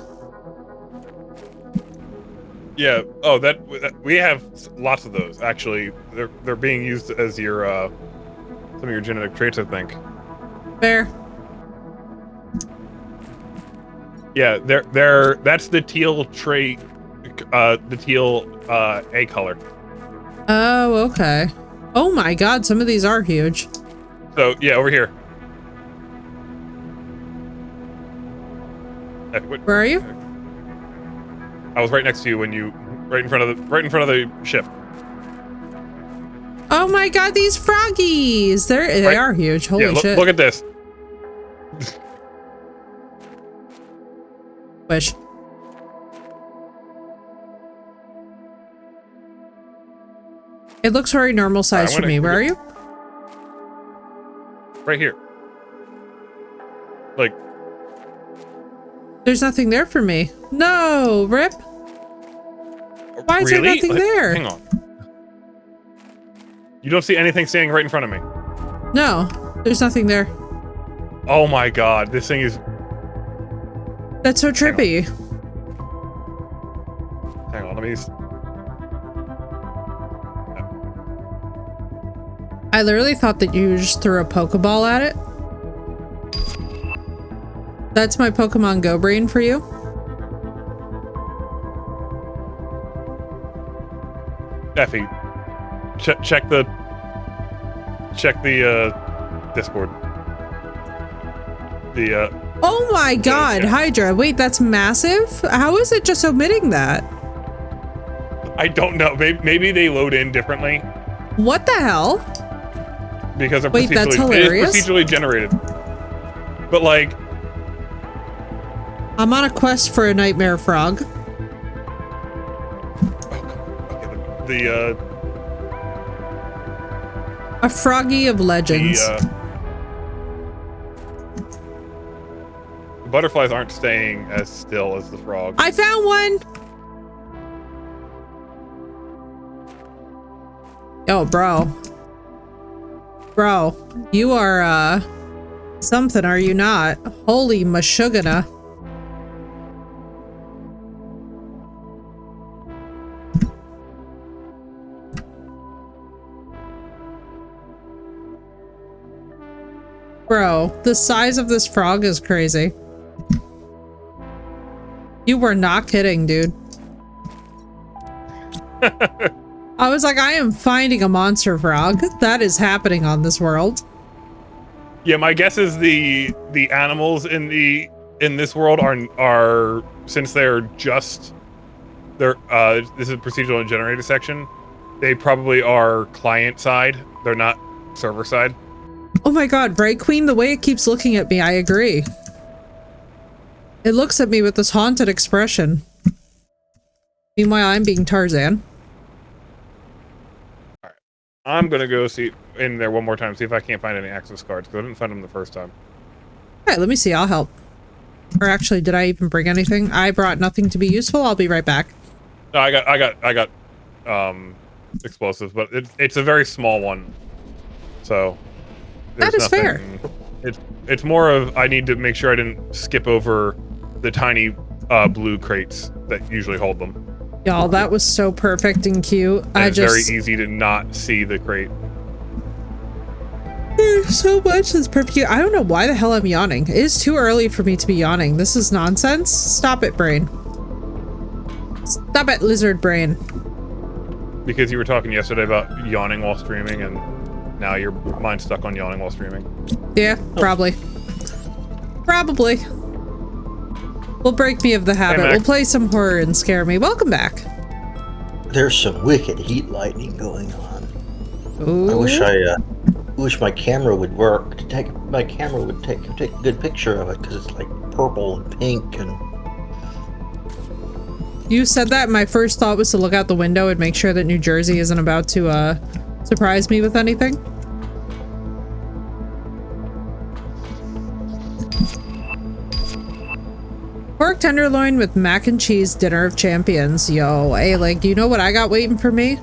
Yeah. Oh, that we have lots of those. Actually, they're being used as your some of your genetic traits, I think. Fair. Yeah, that's the teal trait, the teal A color. Oh, okay. Oh my god, some of these are huge. So yeah, over here. Where are you? I was right next to you when you right in front of the ship. Oh my god, these froggies! They are huge. Holy yeah, shit. Look at this. Wish. It looks very normal size for me. Where are you? Right here. Like, there's nothing there for me. No, Rip. Why is there nothing there? Hang on. You don't see anything standing right in front of me? No, there's nothing there. Oh my god, this thing is... That's so trippy. Hang on, let me... I literally thought that you just threw a Pokeball at it. That's my Pokemon Go brain for you. Effie, check the Discord. Oh my god, Hydra. Wait, that's massive? How is it just omitting that? I don't know. Maybe they load in differently. What the hell? Because they're Wait, that's hilarious. it is procedurally generated. But like... I'm on a quest for a nightmare frog. Okay, a froggy of legends. The butterflies aren't staying as still as the frog. I found one! Oh, bro. Bro, you are, something, are you not? Holy mashugana. Bro, the size of this frog is crazy. You were not kidding, dude. I was like, I am finding a monster frog. That is happening on this world. Yeah, my guess is the animals in this world are since they're this is a procedural and generated section. They probably are client side. They're not server side. Oh my god, Bright Queen, the way it keeps looking at me, I agree. It looks at me with this haunted expression. Meanwhile, I'm being Tarzan. Alright. I'm gonna go see in there one more time, see if I can't find any access cards, because I didn't find them the first time. Alright, let me see, I'll help. Or actually, did I even bring anything? I brought nothing to be useful, I'll be right back. No, I got explosives, but it's a very small one. So that is fair. It's more of I need to make sure I didn't skip over the tiny blue crates that usually hold them. Y'all, that was so perfect and cute. It's very easy to not see the crate. There's so much that's perfect. I don't know why the hell I'm yawning. It is too early for me to be yawning. This is nonsense. Stop it, brain. Stop it, lizard brain. Because you were talking yesterday about yawning while streaming, and now your mind's stuck on yawning while streaming. Yeah, probably. Probably. We'll break me of the habit. We'll play some horror and scare me. Welcome back. There's some wicked heat lightning going on. Ooh. I wish my camera would work. My camera would take a good picture of it because it's like purple and pink and. You said that. My first thought was to look out the window and make sure that New Jersey isn't about to surprise me with anything. Pork tenderloin with mac and cheese dinner of champions. Yo, hey, like, you know what I got waiting for me?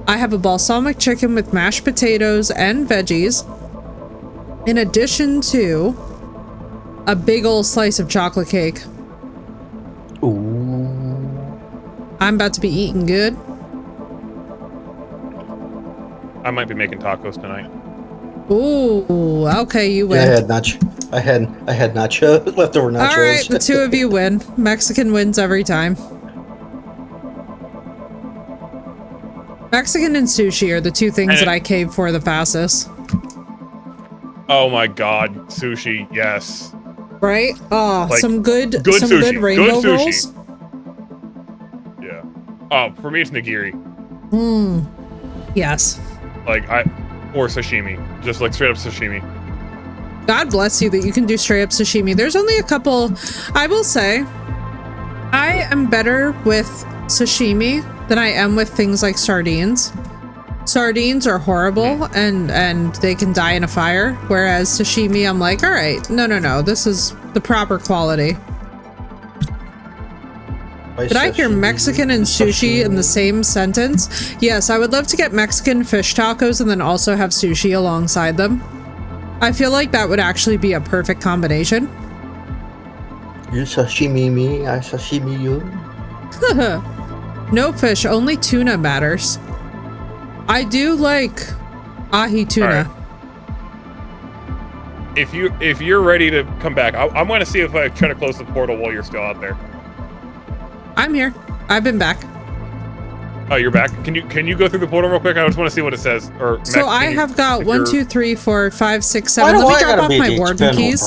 I have a balsamic chicken with mashed potatoes and veggies, in addition to a big old slice of chocolate cake. Ooh. I'm about to be eating good. I might be making tacos tonight. Ooh, okay, you win. Yeah, I had nacho leftover nachos. All right, the two of you win. Mexican wins every time. Mexican and sushi are the two things that I cave for the fastest. Oh my god, sushi, yes. Right? Oh, Like, some good sushi. good rainbow Good rolls. sushi. Yeah. Oh, for me it's nigiri. Yes. Or sashimi. Just like straight up sashimi. God bless you that you can do straight up sashimi. There's only a couple. I will say, I am better with sashimi than I am with things like sardines. Sardines are horrible and they can die in a fire, whereas sashimi, I'm like, all right, no, this is the proper quality. Did I hear Mexican and sushi in the same sentence? Yes, I would love to get Mexican fish tacos and then also have sushi alongside them. I feel like that would actually be a perfect combination. You sashimi me, I sashimi you. No fish, only tuna matters. I do like ahi tuna. Right. If you're ready to come back, I'm going to see if I try to close the portal while you're still out there. I'm here. I've been back. Oh, you're back. Can you go through the portal real quick? I just want to see what it says. Or so I have got 1, 2, 3, 4, 5, 6, 7. Let me drop off my warden keys.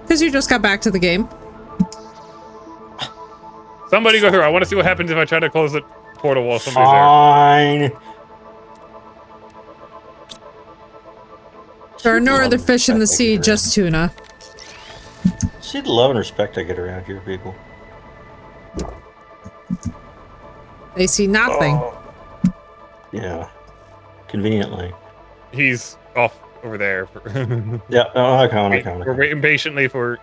Because you just got back to the game. Somebody go through. I want to see what happens if I try to close the portal while somebody's there. There are no other fish in the sea, just tuna. See the love and respect I get around here, people. They see nothing. Oh. Yeah, conveniently. He's off over there. Yeah, I count. We're waiting patiently for.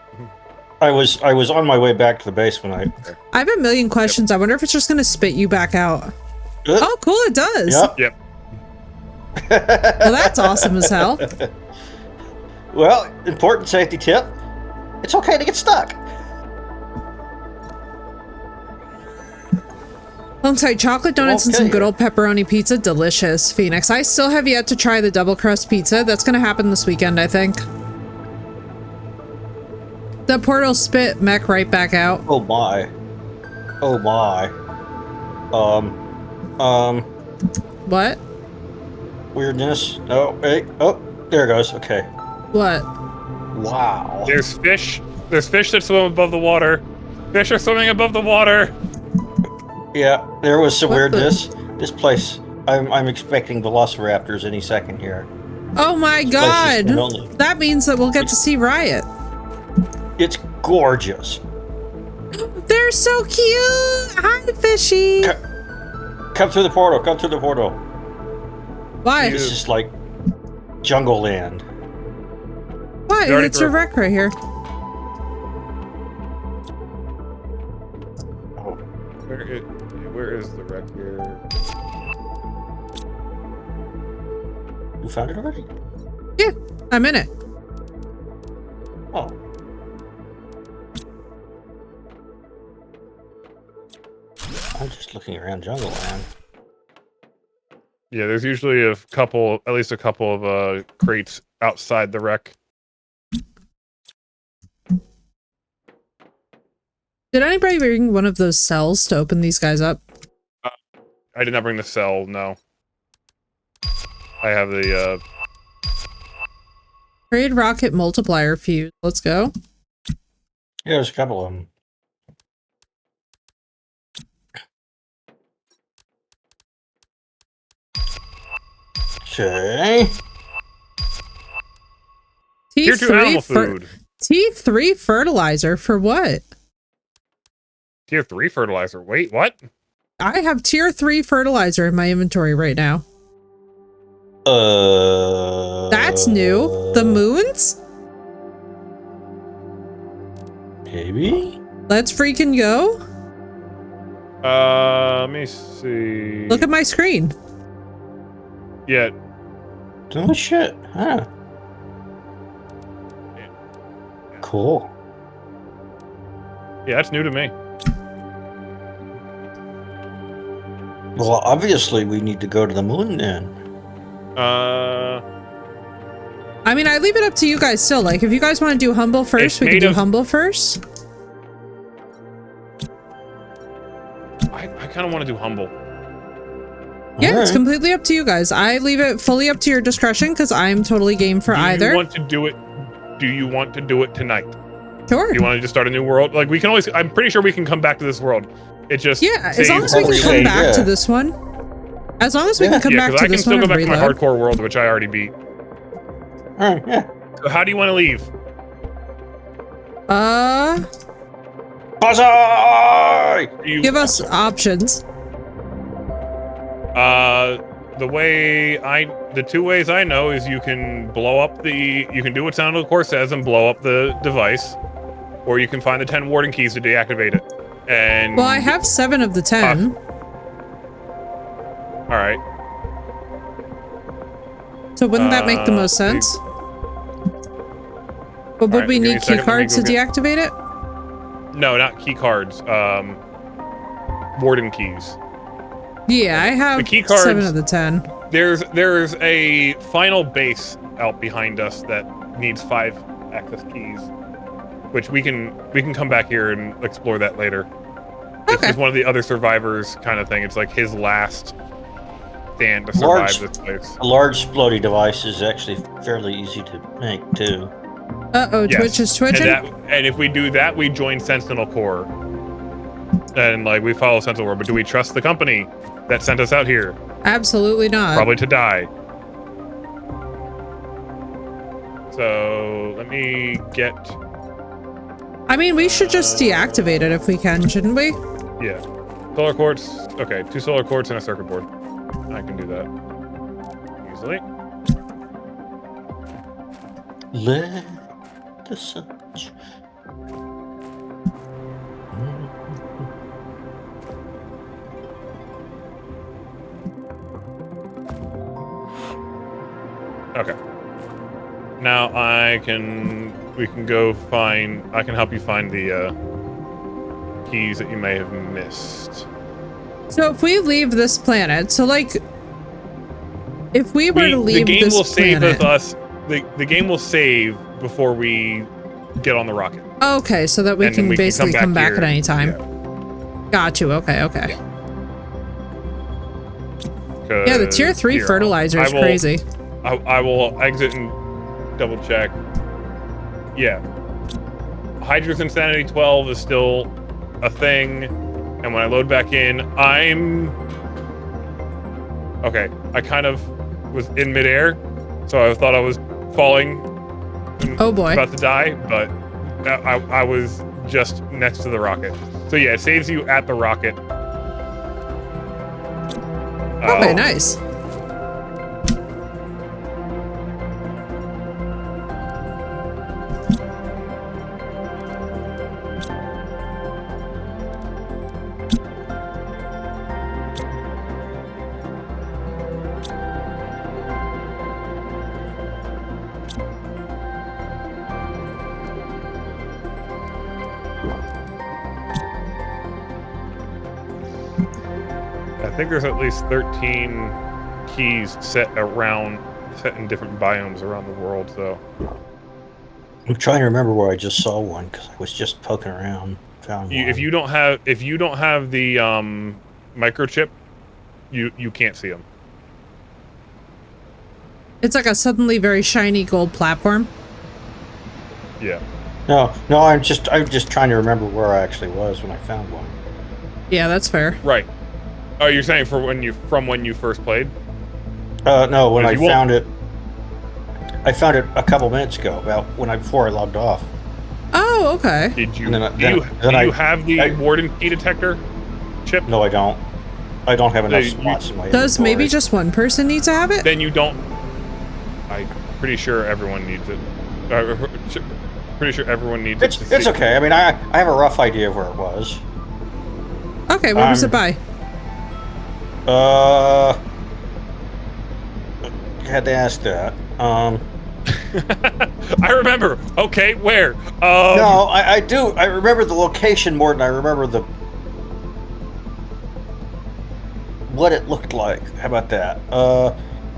I was on my way back to the base when I have a million questions. I wonder if it's just gonna spit you back out. Oh, cool! It does. Yep. Well, that's awesome as hell. Well, important safety tip. It's okay to get stuck. Alongside chocolate donuts and some good old pepperoni pizza. Delicious, Phoenix. I still have yet to try the double crust pizza. That's going to happen this weekend, I think. The portal spit mech right back out. Oh my. Oh my. What? Weirdness. Oh, hey. Oh, there it goes. Okay. What? Wow. There's fish. There's fish that swim above the water. Fish are swimming above the water. Yeah, there was some weirdness. This place, I'm expecting velociraptors any second here. Oh my god! That means that we'll get to see Riot. It's gorgeous. They're so cute! Hi, fishy! Come through the portal, come through the portal. Why? This is like jungle land. Why? It's your wreck right here. Oh. Where is the wreck here? You found it already? Yeah, I'm in it. Oh. I'm just looking around jungle land. Yeah, there's usually at least a couple of crates outside the wreck. Did anybody bring one of those cells to open these guys up? I did not bring the cell, no. I have the Trade rocket multiplier fuse. Let's go. Yeah, there's a couple of them. Okay. Tier 2 animal food. T3 fertilizer for what? Tier 3 fertilizer. Wait, what? I have tier 3 fertilizer in my inventory right now. That's new. The moons? Maybe? Let's freaking go. Let me see. Look at my screen. Yeah. Oh shit. Huh. Cool. Yeah, that's new to me. Well, obviously we need to go to the moon then. I mean, I leave it up to you guys still. Like, if you guys want to do humble first, we can do humble first. I kind of want to do humble. Yeah, it's completely up to you guys. I leave it fully up to your discretion because I'm totally game for either. Do you want to do it? Do you want to do it tonight? Sure. Do you want to just start a new world? Like, we can always. I'm pretty sure we can come back to this world. It just as long as we can come back to this one. As long as we can come back to this one. I can still go back to my hardcore world, which I already beat. Alright, yeah. So how do you want to leave? Buzzeye! Give us options. The two ways I know is you can blow up you can do what Sound of the Course says and blow up the device, or you can find the 10 warden keys to deactivate it. And well, I have 7 of the 10. All right. So wouldn't that make the most sense? But would we need key cards to deactivate it? No, not key cards. Warden keys. Yeah, I have the key cards, 7 of the 10. There's a final base out behind us that needs 5 access keys, which we can come back here and explore that later. It's just one of the other survivors kind of thing. It's like his last stand to survive this place. A large exploding device is actually fairly easy to make too. Uh-oh, yes. Twitch is twitching? And if we do that, we join Sentinel Corps. And, like, we follow Sentinel Corps. But do we trust the company that sent us out here? Absolutely not. Probably to die. So, let me get... I mean, we should just deactivate it if we can, shouldn't we? Yeah. Solar quartz. Okay, 2 solar quartz and a circuit board. I can do that. Easily. Let the sunshine. Okay. Now we can go find, I can help you find the keys that you may have missed. So if we leave this planet, so like, if we were to leave this planet... The game will save us, the game will save before we get on the rocket. Okay, so that we can basically come back at any time. Yeah. Got you, okay. Yeah, the tier 3 fertilizer is crazy. I will exit and double check. Yeah. Hydra's Insanity 12 is still a thing. And when I load back in, okay, I kind of was in midair. So I thought I was falling. Oh boy. About to die, but I was just next to the rocket. So yeah, it saves you at the rocket. Okay, nice. I think there's at least 13 keys set in different biomes around the world, so. I'm trying to remember where I just saw one because I was just poking around. Found one. If you don't have the microchip, you can't see them. It's like a suddenly very shiny gold platform. Yeah. No, I'm just trying to remember where I actually was when I found one. Yeah, that's fair. Right. Oh, you're saying from when you first played? No, when I found it. I found it a couple minutes ago, before I logged off. Oh, okay. Did you? Do you have the warden key detector chip? No, I don't. I don't have enough you- spots in my Does inventory. maybe just one person need to have it? Then you don't. I'm pretty sure everyone needs it. Pretty sure everyone needs it. It's okay. I mean, I have a rough idea of where it was. Okay, what was it by? You had to ask that. I remember. Okay, where? No, I do. I remember the location more than I remember what it looked like. How about that?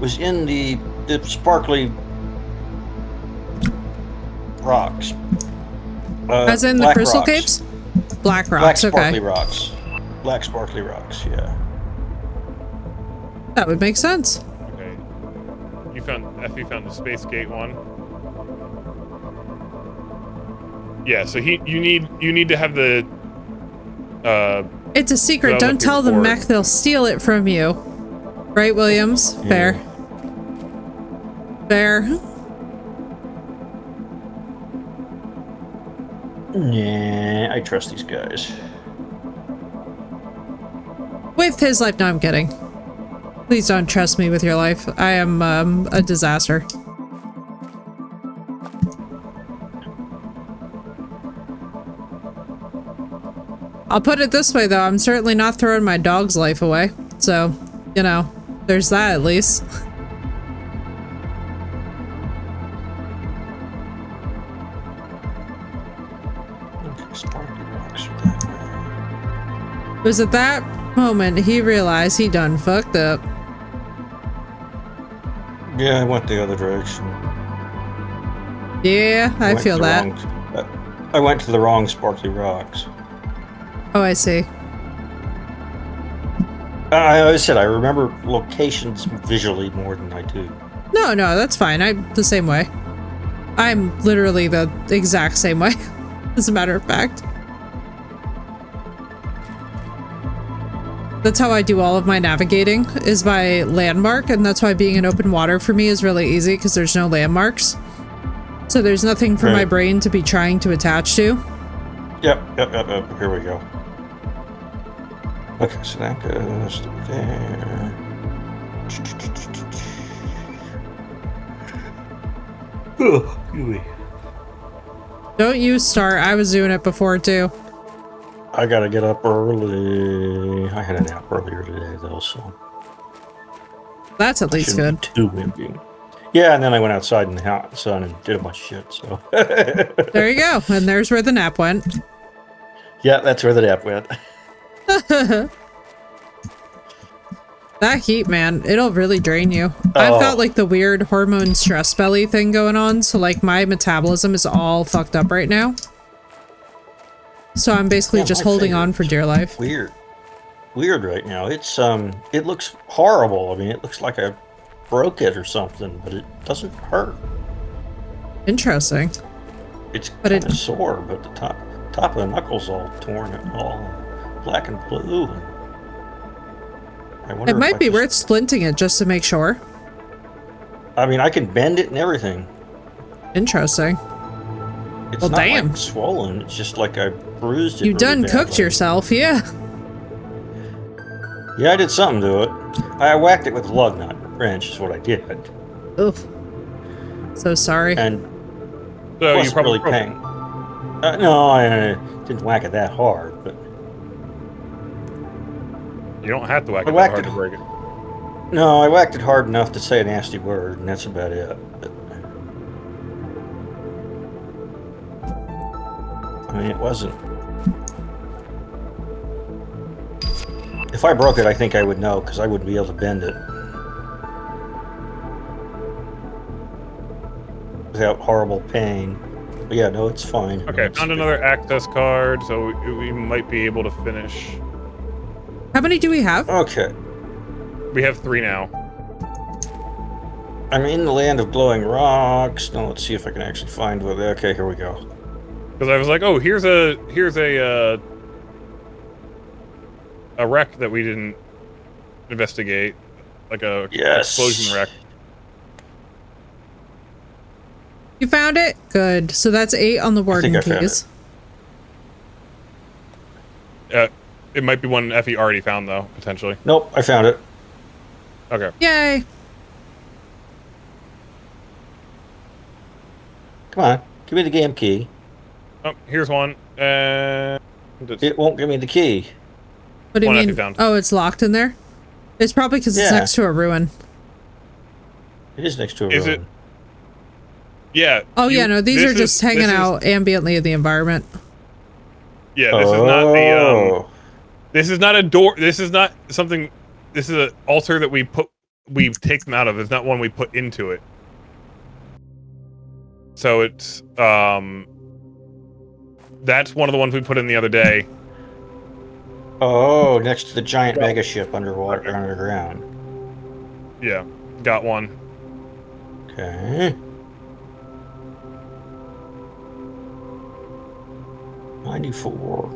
Was in the sparkly rocks. As in the Black crystal rocks. caves? Black rocks, Black sparkly okay. rocks. Black sparkly rocks, yeah. That would make sense. Okay. You found the space gate one. Yeah, so you need to have the It's a secret. Well, Don't looking tell the for- mech they'll steal it from you. Right, Williams? Yeah. Fair. Fair. Yeah, I trust these guys. With his life. No, I'm kidding. Please don't trust me with your life. I am a disaster. I'll put it this way, though. I'm certainly not throwing my dog's life away. So, you know, there's that at least. Okay, sparkly rocks are that way. It was at that moment he realized he done fucked up. Yeah, I went the other direction. Yeah, I went feel to that. I went to the wrong sparkly rocks. Oh, I see. I said I remember locations visually more than I do. No, that's fine. I'm the same way. I'm literally the exact same way, as a matter of fact. That's how I do all of my navigating, is by landmark, and that's why being in open water for me is really easy, because there's no landmarks. So there's nothing for my brain to be trying to attach to. Yep. Here we go. Okay, so that goes to there. Oh, excuse me. Don't you start. I was doing it before, too. I gotta get up early. I had a nap earlier today, though, so That's at least good. too wimpy. Yeah, and then I went outside in the hot sun and did a bunch of shit, so. There you go. And there's where the nap went. Yeah, that's where the nap went. That heat, man, it'll really drain you. I've got like the weird hormone stress belly thing going on, so like my metabolism is all fucked up right now. So I'm basically just holding on for dear life. Weird right now. It's it looks horrible. I mean, it looks like I broke it or something, but it doesn't hurt. Interesting. It's But kind of sore, but the top of the knuckles all torn and all black and blue. And I wonder It if might I be just- worth splinting it just to make sure. I mean, I can bend it and everything. Interesting. It's Well, not damn. like swollen. It's just like I bruised it. You really done cooked badly. yourself, yeah. Yeah, I did something to it. I whacked it with a lug nut wrench. Is what I did, Oof. So sorry. and So you wasn't probably really broke it. paying. No, I didn't whack it that hard, but You don't have to whack I it that whacked hard it. to break it. no, I whacked it hard enough to say a nasty word, and that's about it. But, I mean, it wasn't. If I broke it, I think I would know, because I wouldn't be able to bend it without horrible pain. But yeah, no, it's fine. Okay, It's- found another access card, so we might be able to finish. How many do we have? Okay. We have 3 now. I'm in the land of glowing rocks. Now let's see if I can actually find what. Okay, here we go. Because I was like, oh, here's a wreck that we didn't investigate, like a Yes. explosion wreck. You found it? Good. So that's 8 on the warden I found keys. It might be one Effie already found though, potentially. Nope, I found it. Okay. Yay. Come on, give me the game key. Oh, here's one. It won't give me the key. What do you One mean? Effie found. Oh, it's locked in there? It's probably because it's Yeah. next to a ruin. It is next to a Is ruin. it? Yeah. Oh, yeah, no, these this are just hanging this is- out ambiently in the environment. Yeah, this is not the Oh. This is not a door. This is not something. This is an altar that we take them out of. It's not one we put into it. So it's that's one of the ones we put in the other day. Oh, next to the giant mega ship underwater, underground. Yeah, got one. Okay. 94.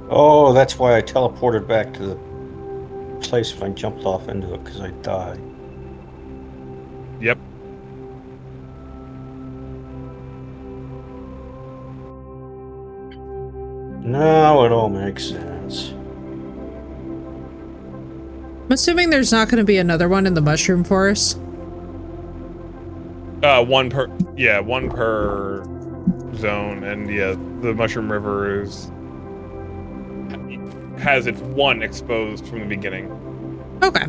Oh, that's why I teleported back to the place when I jumped off into it, because I died. Yep. Now it all makes sense. I'm assuming there's not going to be another one in the mushroom forest. One per zone, and yeah, the Mushroom River has its one exposed from the beginning. Okay.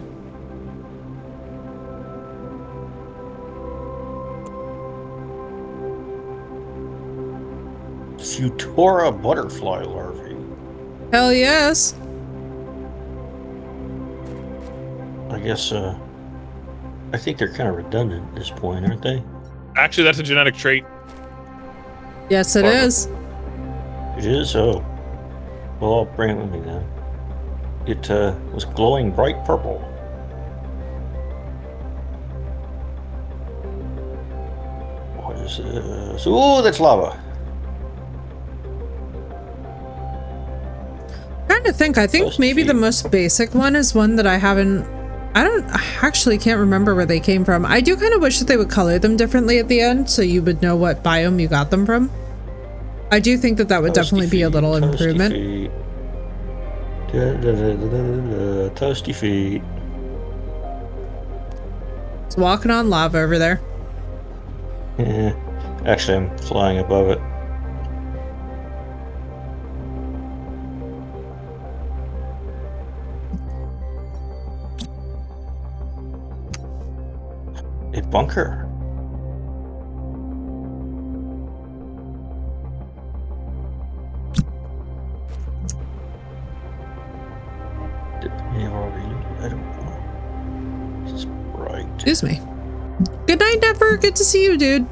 Futura butterfly larvae. Hell yes. I guess, I think they're kind of redundant at this point, aren't they? Actually, that's a genetic trait. Yes, it Barbara. is. It is? Oh. Well, I'll bring it with me then. It, was glowing bright purple. What is this? Ooh, that's lava. Trying to think. I think Supposed to maybe the be. most basic one is one that I actually can't remember where they came from. I do kind of wish that they would color them differently at the end so you would know what biome you got them from. I do think that that would definitely be a little improvement. Toasty feet. Toasty feet. It's walking on lava over there. Yeah. Actually, I'm flying above it. A bunker. Did we already? I don't know. It's bright. Excuse me. Good night, Never. Good to see you, dude.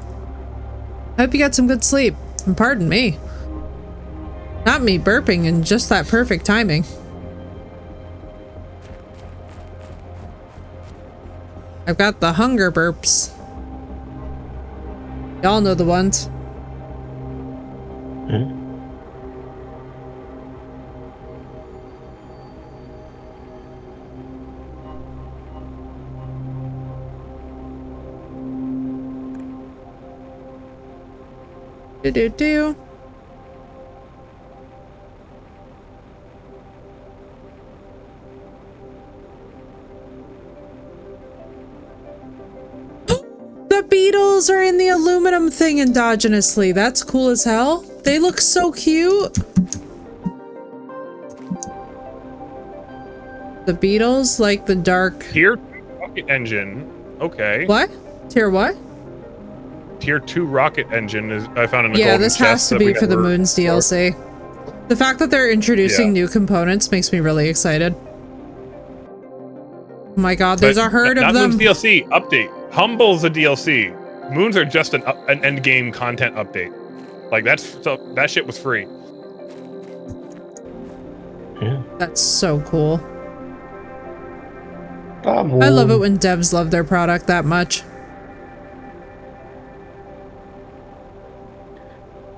I hope you got some good sleep. And pardon me. Not me burping in just that perfect timing. I've got the hunger burps. Y'all know the ones. Hmm? Do. The beetles are in the aluminum thing endogenously. That's cool as hell. They look so cute. The beetles, like the dark... Tier 2 rocket engine. Okay. What? Tier what? Tier 2 rocket engine is I found in the Yeah, golden this chest has to that we be for the never Moon's explored. DLC. The fact that they're introducing Yeah. new components makes me really excited. Oh my god, there's But a herd of not them. Moon's DLC update. Humble's a DLC. Moons are just an end game content update. Like that shit was free. Yeah. That's so cool. Ah, I love it moon. when devs love their product that much.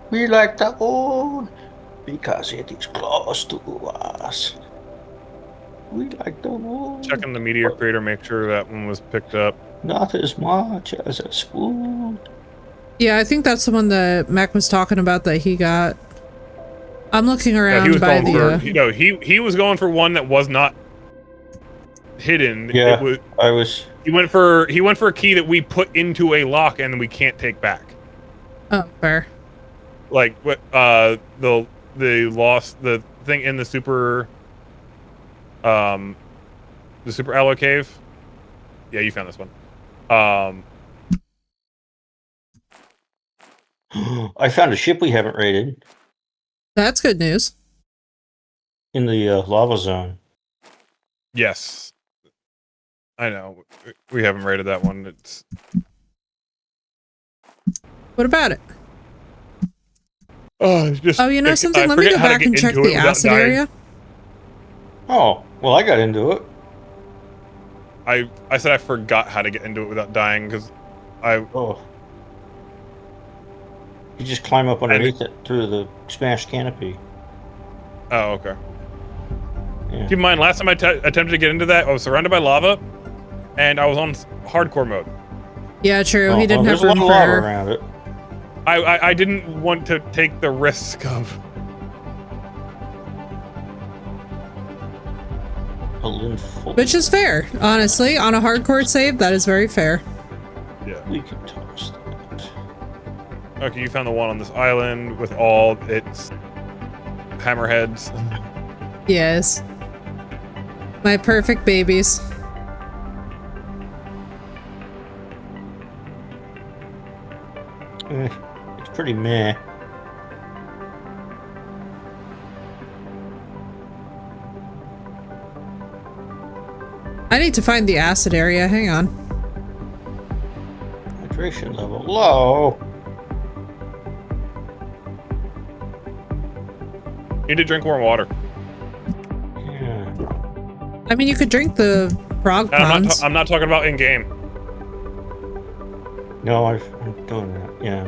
We like the moon because it is close to us. We like the moon. Checking the meteor crater, make sure that one was picked up. Not as much as a spoon. Yeah, I think that's the one that Mac was talking about that he got. I'm looking Yeah, around he was by going the. for he was going for one that was not hidden. Yeah, It was I was. he went for a key that we put into a lock and we can't take back. Oh, fair. Like what the lost the thing in the super alloy cave. Yeah, you found this one. I found a ship we haven't raided That's good news. in the lava zone. Yes. I know. We haven't rated that one. It's What about it? it's just Oh, you know something? I Let me forget go how to back get and check into it the without acid dying. area. Oh, well, I got into it. I said I forgot how to get into it without dying because Oh. You just climb up underneath it through the smashed canopy. Oh, okay. Yeah. Keep in mind, last time I attempted to get into that, I was surrounded by lava, and I was on hardcore mode. Yeah, true. Oh, He didn't well, have there's room a lot of lava for. around it. I didn't want to take the risk of. A linful. Which is fair, honestly. On a hardcore save, that is very fair. Yeah. We can toss that. Okay, you found the one on this island with all its hammerheads. Yes. My perfect babies. It's pretty meh. I need to find the acid area. Hang on. Hydration level low. You need to drink more water. Yeah. I mean, you could drink the frog And ponds. I'm not talking about in game. No, I'm doing that. Yeah.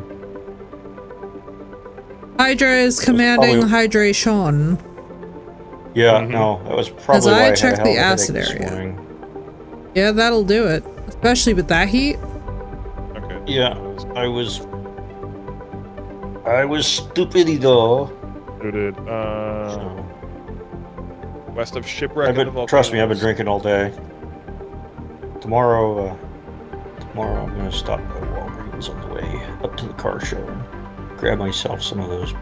Hydra is commanding probably- hydration. Yeah. Mhm. No, that was probably As I why I had a check hell the of a headache acid this area. morning. Yeah, that'll do it. Especially with that heat. Okay. Yeah, I was stupido. Suited. So, West of shipwreck. trust me, I've been drinking all day. Tomorrow I'm gonna stop by Walgreens on the way up to the car show and grab myself some of those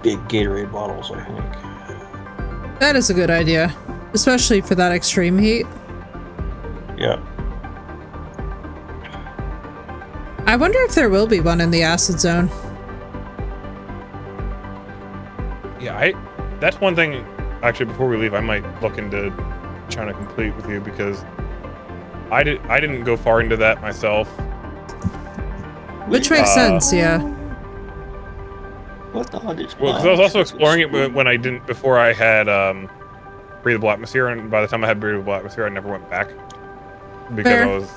big Gatorade bottles, I think. That is a good idea. Especially for that extreme heat. Yeah. I wonder if there will be one in the acid zone. Yeah, that's one thing. Actually, before we leave, I might look into trying to complete with you because I didn't go far into that myself. Which makes sense, yeah. What the hell is Well, because I was also exploring it when I didn't before I had breathable atmosphere, and by the time I had breathable atmosphere, I never went back because Fair. I was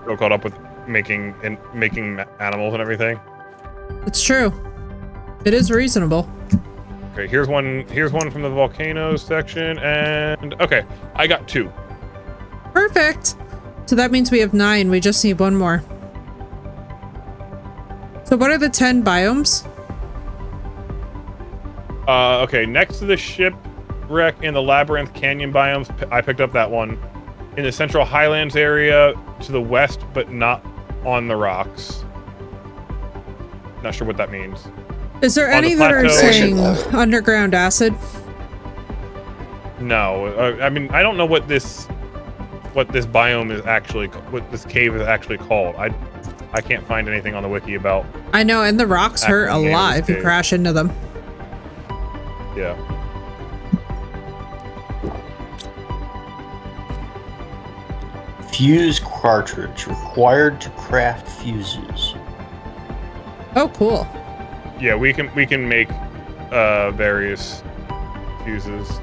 so caught up with making animals and everything. It's true. It is reasonable. Okay, here's one from the volcanoes section, and okay, I got 2. Perfect. So that means we have 9. We just need one more. So what are the 10 biomes? Okay, next to the shipwreck in the Labyrinth Canyon biomes, I picked up that one. In the Central Highlands area to the west, but not on the rocks. Not sure what that means. Is there On the any that are plateau. saying underground acid? No, I mean I don't know what this biome is actually, what this cave is actually called. I can't find anything on the wiki about. I know, and the rocks hurt a Actual name of lot this if you cave. crash into them. Yeah. Fuse cartridge required to craft fuses. Oh, cool. Yeah, we can make various fuses.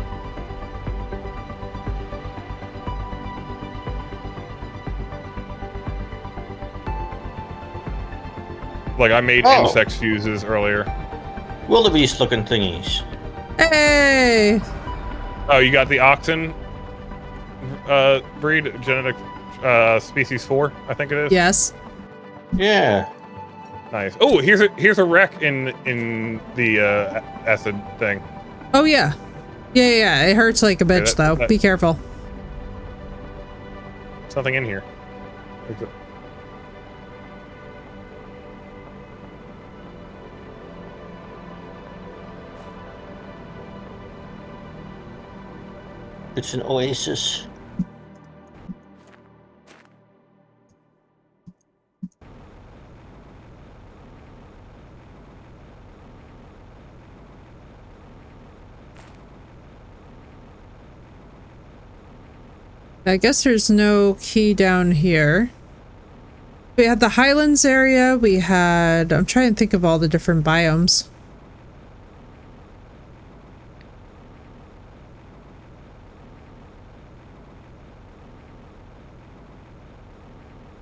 Like I made Oh. insect fuses earlier. Wildebeest looking thingies. Hey! Oh, you got the oxen breed, genetic species 4, I think it is. Yes. Yeah. Nice. Oh, here's a wreck in the acid thing. Oh yeah. Yeah. It hurts like a bitch though. Be careful. There's nothing in here. It's an oasis. I guess there's no key down here. We had the Highlands area. We had... I'm trying to think of all the different biomes.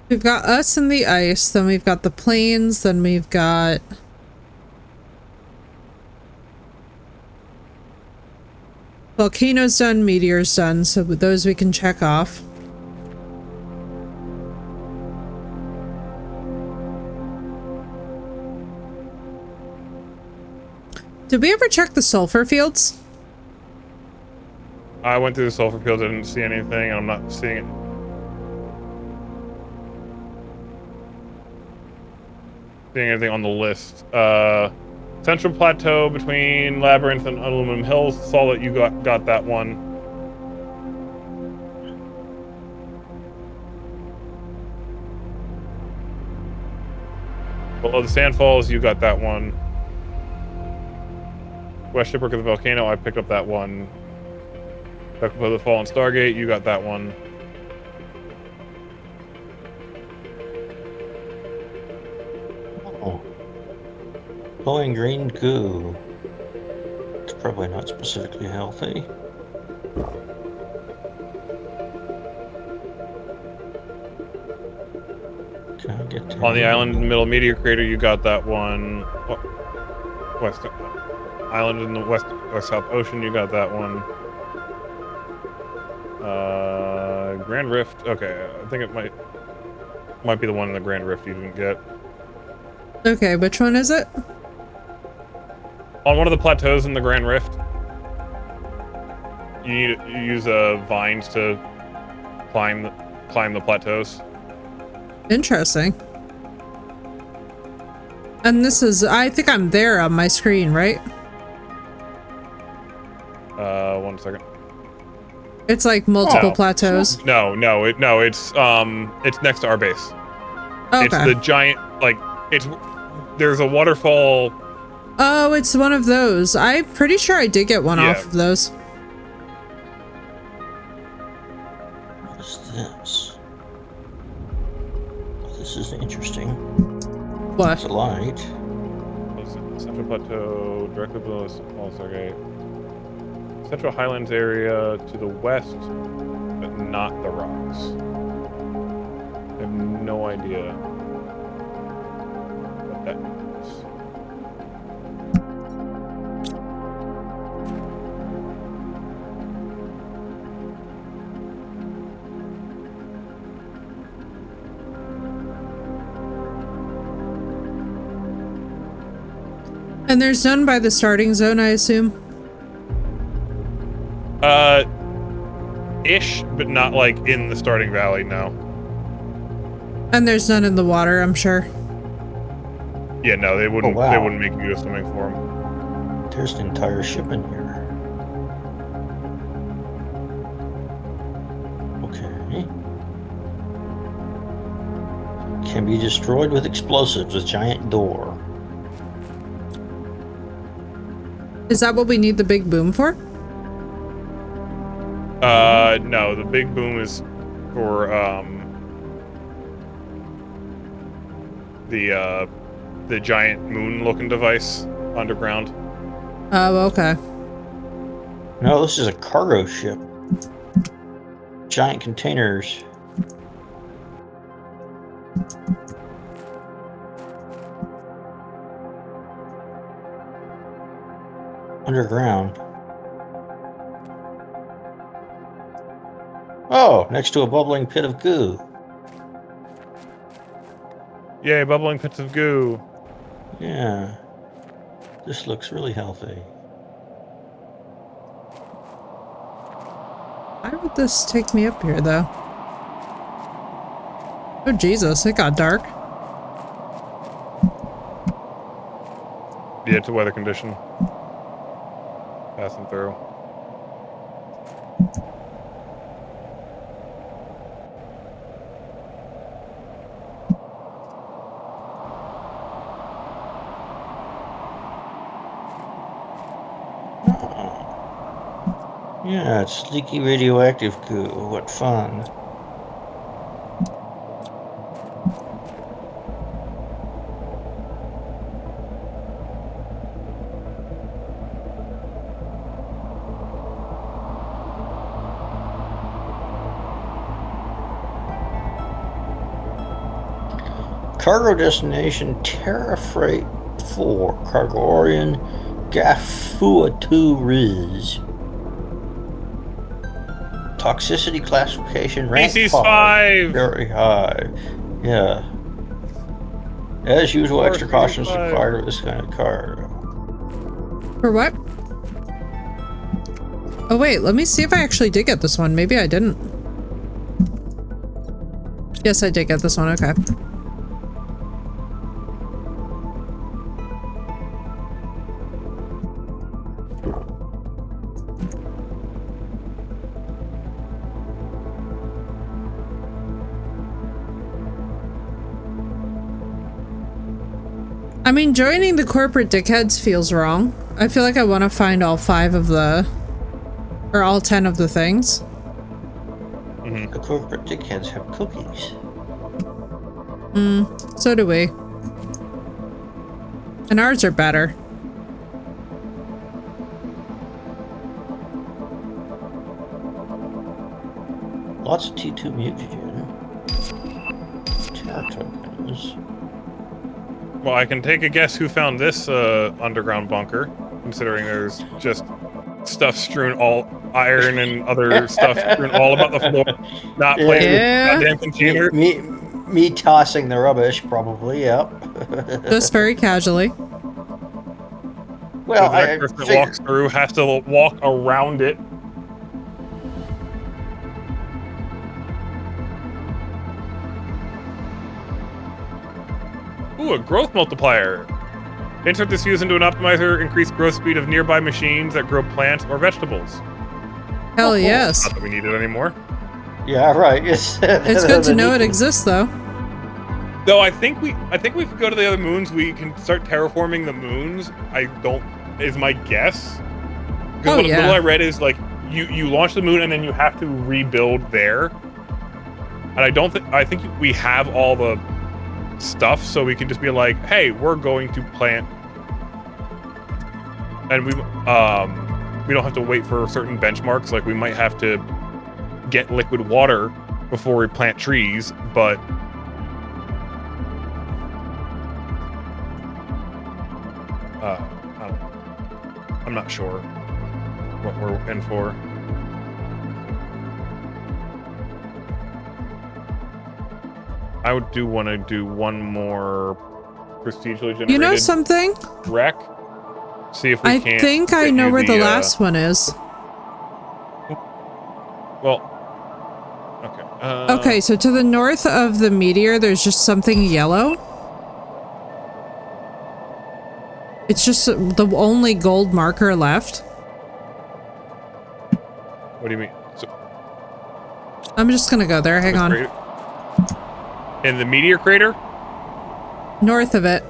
We've got us in the ice, then we've got the plains, then we've got... Volcano's done, meteor's done, so with those we can check off. Did we ever check the sulfur fields? I went through the sulfur fields, I didn't see anything, and I'm not seeing it. Seeing anything on the list. Central Plateau between Labyrinth and Aluminum Hills. Saw that you got that one. Below the Sandfalls, you got that one. West Shipwreck of the Volcano, I picked up that one. Back above the Fallen Stargate, you got that one. Oh. Glowing green goo. It's probably not specifically healthy. Can I get to On the island in the middle meteor crater, you got that one. West island in the west South Ocean, you got that one. Grand Rift. Okay, I think it might be the one in the Grand Rift you didn't get. Okay, which one is it? On one of the plateaus in the Grand Rift, you use vines to climb the plateaus. Interesting. And this is, I think I'm there on my screen, right? 1 second. It's like multiple plateaus. No, it's next to our base. Okay. It's the giant, like, there's a waterfall. Oh, it's one of those. I'm pretty sure I did get one off of those. What is this? Oh, this is interesting. What? It's a light. Central Plateau, directly below Fallen Stargate. Central Highlands area to the west, but not the rocks. I have no idea what that means. And there's none by the starting zone, I assume? Ish, but not like in the starting valley, no. And there's none in the water, I'm sure. Yeah, no, they wouldn't. Oh, wow. They wouldn't make you go swimming for them. There's an entire ship in here. Okay. Can be destroyed with explosives with giant door. Is that what we need the big boom for? No, the big boom is for the giant moon-looking device underground. Oh, okay. No, this is a cargo ship. Giant containers. Underground. Oh, next to a bubbling pit of goo. Yay, bubbling pits of goo. Yeah. This looks really healthy. Why would this take me up here, though? Oh, Jesus, it got dark. Yeah, it's a weather condition. Passing through. Yeah, it's leaky radioactive goo. What fun. Cargo destination Terrafreight 4, Cargo Orion, Gafuatu Riz. Toxicity classification rank Species 5. Very high. Yeah. As usual, extra caution is required with this kind of cargo. For what? Oh, wait, let me see if I actually did get this one. Maybe I didn't. Yes, I did get this one. Okay. I mean, joining the corporate dickheads feels wrong. I feel like I want to find all 5 of the... or all 10 of the things. The corporate dickheads have cookies. So do we. And ours are better. Lots of T2 mutagen. Terra tokens. Well, I can take a guess who found this underground bunker, considering there's just stuff strewn all iron and other stuff strewn all about the floor. Not playing with goddamn container. Me tossing the rubbish, probably. Yep. Just very casually. Well, So the next person that walks through has to walk around it. Ooh, a growth multiplier. Insert this fuse into an optimizer, increase growth speed of nearby machines that grow plants or vegetables. Hell yes. Not that we need it anymore. Yeah, right. It's good to know it exists, though. Though I think we could go to the other moons. We can start terraforming the moons. Is my guess. Because what I read is like you launch the moon and then you have to rebuild there. And I think we have all the stuff, so we can just be like, hey, we're going to plant, and we don't have to wait for certain benchmarks. Like we might have to get liquid water before we plant trees, but I don't know. I'm not sure what we're in for. I do want to do one more procedurally generated. You know something? Wreck. See if we can. I think I know where the last one is. Well. Okay. Okay, so to the north of the meteor, there's just something yellow. It's just the only gold marker left. What do you mean? So, I'm just gonna go there. Hang on. In the meteor crater? North of it.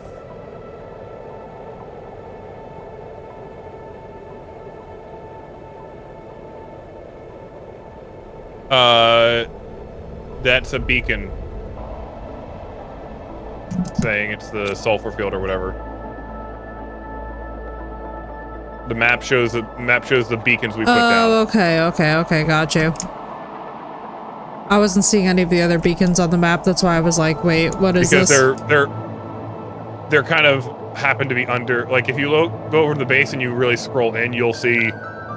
That's a beacon. Saying it's the sulfur field or whatever. The map shows the beacons we put down. Oh, okay, got you. I wasn't seeing any of the other beacons on the map. That's why I was like, wait, what is this? Because they're kind of happen to be under, like if you go over to the base and you really scroll in, you'll see,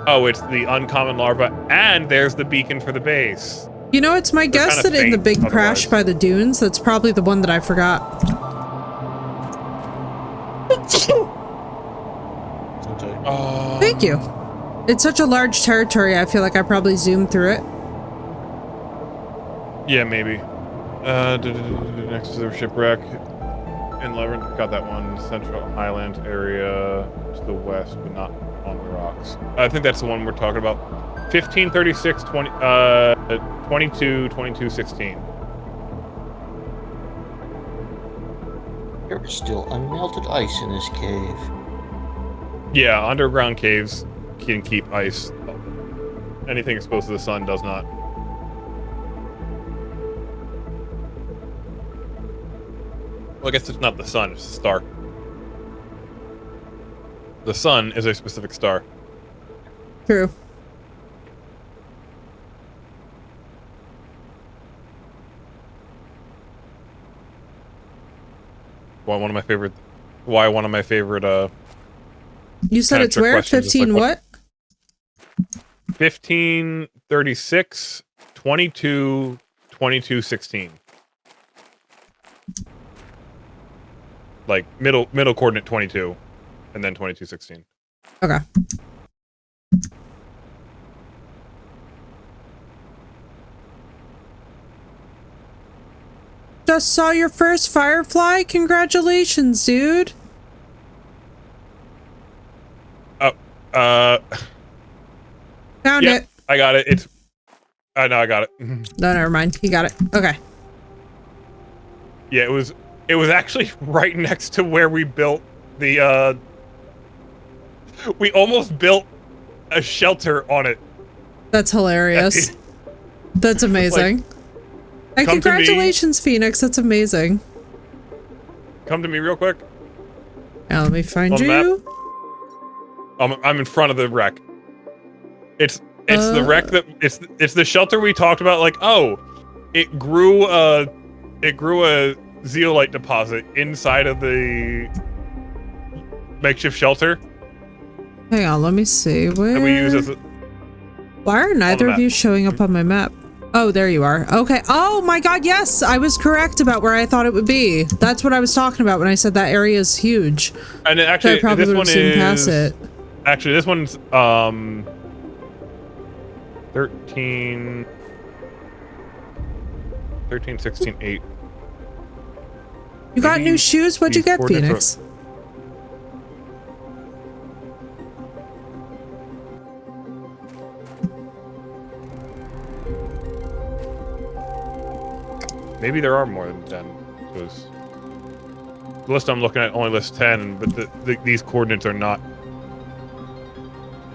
oh, it's the uncommon larva and there's the beacon for the base. You know, it's my guess that in the big crash by the dunes, that's probably the one that I forgot. Okay. Thank you. It's such a large territory, I feel like I probably zoomed through it. Yeah, maybe. Next to the shipwreck. In Labyrinth, got that one. Central Highlands area to the west, but not on the rocks. I think that's the one we're talking about. 1536, 22, 22, 16. There is still unmelted ice in this cave. Yeah, underground caves can keep ice. Anything exposed to the sun does not. Well, I guess it's not the sun, it's a star. The sun is a specific star. True. Why one of my favorite You said it's where? 15 like, what? 15, 36, 22, 22, 16. Like middle coordinate 22 and then 22, 16. Okay. Just saw your first firefly? Congratulations, dude. Found Yep, it. I got it. It's no, I got it. No, never mind. You got it. Okay. Yeah, it was actually right next to where we built the we almost built a shelter on it. That's hilarious. That's amazing. Like, and congratulations, Phoenix. That's amazing. Come to me real quick. Now let me find On the you. I'm in front of the wreck. It's the wreck that it's the shelter we talked about. Like, oh, it grew a zeolite deposit inside of the makeshift shelter Hang on, let me see. Where? that we use as a, Why are neither of you showing up on my map? Oh, there you are. Okay. Oh my god, yes! I was correct about where I thought it would be. That's what I was talking about when I said that area is huge. And actually, so I probably this one is past it. Actually, this one's 13, 16, 8. You got new shoes? What'd you these get, coordinates Phoenix? Maybe there are more than 10. Because the list I'm looking at only lists 10, but these coordinates are not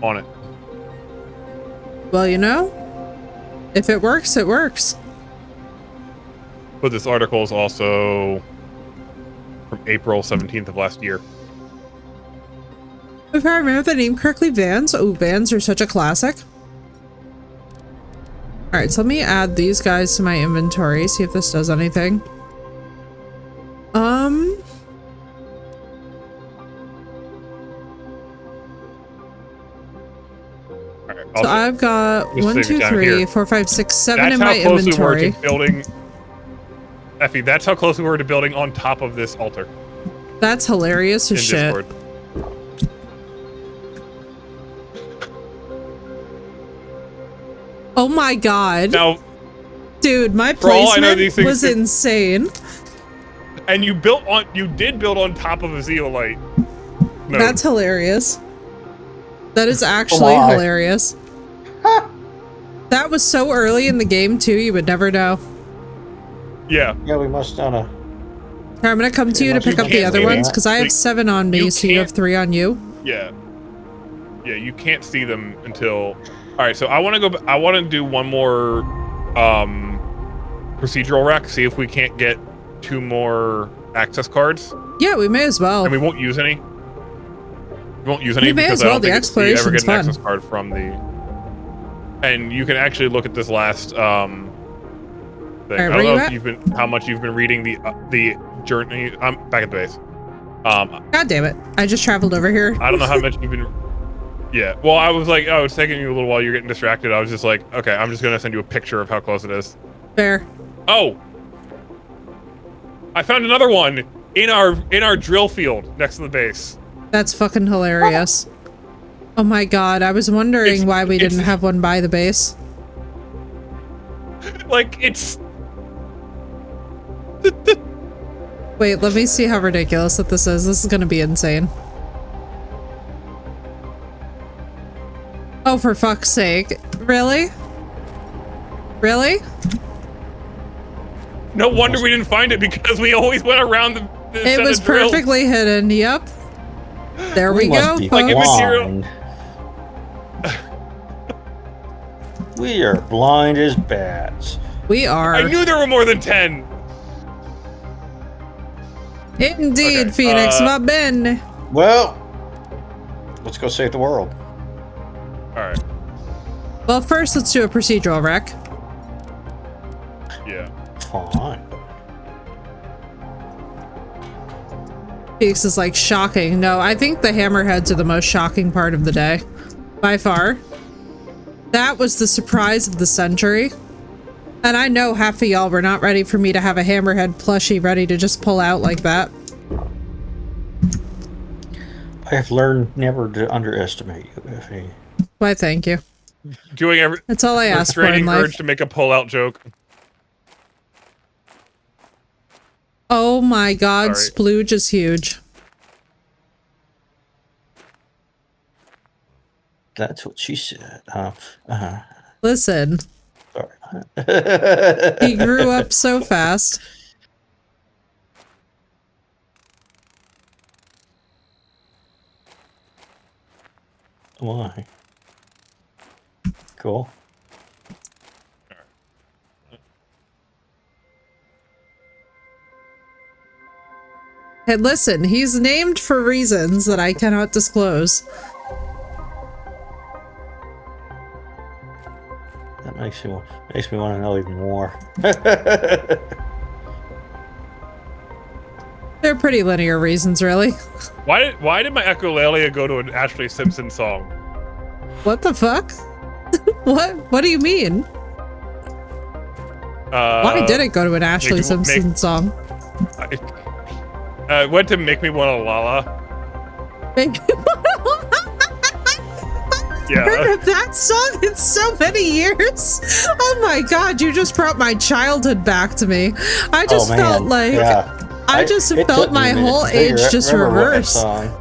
on it. Well, you know, if it works, it works. But this article is also from April 17th of last year. If I remember the name correctly, Vans. Oh, Vans are such a classic. Alright, so let me add these guys to my inventory, see if this does anything. So I've got 1, 2, 3, 4, 5, 6, 7 in my inventory. Building, Effie, that's how close we were to building on top of this altar. That's hilarious as shit. Discord. Oh my god. Now, dude, my for all I know, placement these things was insane. And you did build on top of a zeolite. No. That's hilarious. That is actually hilarious. That was so early in the game too, you would never know. Yeah. Yeah, we must done a... Here, I'm gonna come to you to pick up the other ones, because I have 7 on me, so you have 3 on you. Yeah. Yeah, you can't see them until... Alright, so I want to do one more procedural wreck, see if we can't get 2 more access cards. Yeah, we may as well. And we won't use any. We won't use any because I don't think you ever get an access card from the... And you can actually look at this last thing. Right, I don't know if how much you've been reading the journey. I'm back at the base. God damn it! I just traveled over here. I don't know how much you've been. Yeah. Well, I was like, oh, it's taking you a little while. You're getting distracted. I was just like, okay, I'm just gonna send you a picture of how close it is. Fair. Oh, I found another one in our drill field next to the base. That's fucking hilarious. Oh my god, I was wondering why we didn't have one by the base. Like, it's... Wait, let me see how ridiculous that this is. This is gonna be insane. Oh, for fuck's sake. Really? Really? No wonder we didn't find it, because we always went around the It was perfectly hidden, yep. There we go, Must be Like, folks. material- We are blind as bats. We are. I knew there were more than 10! Indeed, Okay, Phoenix, va bene. Well, let's go save the world. Alright, Well, first, let's do a procedural wreck. yeah. Fine. Phoenix is like shocking. No, I think the hammerheads are the most shocking part of the day. By far. That was the surprise of the century. And I know half of y'all were not ready for me to have a hammerhead plushie ready to just pull out like that. I have learned never to underestimate you, Effie. Why, thank you. Doing every... That's all I ask for in restraining life. urge to make a pull-out joke. Oh my god, Sorry. splooge is huge. That's what she said. Listen, Sorry. he grew up so fast. Why? Cool. Hey, listen, he's named for reasons that I cannot disclose. That makes me want to know even more. They're pretty linear reasons, really. Why did my echolalia go to an Ashley Simpson song? What the fuck? What do you mean? Why did it go to an Ashley Simpson song? Went to Make Me Wanna Lala. Yeah. Heard of that song in so many years. Oh my god, you just brought my childhood back to me. I just felt like I just felt my whole age just reverse. Wow,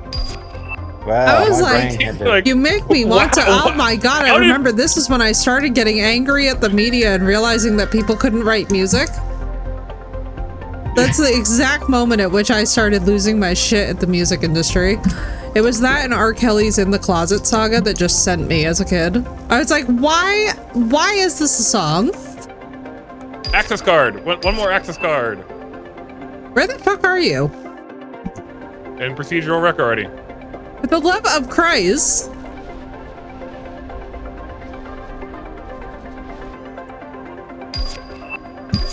I was my brain had to- like, you make me want to. wow. Oh my god, I How did- remember this is when I started getting angry at the media and realizing that people couldn't write music. That's the exact moment at which I started losing my shit at the music industry. It was that and R. Kelly's In the Closet saga that just sent me as a kid. I was like, why is this a song? Access card. One more access card. Where the fuck are you? And procedural wreck already. For the love of Christ.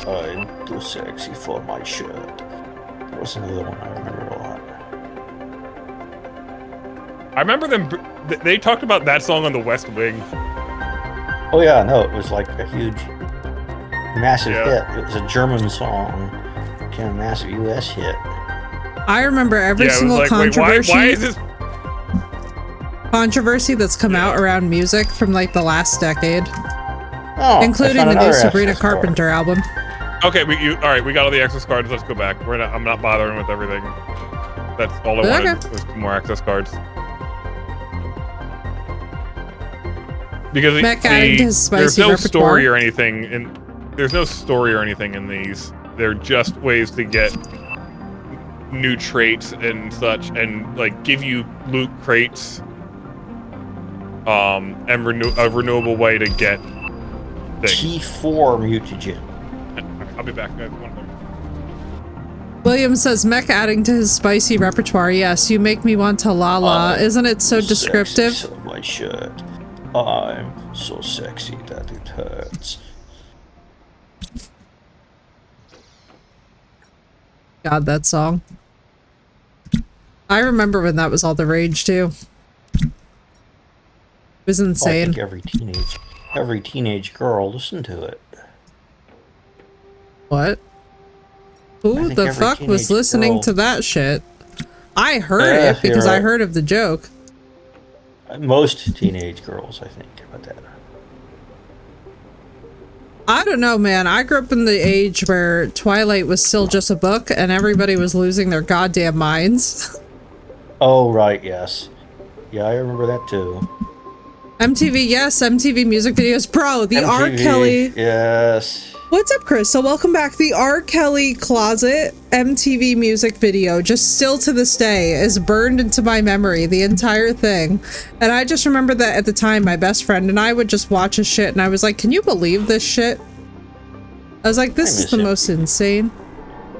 I'm too sexy for my shirt. That was another one I remember a lot. I remember them. They talked about that song on The West Wing. Oh yeah, no, it was like a huge, massive Yeah. hit. It was a German song, became a massive U.S. hit. I remember every Yeah, it was single like, wait, controversy. why is this? Controversy that's come out around music from like the last decade, Oh, including I found the new another Sabrina access card. Carpenter album. Okay, all right. We got all the access cards. Let's go back. I'm not bothering with everything. That's all I wanted. Okay. Was 2 more access cards. Because Mac added his there's spicy no repertoire. story or anything, and there's no story or anything in these. They're just ways to get new traits and such, and like give you loot crates, and a renewable way to get things. T4 mutagen. I'll be back, guys. 1 moment. William says, Mech adding to his spicy repertoire. Yes, you make me want to la la. Isn't it so descriptive? Sexy, so my shirt. I'm so sexy that it hurts. God, that song. I remember when that was all the rage too. It was I insane. think every teenage girl listened to it. What? Who the every fuck was teenage listening girl- to that shit? I heard it you're because I right. heard of the joke. Most teenage girls, I think, about that. I don't know, man. I grew up in the age where Twilight was still just a book and everybody was losing their goddamn minds. Oh, right, yes. Yeah, I remember that too. MTV, yes, MTV music videos. Bro, the R. MTV, Kelly. yes. What's up, Crystal? Welcome back. The R. Kelly Closet MTV music video, just still to this day, is burned into my memory, the entire thing. And I just remember that at the time, my best friend and I would just watch his shit, and I was like, can you believe this shit? I was like, this is the most insane.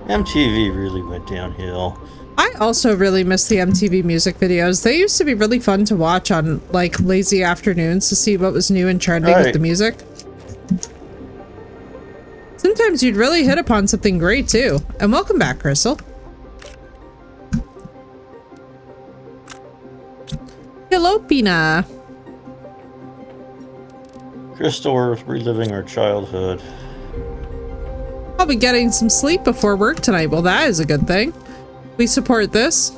MTV really went downhill. I also really miss the MTV music videos. They used to be really fun to watch on, like, lazy afternoons to see what was new and trending with the music. Sometimes you'd really hit upon something great, too. And welcome back, Crystal. Hello, Pina. Crystal, we're reliving our childhood. I'll be getting some sleep before work tonight. Well, that is a good thing. We support this.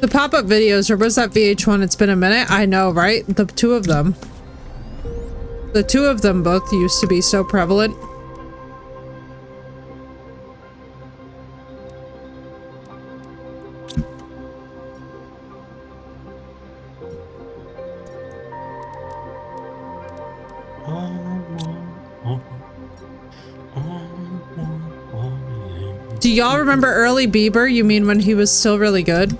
The pop-up videos, or was that VH1? It's been a minute. I know, right? The two of them. The two of them both used to be so prevalent. Do y'all remember early Bieber? You mean when he was still really good?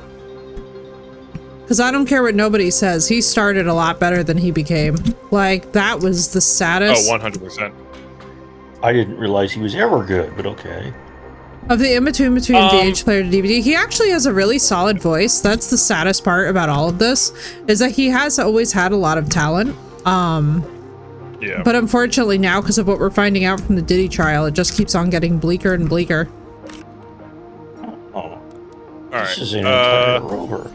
Because I don't care what nobody says. He started a lot better than he became. Like, that was the saddest. Oh, 100%. I didn't realize he was ever good, but okay. Of the in-between between VH player to DVD, he actually has a really solid voice. That's the saddest part about all of this, is that he has always had a lot of talent. Yeah. But unfortunately now, because of what we're finding out from the Diddy trial, it just keeps on getting bleaker and bleaker. Oh. All right. This is an entire rover.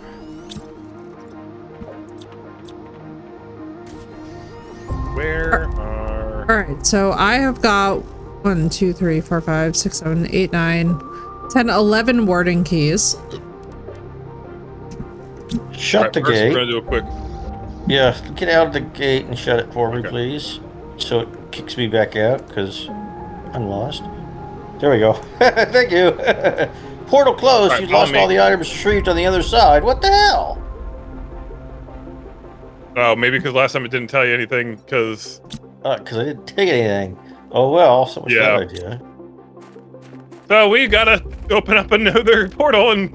Where are... Alright, so I have got 1, 2, 3, 4, 5, 6, 7, 8, 9, 10, 11 warden keys. Shut the first gate. We're gonna do a quick... Yeah, get out of the gate and shut it for me, Okay. please. So it kicks me back out, because I'm lost. There we go. Thank you. Portal closed. Right, You follow lost me. all the items retrieved on the other side. What the hell? Oh, maybe because last time it didn't tell you anything, because... Because I didn't take anything. Oh well, so much Yeah. that idea. So we gotta open up another portal and...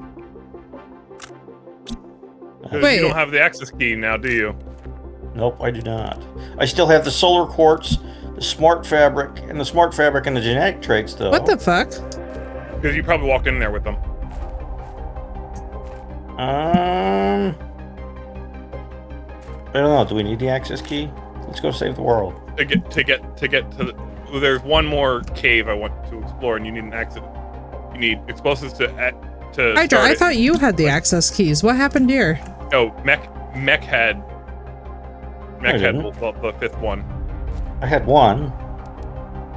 'cause Wait. you don't have the access key now, do you? Nope, I do not. I still have the solar quartz, the smart fabric, and the genetic traits, though. What the fuck? Because you probably walked in there with them. I don't know. Do we need the access key? Let's go save the world. To get to the... Well, there's one more cave I want to explore, and you need an access... You need explosives to Hydra, start I it. thought you had the access keys. What happened here? No, Mech had didn't. the fifth one. I had one.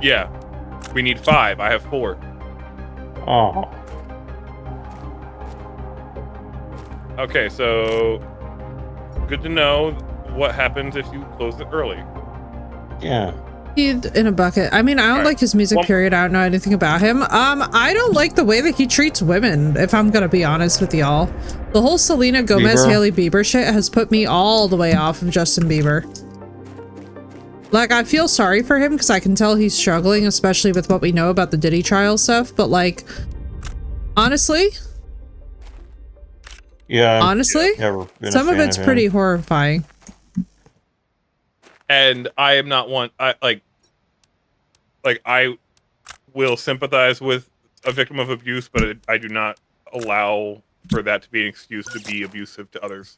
Yeah. We need 5. I have 4. Oh. Okay, so good to know what happens if you close it early. Yeah. In a bucket. I mean, I don't Alright. like his music, period. I don't know anything about him. I don't like the way that he treats women, if I'm gonna be honest with y'all. The whole Selena Gomez, Bieber. Hailey Bieber shit has put me all the way off of Justin Bieber. Like, I feel sorry for him because I can tell he's struggling, especially with what we know about the Diddy trial stuff, but like, honestly, Yeah. honestly, Never been a some of fan it's him. pretty horrifying. And I am not one. I will sympathize with a victim of abuse, but I do not allow for that to be an excuse to be abusive to others.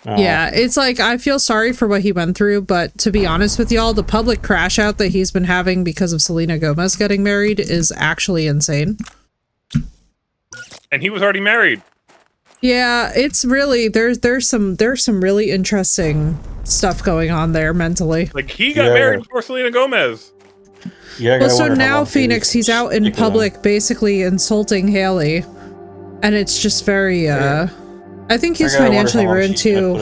Yeah, it's like, I feel sorry for what he went through, but to be honest with y'all, the public crash out that he's been having because of Selena Gomez getting married is actually insane. And he was already married. Yeah, it's really, there's some really interesting stuff going on there mentally. Like, he got married before Selena Gomez. Yeah. Well, so now Phoenix, he's out in public basically insulting Haley, and it's just very, I think he's financially ruined too.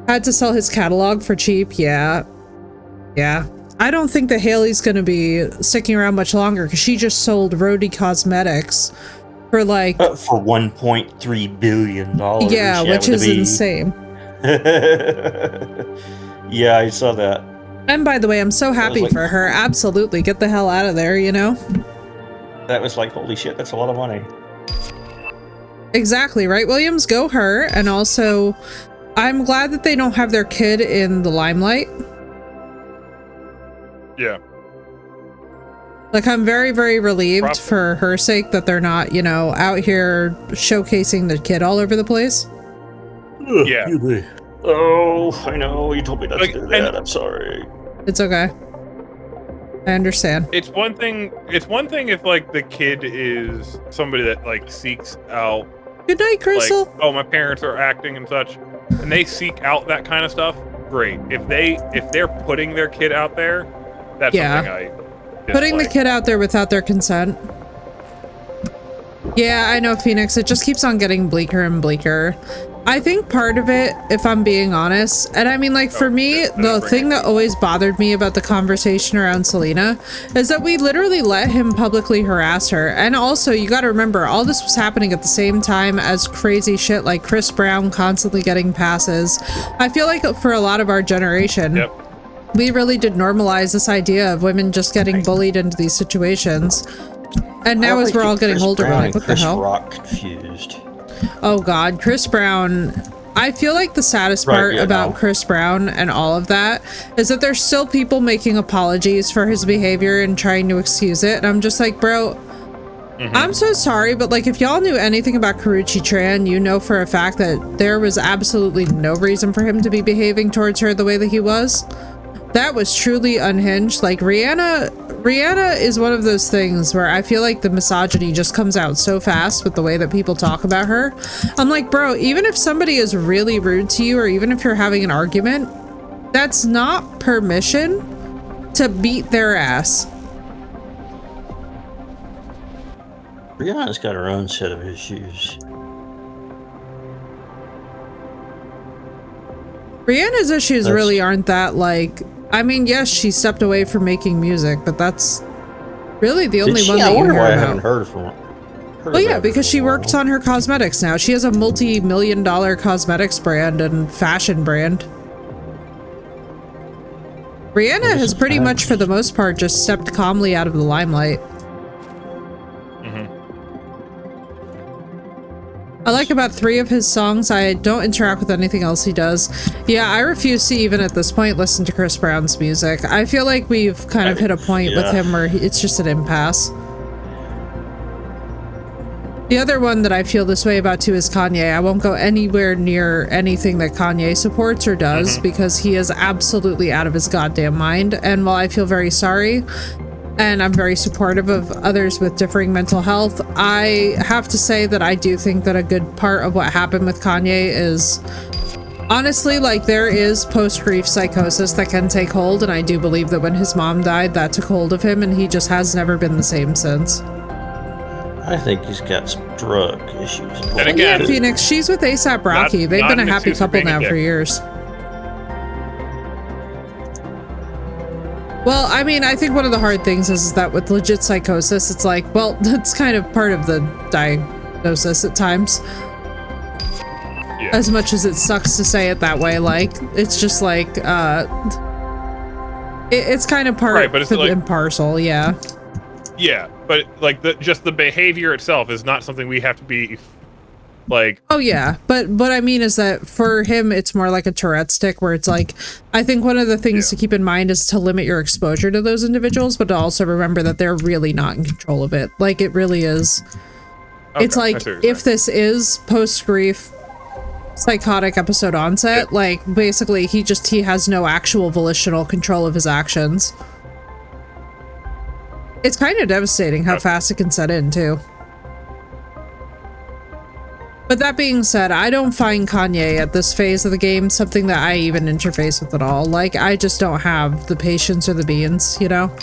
Had to sell his catalog for cheap. Yeah. I don't think that Haley's gonna be sticking around much longer because she just sold Rhodey Cosmetics for like for $1.3 billion. Yeah, which is insane. Yeah, I saw that. And by the way, I'm so happy for her. Absolutely, get the hell out of there, you know? That was like, holy shit, that's a lot of money. Exactly, right, Williams? Go her. And also, I'm glad that they don't have their kid in the limelight. Yeah. Like, I'm very, very relieved for her sake that they're not, you know, out here showcasing the kid all over the place. Yeah. Oh, I know. You told me not to do that. I'm sorry. It's okay. I understand. It's one thing if, like, the kid is somebody that, like, seeks out... Good night, Crystal. Like, oh, my parents are acting and such, and they seek out that kind of stuff, great. If they're putting their kid out there, that's something I dislike. Putting the kid out there without their consent. Yeah, I know, Phoenix. It just keeps on getting bleaker and bleaker. I think part of it, if I'm being honest, and I mean, like, for me, the thing that always bothered me about the conversation around Selena is that we literally let him publicly harass her. And also, you gotta remember, all this was happening at the same time as crazy shit like Chris Brown constantly getting passes. I feel like for a lot of our generation, we really did normalize this idea of women just getting bullied into these situations. And now as we're all getting older, we're like, what the hell? Rock confused. Oh god, Chris Brown. I feel like the saddest part about Chris Brown and all of that is that there's still people making apologies for his behavior and trying to excuse it. And I'm just like, bro, I'm so sorry, but like, if y'all knew anything about Karrueche Tran, you know for a fact that there was absolutely no reason for him to be behaving towards her the way that he was. That was truly unhinged. Like, Rihanna is one of those things where I feel like the misogyny just comes out so fast with the way that people talk about her. I'm like, bro, even if somebody is really rude to you, or even if you're having an argument, that's not permission to beat their ass. Rihanna's got her own set of issues. Rihanna's issues really aren't that, like, I mean, yes, she stepped away from making music, but that's really the only one that you hear about. I haven't heard from her. Well, yeah, because she works on her cosmetics now. She has a multi-million-dollar cosmetics brand and fashion brand. Rihanna has pretty much, for the most part, just stepped calmly out of the limelight. I like about 3 of his songs. I don't interact with anything else he does. Yeah, I refuse to even at this point listen to Chris Brown's music. I feel like we've kind of hit a point with him where it's just an impasse. The other one that I feel this way about too is Kanye. I won't go anywhere near anything that Kanye supports or does because he is absolutely out of his goddamn mind. And while I feel very sorry, and I'm very supportive of others with differing mental health, I have to say that I do think that a good part of what happened with Kanye is, honestly, like, there is post-grief psychosis that can take hold, and I do believe that when his mom died, that took hold of him, and he just has never been the same since. I think he's got some drug issues. And again, yeah, Phoenix, she's with A$AP Rocky. They've been a happy couple now for years. Well, I mean, I think one of the hard things is that with legit psychosis, it's like, well, that's kind of part of the diagnosis at times. Yeah. As much as it sucks to say it that way, like, it's just like, it's kind of part but it's like, and parcel, yeah. Yeah, but like just the behavior itself is not something we have to be like. Oh yeah, but what I mean is that for him, it's more like a Tourette stick, where it's like, I think one of the things to keep in mind is to limit your exposure to those individuals, but to also remember that they're really not in control of it. Like, it really is. Okay, it's like, if this is post-grief psychotic episode onset. Like, basically, he has no actual volitional control of his actions. It's kind of devastating how fast it can set in, too. But that being said, I don't find Kanye at this phase of the game something that I even interface with at all. Like, I just don't have the patience or the beans, you know?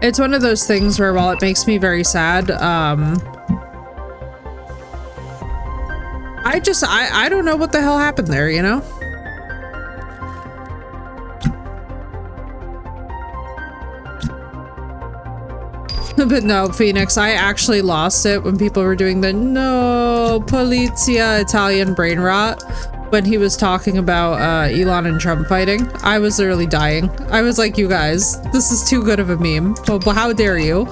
It's one of those things where, while it makes me very sad, I don't know what the hell happened there, you know? But no, Phoenix, I actually lost it when people were doing the no polizia Italian brain rot when he was talking about Elon and Trump fighting. I was literally dying. I was like, you guys, this is too good of a meme. But how dare you?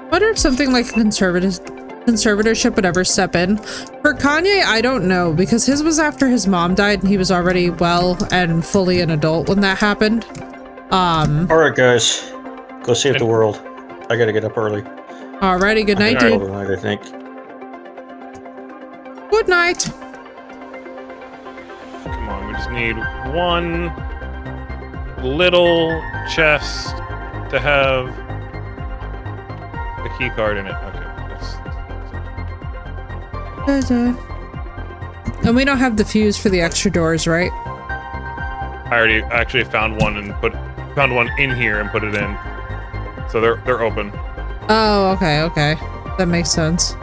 I wonder if something like a conservatorship would ever step in. For Kanye, I don't know, because his was after his mom died and he was already well and fully an adult when that happened. Alright guys, go save the world. I gotta get up early. Alrighty, good night, dude. Good night, I think. Good night. Come on, we just need one little chest to have the key card in it. Okay. And we don't have the fuse for the extra doors, right? I already actually found one and found one in here and put it in. So they're open. Oh, okay, okay. That makes sense.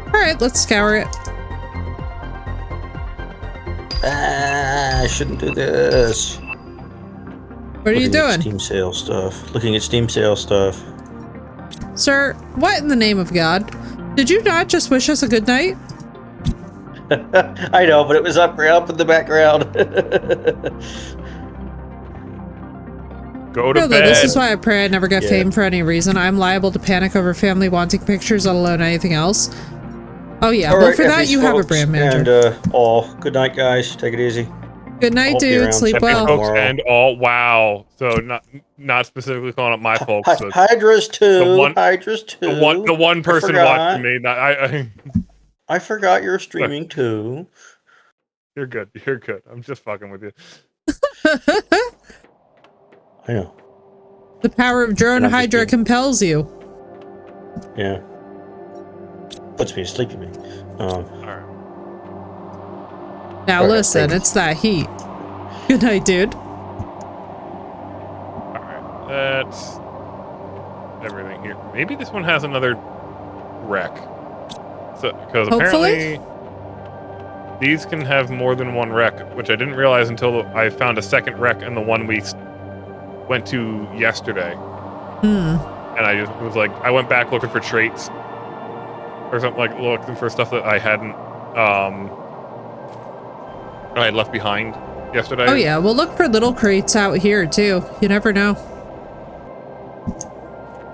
Alright, let's scour it. I shouldn't do this. What are you doing? Steam sale stuff. Looking at Steam sale stuff. Sir, what in the name of God? Did you not just wish us a good night? I know, but it was up in the background. Go to bed. This is why I pray I never get fame for any reason. I'm liable to panic over family wanting pictures, let alone anything else. Oh yeah, well for that you have a brand manager. And all, good night guys. Take it easy. Good night, dude. Sleep well. Folks and all. Wow. So not specifically calling up my folks. So Hydra's too. Hydra's too. The one person watching me. I forgot you're streaming too. You're good. You're good. I'm just fucking with you. I know. The power of drone Hydra compels you. Yeah. Puts me to sleep, you mean. All right. Now listen, it's that heat. Good night, dude. Alright, that's everything here. Maybe this one has another wreck. So, because apparently these can have more than one wreck, which I didn't realize until I found a second wreck in the one we went to yesterday. And I just was like, I went back looking for traits or something, like looking for stuff that I hadn't I had left behind yesterday. Oh yeah, we'll look for little crates out here too. You never know.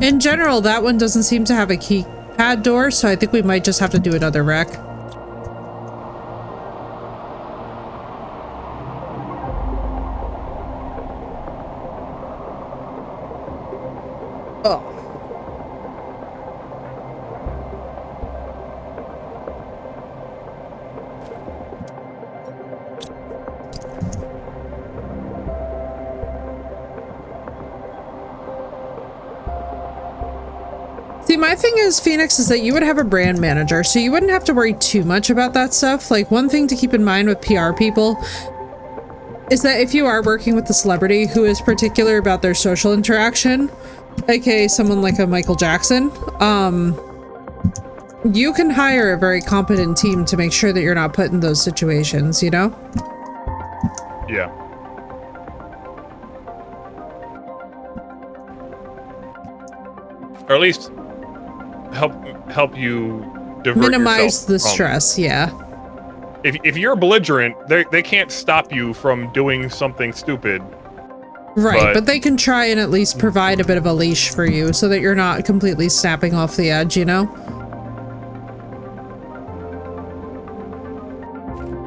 In general, that one doesn't seem to have a keypad door, so I think we might just have to do another wreck. Oh. See, my thing is, Phoenix, is that you would have a brand manager, so you wouldn't have to worry too much about that stuff. Like, one thing to keep in mind with PR people is that if you are working with a celebrity who is particular about their social interaction, aka someone like a Michael Jackson, you can hire a very competent team to make sure that you're not put in those situations, you know? Yeah. Or at least help you minimize the stress. Yeah. If you're belligerent, they can't stop you from doing something stupid. Right, but they can try and at least provide a bit of a leash for you so that you're not completely snapping off the edge, you know?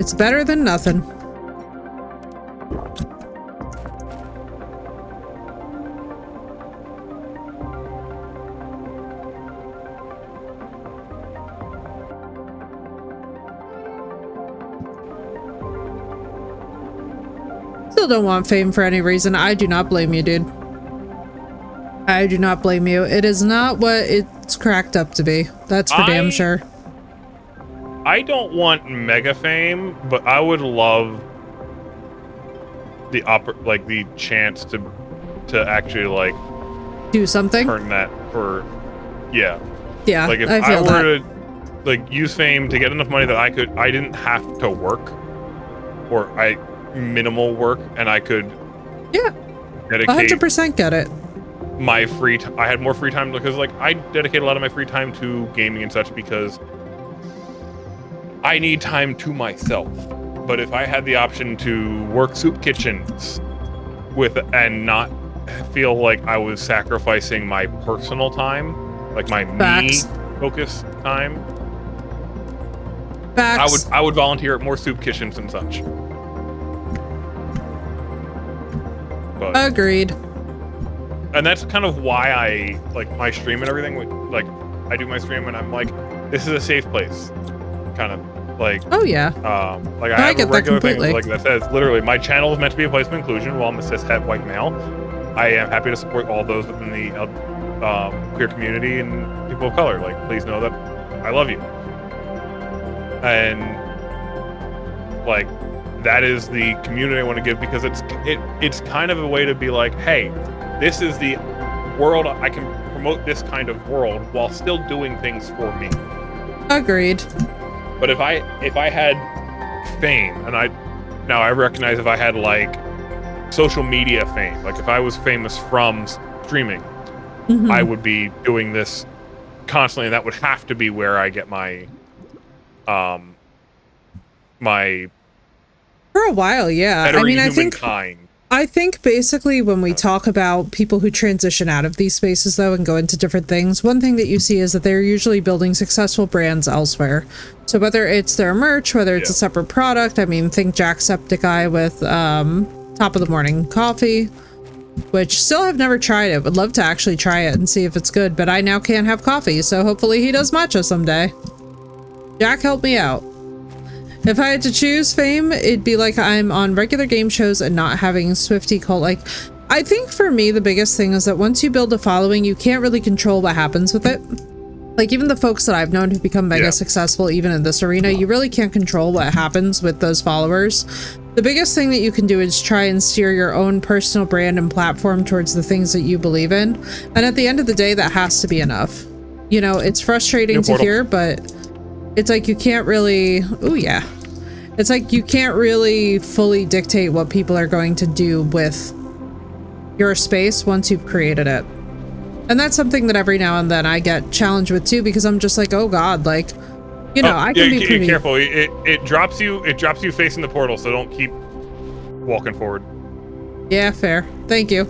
It's better than nothing. Still don't want fame for any reason. I do not blame you, dude. I do not blame you. It is not what it's cracked up to be. That's for damn sure. I don't want mega fame, but I would love the the chance to actually like do something. Turn that for yeah. Yeah. Like if I were to like use fame to get enough money that I didn't have to work, or minimal work, and I could dedicate 100% get it. My free I had more free time because like I dedicate a lot of my free time to gaming and such because I need time to myself. But if I had the option to work soup kitchens and not feel like I was sacrificing my personal time, like my me focus time, I would volunteer at more soup kitchens and such. But, agreed. And that's kind of why I like my stream and everything. Like I do my stream and I'm like, this is a safe place, kind of like. Oh yeah. Like I have a regular thing like that says literally my channel is meant to be a place of inclusion. While I'm a cishet white male, I am happy to support all those within the queer community and people of color. Like please know that I love you. And like that is the community I want to give because it's kind of a way to be like, hey, this is the world. I can promote this kind of world while still doing things for me. Agreed. But if I had fame, and I recognize if I had like social media fame, like if I was famous from streaming, I would be doing this constantly, and that would have to be where I get my my. For a while, yeah. I mean, I think basically when we talk about people who transition out of these spaces though and go into different things, one thing that you see is that they're usually building successful brands elsewhere. So whether it's their merch, whether it's a separate product, I mean, think Jacksepticeye with Top of the Morning Coffee, which still have never tried it. Would love to actually try it and see if it's good, but I now can't have coffee, so hopefully he does matcha someday. Jack, help me out. If I had to choose fame, it'd be like I'm on regular game shows and not having Swiftie cult. Like, I think for me, the biggest thing is that once you build a following, you can't really control what happens with it. Like, even the folks that I've known who've become mega successful, even in this arena, you really can't control what happens with those followers. The biggest thing that you can do is try and steer your own personal brand and platform towards the things that you believe in. And at the end of the day, that has to be enough. You know, it's frustrating to hear, but it's like you can't really, it's like you can't really fully dictate what people are going to do with your space once you've created it. And that's something that every now and then I get challenged with too, because I'm just like, oh God, like, you know, I can be pretty careful. It drops you facing the portal, so don't keep walking forward. Yeah, fair. Thank you.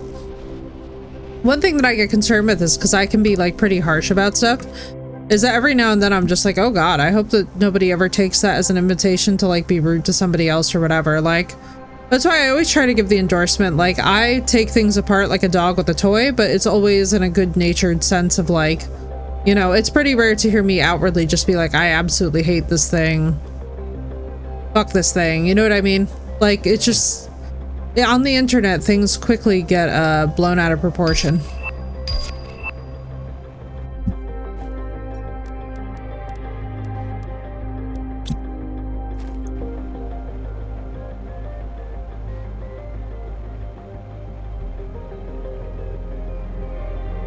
One thing that I get concerned with is because I can be like pretty harsh about stuff, is that every now and then I'm just like, oh God, I hope that nobody ever takes that as an invitation to like be rude to somebody else or whatever. Like, that's why I always try to give the endorsement. Like, I take things apart like a dog with a toy, but it's always in a good-natured sense of like, you know, it's pretty rare to hear me outwardly just be like, I absolutely hate this thing. Fuck this thing. You know what I mean? Like, it's just, on the internet, things quickly get blown out of proportion.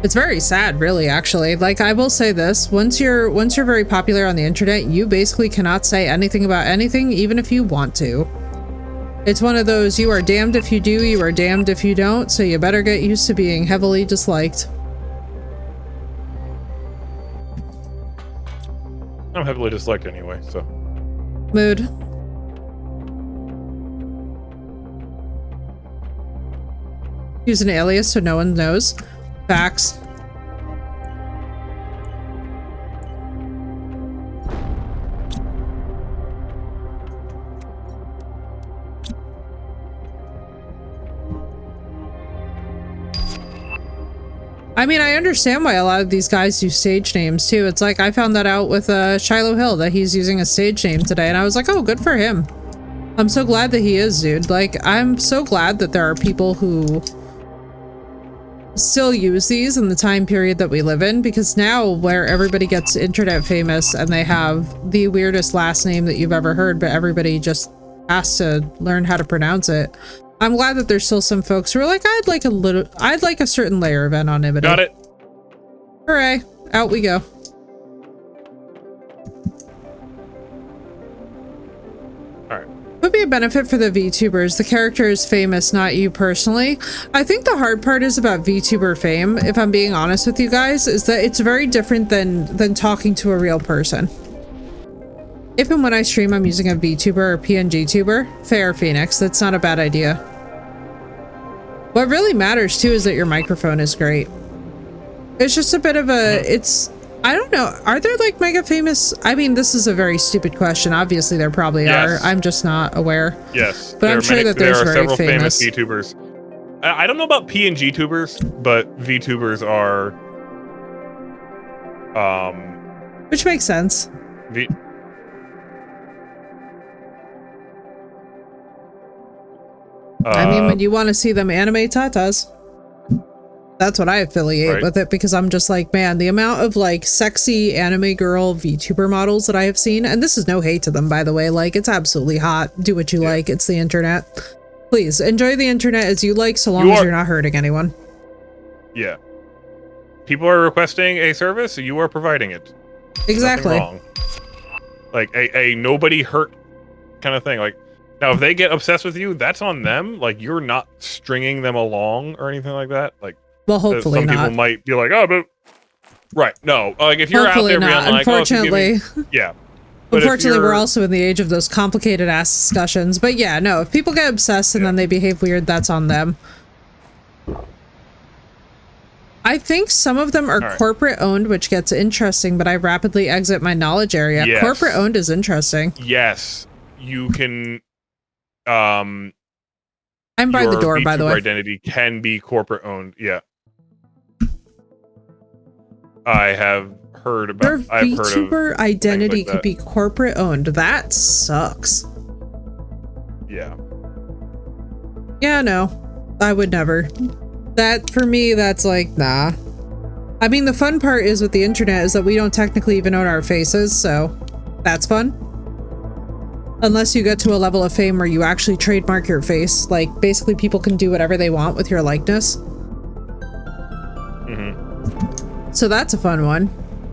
It's very sad, really, actually. Like, I will say this, once you're very popular on the internet, you basically cannot say anything about anything, even if you want to. It's one of those, you are damned if you do, you are damned if you don't, so you better get used to being heavily disliked. I'm heavily disliked anyway, so. Mood. Use an alias so no one knows. Facts. I mean, I understand why a lot of these guys do stage names too. It's like I found that out with Shiloh Hill that he's using a stage name today, and I was like, oh, good for him. I'm so glad that he is, dude. Like, I'm so glad that there are people who still use these in the time period that we live in, because now where everybody gets internet famous and they have the weirdest last name that you've ever heard, but everybody just has to learn how to pronounce it. I'm glad that there's still some folks who are like, I'd like a certain layer of anonymity. Got it. Hooray. Out we go. Alright. Would be a benefit for the VTubers. The character is famous, not you personally. I think the hard part is about VTuber fame, if I'm being honest with you guys, is that it's very different than talking to a real person. If and when I stream, I'm using a VTuber or PNG tuber. Fair, Phoenix. That's not a bad idea. What really matters too is that your microphone is great. It's just a bit of a, I don't know. Are there like mega famous? I mean, this is a very stupid question. Obviously there probably are. I'm just not aware. Yes. But I'm sure that there's very several famous VTubers. I don't know about PNG tubers, but VTubers are, which makes sense. I mean, when you want to see them animate tatas, that's what I affiliate with it, because I'm just like, man, the amount of like sexy anime girl VTuber models that I have seen, and this is no hate to them, by the way, like it's absolutely hot. Do what you like. It's the internet. Please enjoy the internet as you like, so long as you're not hurting anyone. Yeah. People are requesting a service, you are providing it. Exactly. Nothing wrong. Like a nobody hurt kind of thing. Like, now, if they get obsessed with you, that's on them. Like, you're not stringing them along or anything like that. Like, well, hopefully some people might be like, oh, but right, no. Like, if you're hopefully out there not. being like, unfortunately, oh, yeah. But unfortunately, we're also in the age of those complicated ass discussions. But yeah, no. If people get obsessed and then they behave weird, that's on them. I think some of them are corporate owned, which gets interesting. But I rapidly exit my knowledge area. Yes. Corporate owned is interesting. Yes, you can. I'm by the door, by the way. Identity can be corporate owned. Yeah, I have heard about. Your VTuber identity could be corporate owned. That sucks. Yeah. Yeah, no, I would never. That for me, that's like nah. I mean, the fun part is with the internet is that we don't technically even own our faces, so that's fun. Unless you get to a level of fame where you actually trademark your face. Like, basically people can do whatever they want with your likeness. So that's a fun one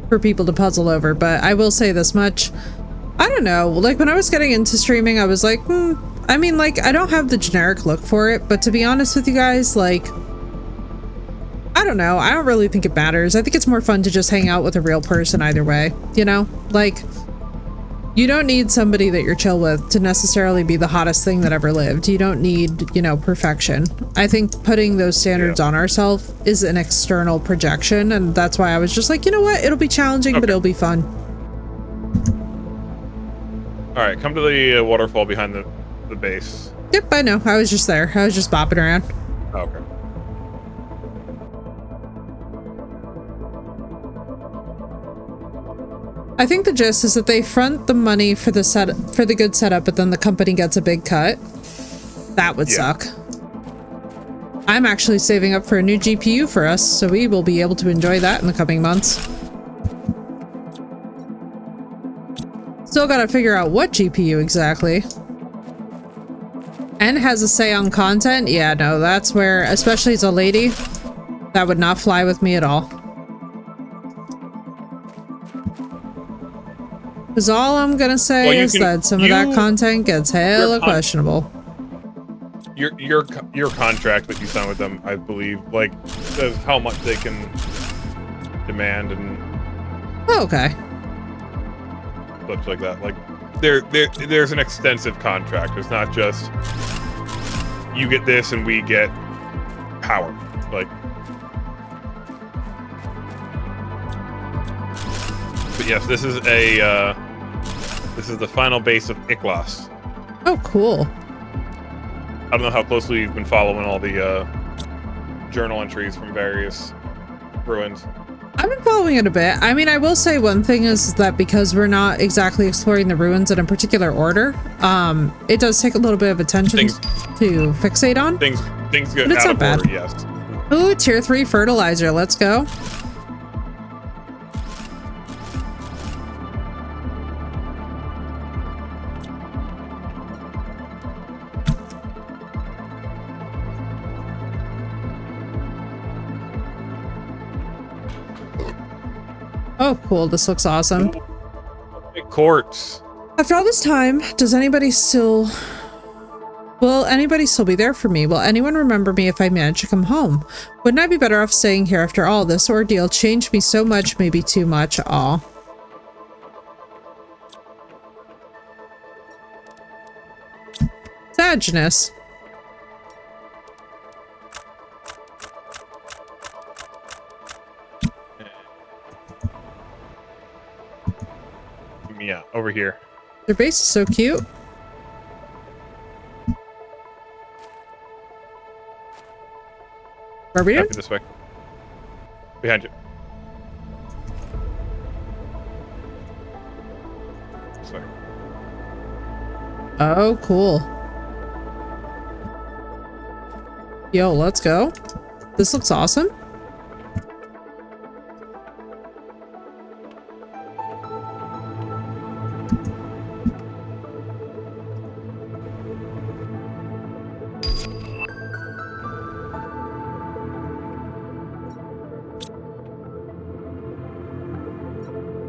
for people to puzzle over. But I will say this much. I don't know. Like, when I was getting into streaming, I was like, I mean, like, I don't have the generic look for it. But to be honest with you guys, like, I don't know. I don't really think it matters. I think it's more fun to just hang out with a real person either way. You know? Like, you don't need somebody that you're chill with to necessarily be the hottest thing that ever lived. You don't need, you know, perfection. I think putting those standards on ourselves is an external projection, and that's why I was just like, you know what? It'll be challenging, but it'll be fun. All right, come to the waterfall behind the base. Yep, I know. I was just there. I was just bopping around. Okay. I think the gist is that they front the money for the good setup, but then the company gets a big cut. That would suck. I'm actually saving up for a new GPU for us, so we will be able to enjoy that in the coming months. Still gotta figure out what GPU exactly. And has a say on content? Yeah, no, that's where, especially as a lady, that would not fly with me at all. Because all I'm gonna say is that some of that content gets hella questionable. Your contract that you signed with them, I believe, like, says how much they can demand and okay, such like that. Like, there's an extensive contract. It's not just you get this and we get power. Like, but yes, this is the final base of Iklas. Oh, cool. I don't know how closely you've been following all the journal entries from various ruins? I've been following it a bit. I mean, I will say one thing is that because we're not exactly exploring the ruins in a particular order, it does take a little bit of attention to fixate on. Things get but it's out not of order, bad. yes. Ooh, tier 3 fertilizer. Let's go. Oh, cool. This looks awesome. Quartz. After all this time, does anybody still... Will anybody still be there for me? Will anyone remember me if I manage to come home? Wouldn't I be better off staying here after all? This ordeal changed me so much, maybe too much. Aw. Sadness. Yeah, over here. Their base is so cute. Where are we doing? This way. Behind you. This way. Oh, cool. Yo, let's go. This looks awesome.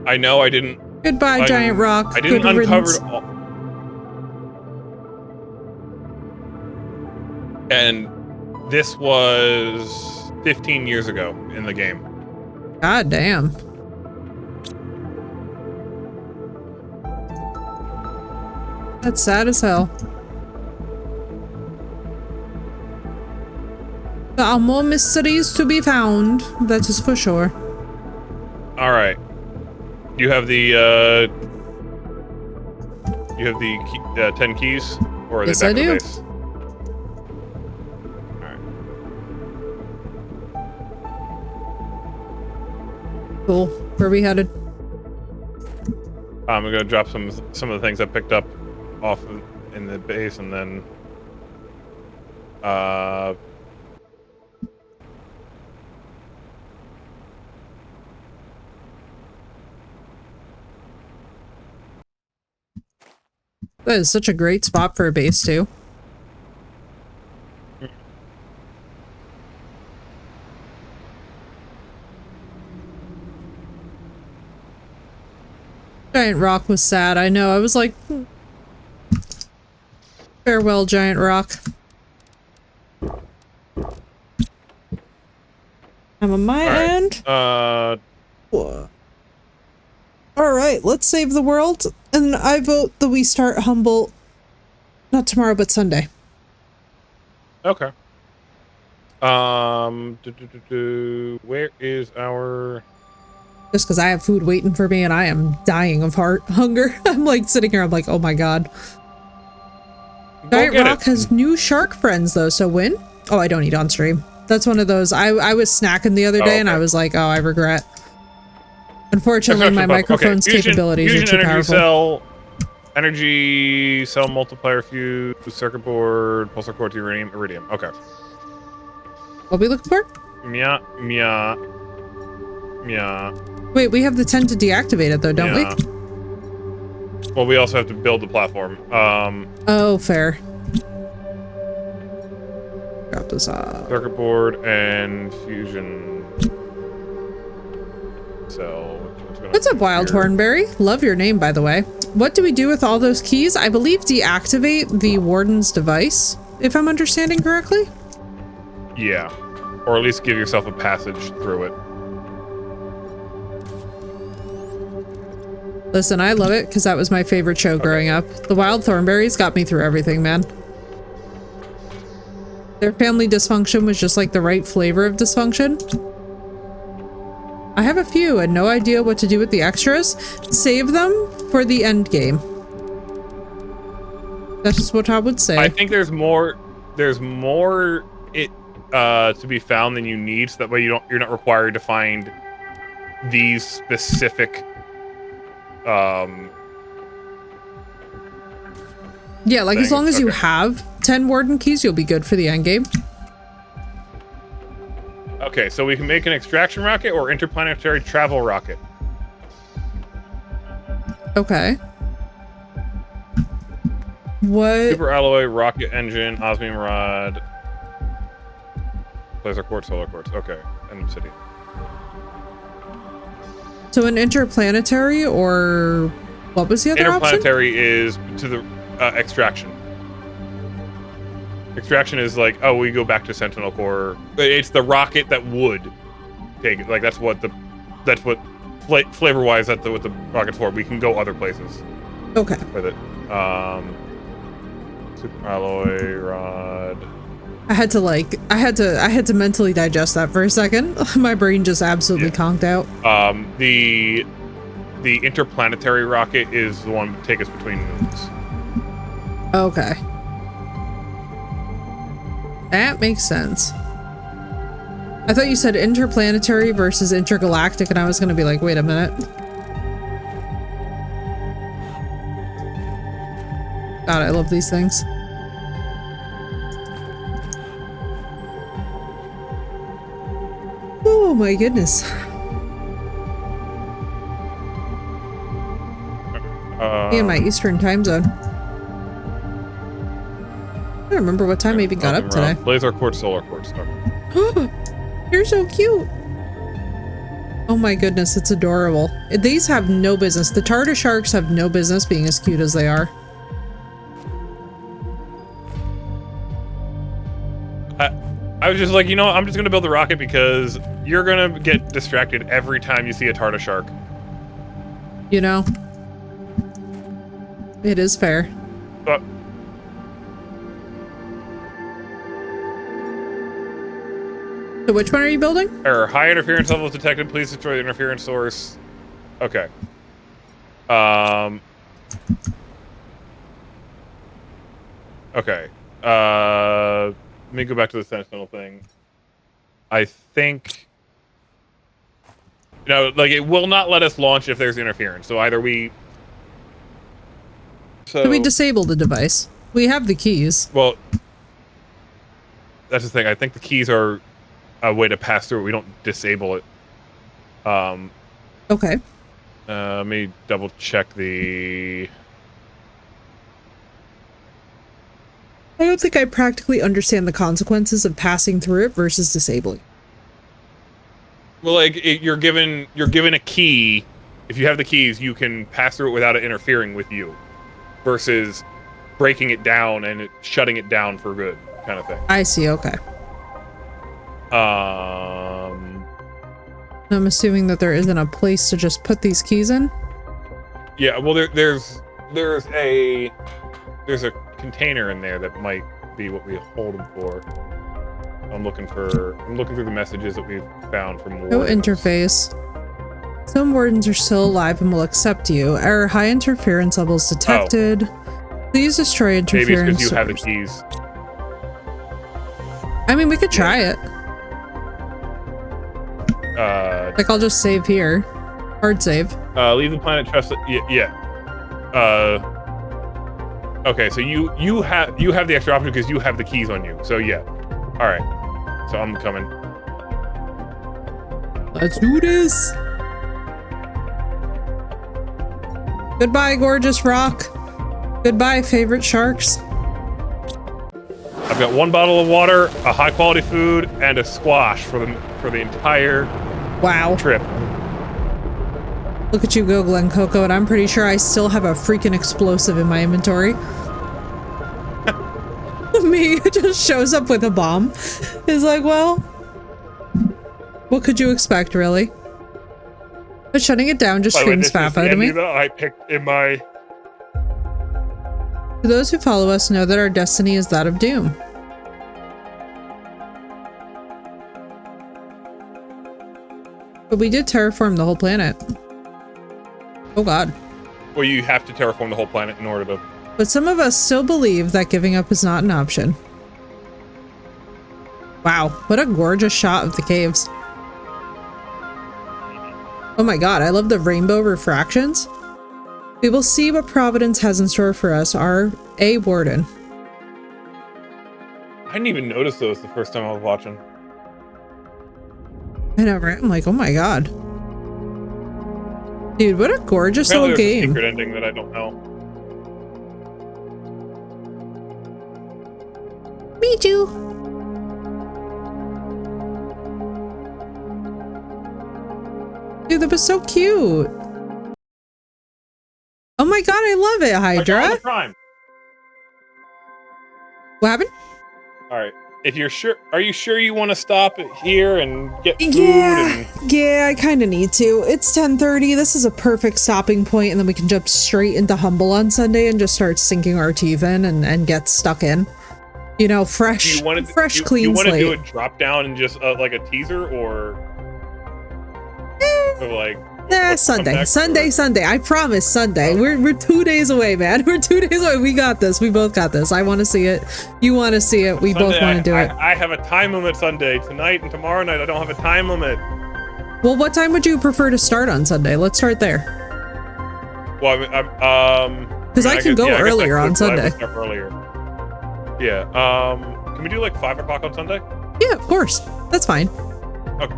I know I didn't. Goodbye, giant rock. I didn't Good uncover riddance. all. And this was 15 years ago in the game. God damn. That's sad as hell. There are more mysteries to be found. That is for sure. All right. You have the 10 keys, or are Yes, they I back do. in the base? Cool. Where are we headed? I'm gonna drop some of the things I picked up off in the base, and then That is such a great spot for a base too. Giant rock was sad. I know. I was like, farewell, giant rock. I'm on my end. All right, let's save the world, and I vote that we start Humble, not tomorrow, but Sunday. Okay. Where is our? Just because I have food waiting for me, and I am dying of hunger. I'm like sitting here. I'm like, oh my god. Giant Rock has new shark friends though, so win. Oh, I don't eat on stream. That's one of those. I was snacking the other day, and I was like, oh, I regret. Unfortunately, my microphone's capabilities are too powerful. Energy cell multiplier fuse, circuit board, pulsar core, iridium. Okay. What are we looking for? Mia. Wait, we have the 10 to deactivate it though, don't we? Well, we also have to build the platform. Oh, fair. Drop this off. Circuit board and fusion cell. What's up, Wild Hornberry? Love your name, by the way. What do we do with all those keys? I believe deactivate the warden's device, if I'm understanding correctly. Yeah. Or at least give yourself a passage through it. Listen, I love it because that was my favorite show growing up. The Wild Thornberries got me through everything, man. Their family dysfunction was just like the right flavor of dysfunction. I have a few and no idea what to do with the extras. Save them for the end game. That's just what I would say. I think there's more. to be found than you need, so that way you're not required to find these specific Yeah, like as long as you Okay. have 10 warden keys, you'll be good for the end game. Okay, so we can make an extraction rocket or interplanetary travel rocket. Okay. What? Super alloy, rocket engine, osmium rod, laser quartz, solar quartz. Okay, and obsidian. So an interplanetary or what was the other option? Interplanetary is to the extraction. Extraction is like, oh, we go back to Sentinel Core. It's the rocket that would take it. Like that's what flavor-wise that's what the rocket's for. We can go other places. Okay. With it. Super alloy rod. I had to mentally digest that for a second. My brain just absolutely conked out. The interplanetary rocket is the one to take us between moons. Okay. That makes sense. I thought you said interplanetary versus intergalactic, and I was gonna be like, wait a minute. God, I love these things. Oh my goodness. In my Eastern time zone. I don't remember what time I even got up today. Laser quartz, solar quartz. Okay. You're so cute. Oh my goodness, it's adorable. These have no business. The tartar sharks have no business being as cute as they are. I was just like, you know, I'm just gonna build the rocket because you're gonna get distracted every time you see a tartar shark. You know? It is fair. So which one are you building? Error. High interference levels detected. Please destroy the interference source. Okay. Okay. Let me go back to the Sentinel thing. I think... No, like, it will not let us launch if there's interference. So either we... So we disable the device. We have the keys. Well, that's the thing. I think the keys are a way to pass through it. We don't disable it. Okay. Let me double check the... I don't think I practically understand the consequences of passing through it versus disabling. Well, like you're given a key. If you have the keys, you can pass through it without it interfering with you, versus breaking it down and shutting it down for good, kind of thing. I see. Okay. I'm assuming that there isn't a place to just put these keys in. Yeah. Well, there's a container in there that might be what we hold them for. I'm looking through the messages that we've found from wardens. No interface. Some wardens are still alive and will accept you. Error, high interference levels detected. Please destroy interference. Maybe it's because you have the keys. I mean, we could try it. Like, I'll just save here. Hard save. Leave the planet. Trust it. Yeah. Okay, so you have the extra option because you have the keys on you. So yeah. All right. So I'm coming. Let's do this. Goodbye, gorgeous rock. Goodbye, favorite sharks. I've got one bottle of water, a high quality food, and a squash for the entire trip. Look at you go, Glen Coco, and I'm pretty sure I still have a freaking explosive in my inventory. Me just shows up with a bomb. Is like, well, what could you expect, really? But shutting it down just screams FAFO to me. I picked in my... Those who follow us know that our destiny is that of doom. But we did terraform the whole planet. Oh god. Well, you have to terraform the whole planet in order to... But some of us still believe that giving up is not an option. Wow, what a gorgeous shot of the caves. Oh my god, I love the rainbow refractions. We will see what Providence has in store for us. A warden. I didn't even notice those the first time I was watching. I know, right? I'm like, oh my god. Dude, what a gorgeous Apparently little there's a game. secret ending that I don't know. Me too. Dude, that was so cute. Oh my god, I love it, Hydra. Prime. What happened? All right. If you're sure, are you sure you want to stop here and get food? Yeah, I kind of need to. It's 10:30. This is a perfect stopping point, and then we can jump straight into Humble on Sunday and just start sinking our teeth in and get stuck in. You know, fresh, clean slate. You want to do a drop down and just like a teaser, or like? Sunday. I promise Sunday. We're 2 days away, man. We're 2 days away. We got this. We both got this. I want to see it. You want to see it. We Sunday, both want to do it. I have a time limit Sunday. Tonight and tomorrow night, I don't have a time limit. Well, what time would you prefer to start on Sunday? Let's start there. Well, because I can go earlier on Sunday. Earlier. Yeah. Can we do like 5 o'clock on Sunday? Yeah, of course. That's fine. Okay.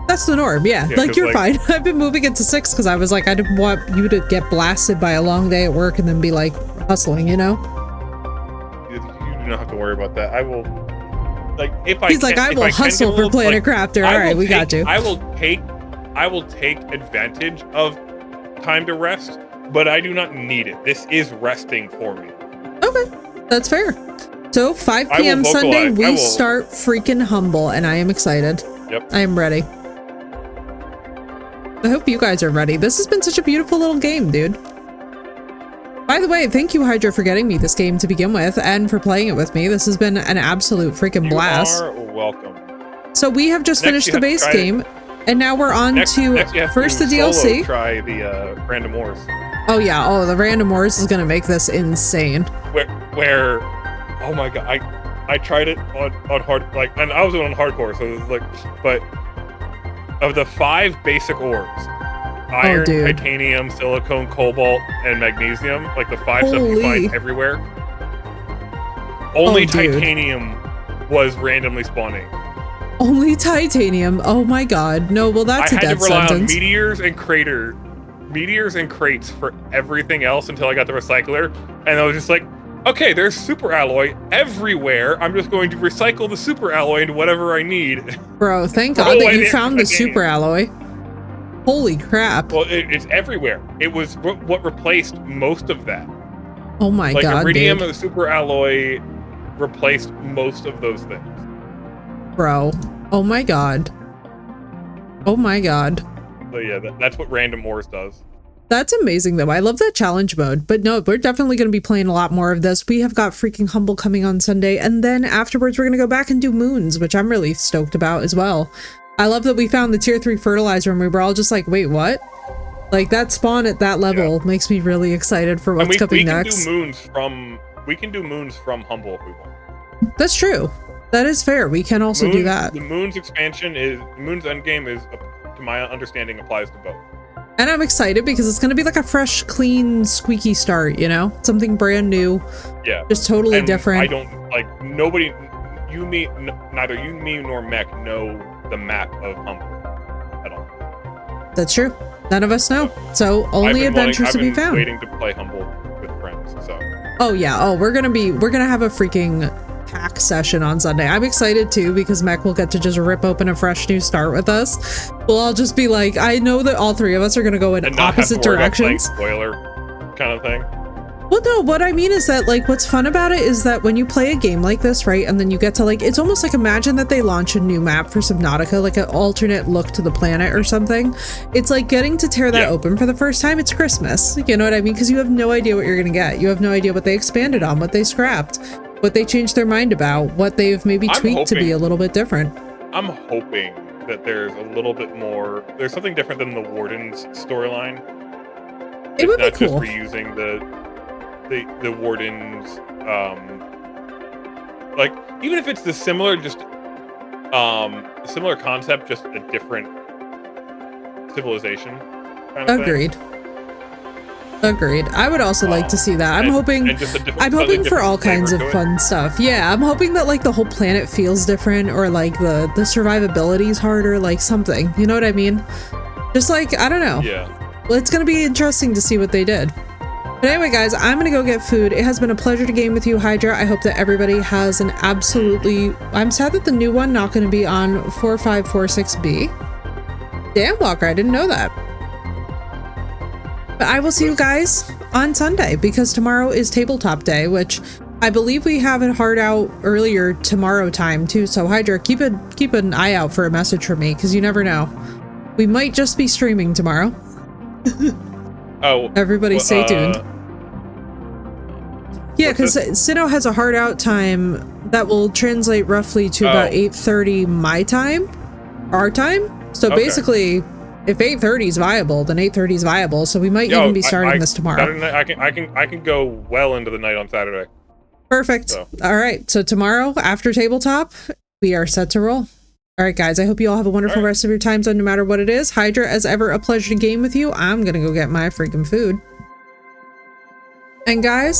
That's the norm, yeah. Like, you're fine. I've been moving it to 6 because I was like, I didn't want you to get blasted by a long day at work and then be like hustling, you know? You do not have to worry about that. I will, like, if I He's like, I will hustle for Planet Crafter. All right, we got you. I will take advantage of time to rest, but I do not need it. This is resting for me. Okay, that's fair. So 5 p.m. Sunday, we start freaking Humble, and I am excited. Yep. I am ready. I hope you guys are ready. This has been such a beautiful little game, dude. By the way, thank you, Hydra, for getting me this game to begin with and for playing it with me. This has been an absolute freaking blast. You are welcome. So we have just finished the base game, and now we're on to first the DLC. Try the random wars. Oh yeah, oh, the random wars is gonna make this insane. Where oh my god, I tried it on hard, like, and I was on hardcore, so it was like, but of the 5 basic ores, iron, titanium, silicone, cobalt, and magnesium, like the 5 stuff you find everywhere, only titanium was randomly spawning. Only titanium? Oh my god. No, well that's a death sentence. I had to rely on meteors and crates for everything else until I got the recycler, and I was just like, okay, there's super alloy everywhere. I'm just going to recycle the super alloy into whatever I need. Bro, thank God that you found the super alloy. Holy crap. Well, it's everywhere. It was what replaced most of that. Oh my god, like iridium dude. and the super alloy replaced most of those things. Bro, oh my god. Oh my god. So yeah, that's what random ores does. That's amazing though. I love that challenge mode. But no, we're definitely going to be playing a lot more of this. We have got freaking Humble coming on Sunday, and then afterwards we're going to go back and do Moons, which I'm really stoked about as well. I love that we found the tier 3 fertilizer and we were all just like, wait, what? Like, that spawn at that level makes me really excited for what's coming next. We can do Moons from Humble if we want. That's true. That is fair. We can also do that. The Moons expansion is, Moons endgame is, to my understanding, applies to both. And I'm excited because it's going to be like a fresh, clean, squeaky start, you know? Something brand new. Yeah. Just totally different. I don't, like, nobody, neither you, me, nor Mech know the map of Humble at all. That's true. None of us know. So only adventures to be found. I've been waiting to play Humble with friends, so. Oh yeah. Oh, we're gonna have a freaking pack session on Sunday. I'm excited too because Mech will get to just rip open a fresh new start with us. We'll all just be like, I know that all 3 of us are gonna go in opposite directions. Spoiler kind of thing. Well, no, what I mean is that, like, what's fun about it is that when you play a game like this, right, and then you get to, like, it's almost like, imagine that they launch a new map for Subnautica, like an alternate look to the planet or something. It's like getting to tear that open for the first time. It's Christmas, you know what I mean? Because you have no idea what you're gonna get. You have no idea what they expanded on, what they scrapped, what they changed their mind about, what they've maybe tweaked to be a little bit different. I'm hoping that there's a little bit more, there's something different than the Warden's storyline. It would be cool. Not just reusing the Warden's, like, even if it's the similar, just Similar concept, just a different civilization. Kind of Agreed. Thing. Agreed. I would also like to see that. I'm hoping for all kinds of fun stuff. Yeah, I'm hoping that like the whole planet feels different, or like the survivability is harder, like something. You know what I mean? Just like, I don't know. Yeah. Well, it's gonna be interesting to see what they did. But anyway, guys, I'm gonna go get food. It has been a pleasure to game with you, Hydra. I hope that everybody has an absolutely... I'm sad that the new one not gonna be on 4546B. Damn, Walker, I didn't know that. But I will see you guys on Sunday, because tomorrow is tabletop day, which I believe we have it hard out earlier tomorrow time too. So Hydra, keep an eye out for a message from me, because you never know. We might just be streaming tomorrow. Oh, everybody stay tuned. Yeah, because Sinnoh has a hard out time that will translate roughly to about 8:30 my time, our time. So basically, if 8:30 is viable, then 8:30 is viable. So we might even be starting this tomorrow. I can go well into the night on Saturday. Perfect. So. All right. So tomorrow after tabletop, we are set to roll. All right, guys. I hope you all have a wonderful rest of your time zone, no matter what it is. Hydra, as ever, a pleasure to game with you. I'm gonna go get my freaking food. And guys,